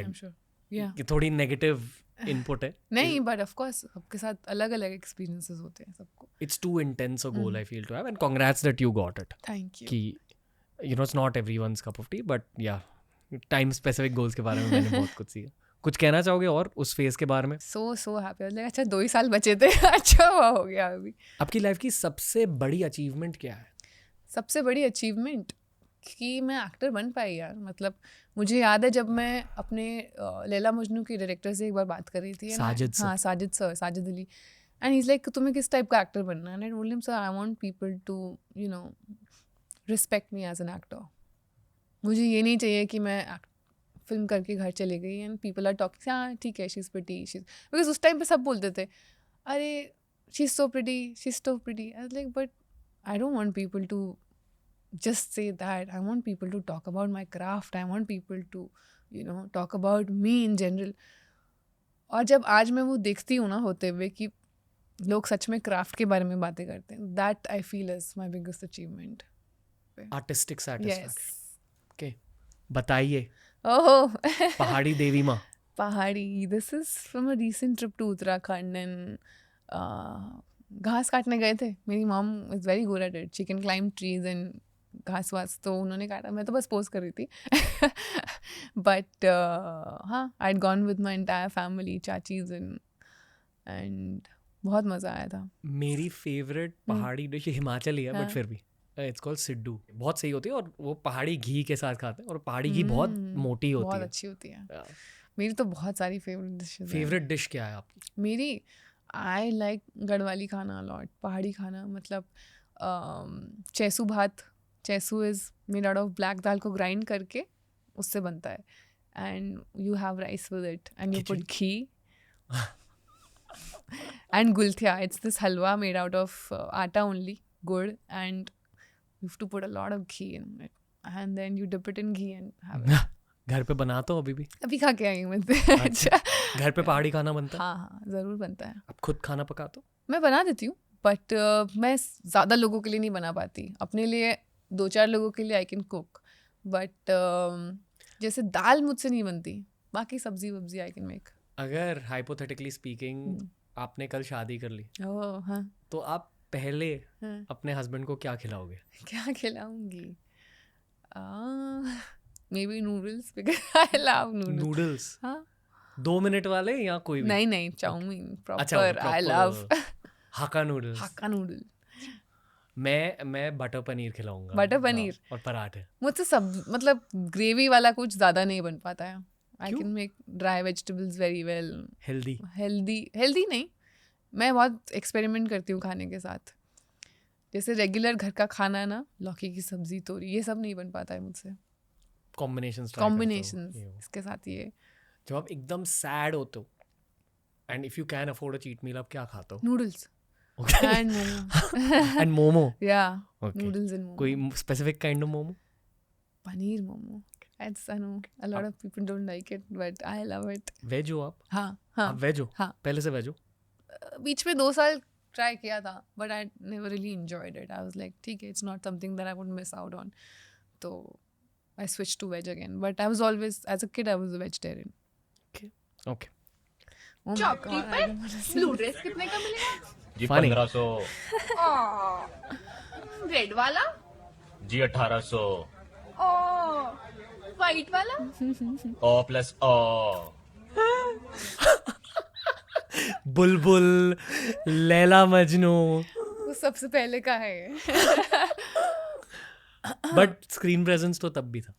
I'm sure. Yeah. कि थोड़ी नेगेटिव इनपुट है. नहीं, बट ऑफ कोर्स सबके साथ अलग अलग एक्सपीरियंसेस होते हैं सबको. It's too intense a goal I feel to have, and congrats that you got it. Thank you. कि you know it's not everyone's cup of tea, but yeah, time specific goals के बारे में मैंने बहुत कुछ सीखा. कुछ कहना चाहोगे और उस फेज के बारे में? So happy. मतलब अच्छा 2 ही साल बचे थे. अच्छा हुआ हो गया अभी. आपकी लाइफ की सबसे बड़ी अचीवमेंट क्या है? सबसे बड़ी अचीवमेंट कि मैं एक्टर बन पाई यार. मतलब मुझे याद है जब मैं अपने लैला मजनू के डायरेक्टर से एक बार बात कर रही थी. साजिद सर. हाँ, Sajid Ali. And he is like तुम्हें किस टाइप का एक्टर बनना है? And I told him sir I want people to you know respect me as an actor. मुझे ये नहीं चाहिए कि मैं फिल्म करके घर चले गई एंड पीपल आर टॉकिंग हाँ ठीक है she is pretty, she, because उस टाइम पे सब बोलते थे अरे she is so pretty, she is so pretty. I was like but I don't want people to just say that. I want people to talk about my craft. I want people to, you know, talk about me in general. और जब आज मैं वो देखती हूँ ना होते हुए कि लोग सच में क्राफ्ट के बारे में बातें करते हैं, that I feel is my biggest achievement. Artistic satisfaction. Yes. Okay. बताइए. Oh. पहाड़ी देवी माँ. पहाड़ी. This is from a recent trip to Uttarakhand and घास काटने गए थे. मेरी mom is very good at it. She can climb trees and घास वास, तो उन्होंने काटा, मैं तो बस पोज कर रही थी. बट हाँ, I had gone with my entire family, चाचीज एंड बहुत मज़ा आया था. मेरी फेवरेट पहाड़ी डिश हिमाचली है, हाँ. बट फिर भी इट्स कॉल्ड सिड्डू. बहुत सही होती है और वो पहाड़ी घी के साथ खाते हैं और पहाड़ी घी बहुत मोटी होती बहुत है. अच्छी होती है. मेरी तो बहुत सारी फेवरेट डिशेज. फेवरेट डिश क्या है आपकी? मेरी आई लाइक गढ़वाली खाना अलॉट. पहाड़ी खाना मतलब चैसू भात. Chaisu is made out of black dal को ग्राइंड करके उससे बनता है and you have rice with it and you put ghee and gulthiya. It's this halwa made out of atta only, gur, and you have to put a lot of ghee in it and then you dip it in ghee and have it. घर पे बनाता हूँ अभी खा के आई हूँ मैं. अच्छा, घर पे पहाड़ी खाना बनता है? हाँ, ज़रूर बनता है. आप खुद खाना पकाते हो? मैं बना देती हूँ, बट मैं ज़्यादा लोगों के लिए नहीं बना पाती. अपने लिए 2-4 लोगों के लिए आई कैन कुक, बट जैसे दाल मुझसे नहीं बनती. बाकी सब्जी वब्जी आई कैन मेक. अगर हाइपोथेटिकली स्पीकिंग आपने कल शादी कर ली, हाँ, तो आप पहले हाँ. अपने हस्बैंड को क्या खिलाओगे? क्या खिलाऊंगी? Maybe noodles, because I love noodles. हाँ. 2 मिनट वाले या कोई भी? नहीं, चाउमीन अच्छा, प्रॉपर. आई लव हाका नूडल्स. हाक्का नूडल. मैं बटर पनीर खिलाऊंगा. बटर पनीर और पराठे. मुझसे सब मतलब ग्रेवी वाला कुछ ज़्यादा नहीं बन पाता है. आई क्यों? Can make dry vegetables very well. Healthy नहीं, मैं बहुत एक्सपेरिमेंट करती हूँ खाने के साथ. जैसे रेगुलर घर का खाना ना, लौकी की सब्जी, तोरी, ये सब नहीं बन पाता है मुझसे। कॉम्बिनेशन इसके साथ ये जब आप एकदम सैड होते हो and if you can afford a cheat meal, आप क्या खाते हो? Noodles Okay. And momo And momo. या Okay. नूडल्स एंड मोमो, कोई specific kind of momo? Paneer momo. I know a lot of people don't like it, but I love it. Veg हो आप? हाँ आप वेज हो? हाँ। पहले से वेज हो? बीच में 2 साल ट्राई किया था, but I never really enjoyed it. I was like ठीक है, it's not something that I would miss out on, तो I switch to veg again, but I was always as a kid I was a vegetarian. Okay. Oh my God, I don't wanna say blue dress कितने का मिलेगा? जी Funny. 1500, red वाला? जी 1800, white वाला? O plus O. Bulbul, Laila Majnu, वो सबसे पहले का है ये। बट स्क्रीन प्रेजेंस तो तब भी था।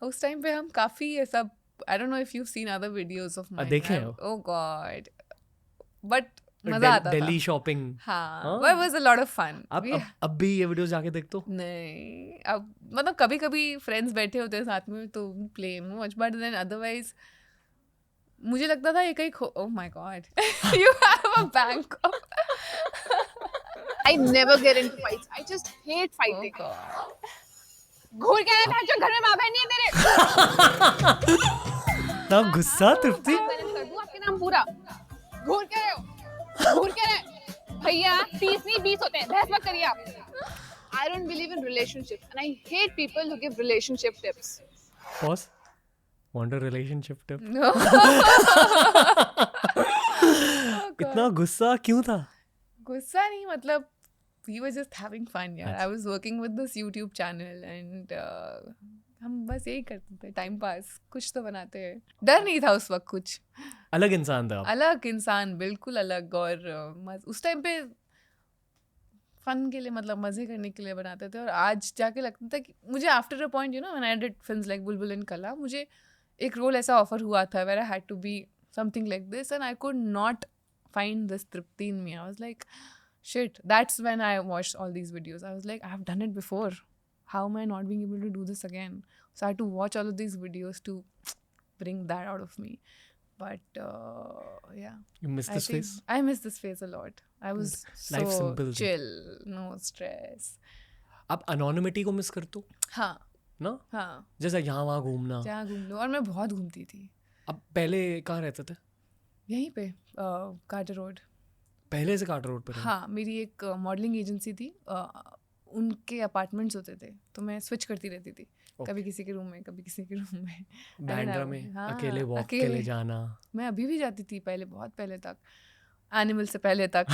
उस टाइम पे हम काफी ऐसा, I don't know if you seen other videos of mine. देखे हैं वो? ओह गॉड, बट मजा आता था। दिल्ली शॉपिंग। हाँ, but it was a lot of fun. अब भी ये वीडियोस जाके देखते हो? नहीं, अब मतलब कभी कभी फ्रेंड्स बैठे होते हैं साथ में तो play much, but then otherwise मुझे लगता था ये कहीं oh my god, you have a bank of, I never get into fights. I just hate fighting. घूर के रहे जो घर में माँ बहन नहीं है तेरे। तब गुस्सा तृप्ति। बैलेंस कर दूं आपके नाम पूरा। घूर के रहे हो, घूर के रहे। भैया 30 नहीं 20 होते हैं, बहस मत करिए आप। I don't believe in relationships and I hate people who give relationship tips. Pause. Want a relationship tip? इतना गुस्सा क्यों था? गुस्सा नहीं, मतलब we were just having fun यार। I was working with this YouTube channel and हम बस यही करते थे, टाइम पास, कुछ तो बनाते हैं। डर नहीं था उस वक्त कुछ। अलग इंसान था आप। अलग इंसान, बिल्कुल अलग। और उस टाइम पे फन के लिए, मतलब मजे करने के लिए बनाते थे। और आज जाके लगता था कि मुझे after a point, you know, when I did films like Bulbul and Qala, मुझे एक रोल ऐसा ऑफर हुआ था where I had to be something like this and I could not find this tripti in me. I was like, shit, that's when I watched all these videos. I was like, I have done it before. How am I not being able to do this again? So I had to watch all of these videos to bring that out of me. But yeah. You miss this face? I miss this face a lot. I was Life so simple. chill, no stress. आप anonymity को miss करते हो हाँ ना? हाँ, जैसे यहाँ वहाँ घूमना। जहाँ घूम लो। और मैं बहुत घूमती थी। अब पहले कहाँ रहते थे? यहीं पे कार्टर रोड। पहले से कार्टर रोड पे रहे? हाँ, मेरी एक मॉडलिंग एजेंसी थी, उनके अपार्टमेंट्स होते थे, तो मैं स्विच करती रहती थी। कभी किसी के रूम में, कभी किसी के रूम में। बैंड्रा में हाँ, अकेले वॉक के लिए जाना। मैं अभी भी जाती थी, पहले, बहुत पहले तक, एनिमल से पहले तक।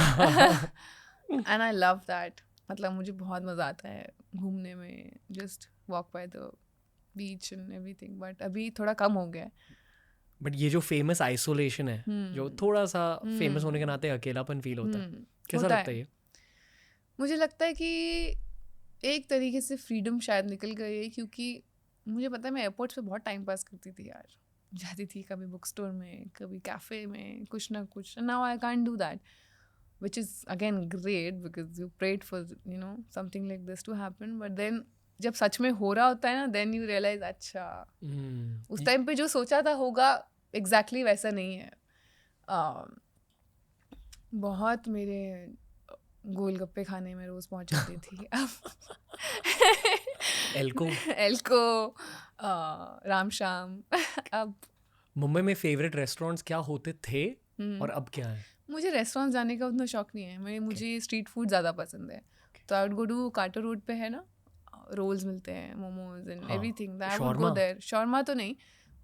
And I love that. मतलब मुझे बहुत मज़ा आता है घूमने में, just walk by the beach and everything. But अभी थोड़ा कम हो गया है। बट ये जो फेमस आइसोलेशन है, जो थोड़ा सा फेमस होने के नाते अकेलापन फील होता है, कैसा लगता है ये? मुझे लगता है कि एक तरीके से फ्रीडम शायद निकल गई है, क्योंकि मुझे पता है मैं एयरपोर्ट पे बहुत टाइम पास करती थी यार। जाती थी कभी बुक स्टोर में, कभी कैफ़े में, कुछ ना कुछ। Now I can't do that, which is again great because you prayed for, you know, something like this to happen. But then जब सच में हो रहा होता है ना, देन यू रियलाइज अच्छा उस टाइम पे जो सोचा था होगा एग्जैक्टली वैसा नहीं है। बहुत मेरे गोलगप्पे खाने में रोज़ पहुंच जाती थी। एल्को, राम श्याम। अब मुंबई में फेवरेट रेस्टोरेंट्स क्या होते थे और अब क्या है? मुझे रेस्टोरेंट जाने का उतना शौक नहीं है। मुझे स्ट्रीट फूड ज़्यादा पसंद है। तो I would go to Carter Road पे, है ना, रोल्स मिलते हैं, momos and everything, I would go there. Shawarma तो नहीं,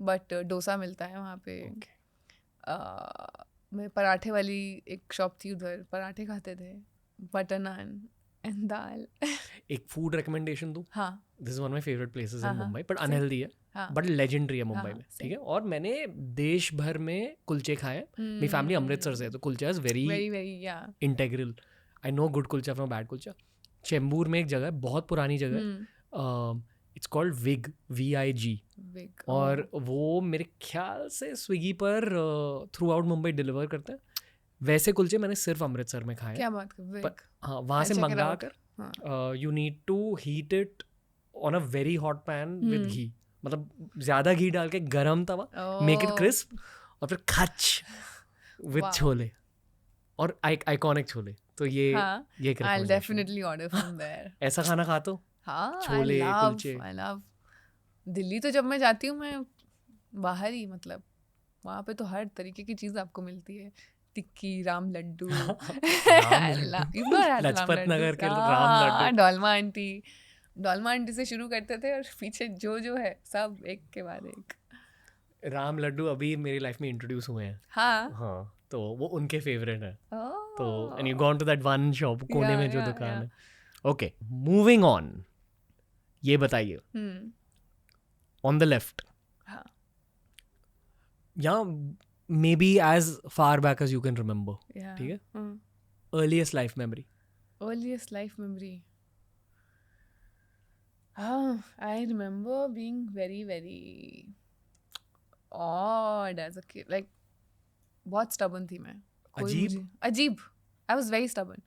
बट डोसा मिलता है वहाँ पे। मैं पराठे वाली एक शॉप थी, उधर पराठे खाते थे, बटर नान एंड दाल। एक फूड रिकमेंडेशन दूं? हाँ, this is one of my favourite places in Mumbai, but unhealthy है, बट लेजेंडरी है मुंबई में, ठीक है। और मैंने देश भर में कुलचे खाए। मेरी फैमिली अमृतसर से है, तो kulcha is very integral. I know good kulcha from bad kulcha. Chembur में एक जगह है, बहुत पुरानी जगह है, इट्स कॉल्ड विग, VIG। और वो मेरे ख्याल से स्विगी पर थ्रू आउट मुंबई डिलीवर करते हैं। वैसे कुलचे मैंने सिर्फ अमृतसर में खाए, क्या बात कर विक। पर हाँ वहाँ से I'll check it मंगा out. कर you need to heat it on a very hot pan with Hmm. Ghee, मतलब ज़्यादा घी डाल के गरम तवा, मेक इट Oh. क्रिस्प, और फिर खच विद Wow. छोले, और आइकॉनिक छोले। तो ये हाँ, ये एक I'll recommendation है। definitely order from there. ऐसा खाना खाता हूँ। हाँ, छोले, कुलचे। I love. दिल्ली तो जब मैं जाती हूँ मैं बाहर ही, मतलब वहाँ पे तो हर तरीके की चीज़ आपको मिलती है, टिक्की, राम लड्डू, लड्डू। लाजपत नगर के राम लड्डू। डोलमा आंटी से शुरू करते थे और पीछे जो है सब एक के बाद एक। राम लड्डू अभी मेरी लाइफ में इंट्रोड्यूस हुए हैं। हाँ, हाँ, तो वो उनके फेवरेट है। तो oh. And you gone to that one shop कोने Yeah, में जो yeah, दुकान yeah. है। ओके, मूविंग ऑन, ये बताइए हम्म, ऑन द लेफ्ट, हाँ, या maybe as far back as you can remember, yeah. ठीक है, hmm, earliest life memory. earliest life memory. I remember being very, very odd as a kid. Like, बहुत stubborn थी मैं। अजीब? अजीब। I was very stubborn.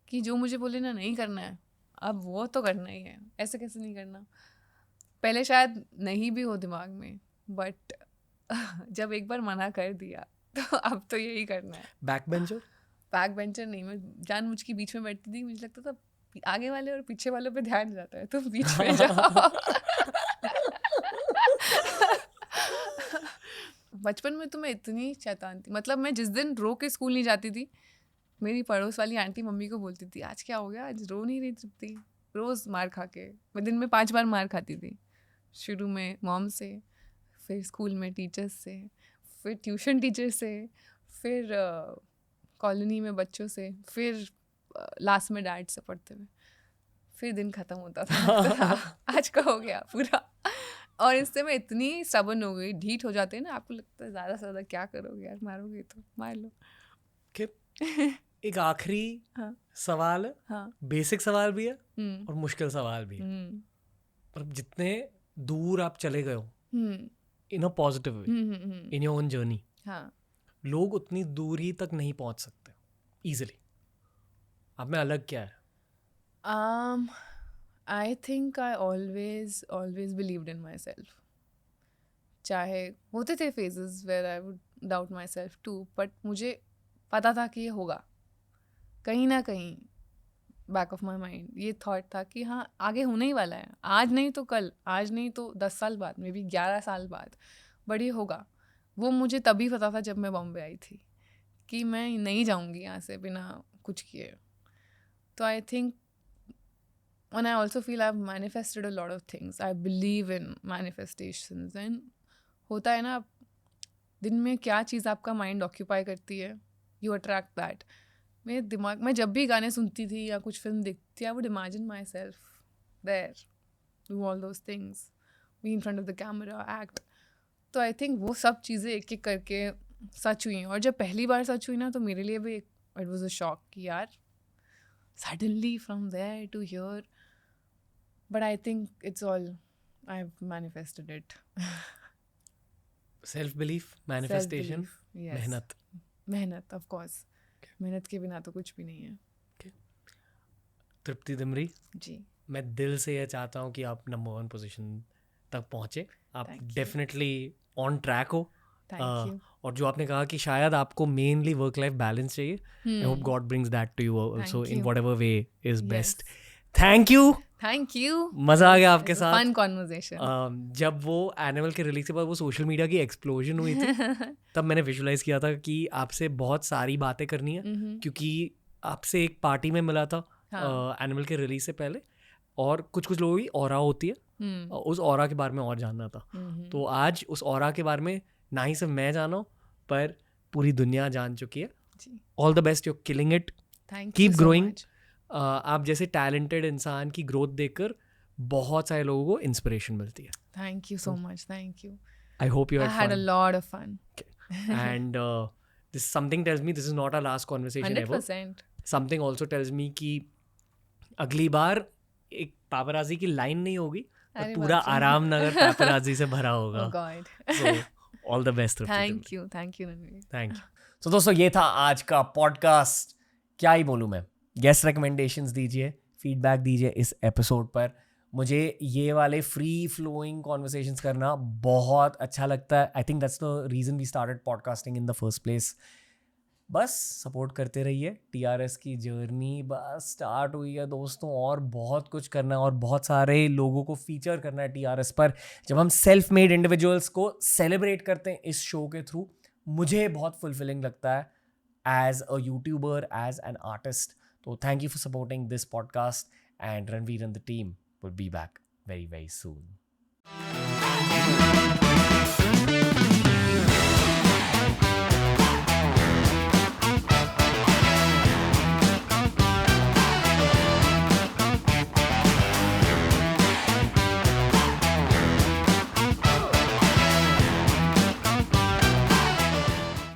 कि जो मुझे बोले ना नहीं करना है, अब वो तो करना ही है। ऐसे कैसे नहीं करना? पहले शायद नहीं भी हो दिमाग में, बट जब एक बार मना कर दिया, तो अब तो यही करना है। Back bencher? बैक बेंचर नहीं, मैं जानबूझ के बीच में बैठती थी, मुझे लगता था आगे वाले और पीछे वालों पे ध्यान जाता है, तो बीच में जाओ। बचपन में तो मैं इतनी शैतान थी, मतलब मैं जिस दिन रो के स्कूल नहीं जाती थी, मेरी पड़ोस वाली आंटी मम्मी को बोलती थी आज क्या हो गया, आज रो नहीं रही तृप्ति। रोज़ मार खा के, मैं दिन में 5 बार मार खाती थी, शुरू में मॉम से, फिर स्कूल में टीचर्स से, फिर ट्यूशन टीचर से, फिर कॉलोनी में बच्चों से, फिर लास्ट में डैड से पढ़ते हुए, फिर दिन ख़त्म होता था। आज का हो गया पूरा। और इससे मैं इतनी स्टबर्न हो गई, ढीठ हो जाते हैं ना, आपको लगता है ज़्यादा से ज़्यादा क्या करोगे यार, मारोगे तो मार लो। एक आखिरी हाँ। सवाल है, हाँ। बेसिक सवाल भी है हम्म, और मुश्किल सवाल भी है, हम्म, मतलब जितने दूर आप चले गए हो hmm, in a positive way hmm, in your own journey, हाँ, लोग उतनी दूरी तक नहीं पहुंच सकते इजीली। आप में अलग क्या है? I think I always believed in myself. चाहे होते थे phases where I would doubt myself too, but मुझे पता था कि ये होगा, कहीं ना कहीं बैक ऑफ माई माइंड ये थॉट था कि हाँ आगे होने ही वाला है, आज नहीं तो कल, आज नहीं तो 10 साल बाद, मे बी 11 साल बाद, बट ये होगा। वो मुझे तभी पता था जब मैं बॉम्बे आई थी कि मैं नहीं जाऊँगी यहाँ से बिना कुछ किए। तो I think and I also feel I've manifested a lot of things. I believe in manifestations. And होता है ना, दिन में क्या चीज़ आपका माइंड ऑक्यूपाई करती है, यू अट्रैक्ट दैट। मेरे दिमाग में जब भी गाने सुनती थी या कुछ फिल्म देखती थी, I would imagine myself there, do all those things, be in front of the camera, act. तो आई थिंक वो सब चीज़ें एक एक करके सच हुई। और जब पहली बार सच हुई ना, तो मेरे लिए भी इट वॉज अ शॉक कि यार suddenly from there to here. But I think it's all, I've manifested it. Self belief, manifestation, Self-belief, yes. मेहनत। मेहनत, of course. मेहनत के बिना तो कुछ भी नहीं है। तृप्ति दिमरी, जी, मैं दिल से यह चाहता हूँ कि आप नंबर 1 पोजीशन तक पहुँचे। आप Thank you. Definitely on track हो। Thank you. और जो आपने कहा कि शायद आपको मेनली वर्क लाइफ बैलेंस चाहिए, I hope God brings that to you also in you. Whatever way is best. Thank you, thank you, मजा आ गया आपके साथ। Fun conversation. जब वो एनिमल के रिलीज के बाद वो सोशल मीडिया की एक्सप्लोजन हुई थी, तब मैंने विजुलाइज किया था कि आपसे बहुत सारी बातें करनी है, क्योंकि आपसे एक पार्टी में मिला था एनिमल के रिलीज से पहले, और कुछ लोगों की ऑरा होती है, उस ऑरा के बारे में और जानना था। तो आज उस ऑरा के बारे में ना ही सिर्फ मैं जाना, पर पूरी दुनिया जान चुकी है। All the best, you're killing it, keep growing. आप जैसे टैलेंटेड इंसान की ग्रोथ देखकर बहुत सारे लोगों को इंस्पिरेशन मिलती है। Thank you so much, thank you. I hope you I had a lot of fun. and this something tells me this is not our last conversation ever. 100%. Something also tells me कि अगली बार एक पापराजी की line नहीं होगी, अरे पूरा बाप रे। आराम नगर पापराजी से भरा Oh होगा। God. So all the best. Thank you, Nandini. Thank you. तो दोस्तों ये था आज का पॉडकास्ट. क्या ही बोलूँ मैं. गेस्ट रिकमेंडेशंस दीजिए, फीडबैक दीजिए इस एपिसोड पर. मुझे ये वाले फ्री फ्लोइंग कॉन्वर्सेशंस करना बहुत अच्छा लगता है. I think that's the reason we started podcasting in the first place. बस सपोर्ट करते रहिए. TRS की जर्नी बस स्टार्ट हुई है दोस्तों, और बहुत कुछ करना है और बहुत सारे लोगों को फीचर करना है TRS पर. जब हम सेल्फ मेड इंडिविजुअल्स को सेलिब्रेट करते हैं इस शो के थ्रू, मुझे बहुत फुलफिलिंग लगता है as a YouTuber, as an artist. तो thank you for supporting this podcast, and Ranveer and the team will be back very, very soon.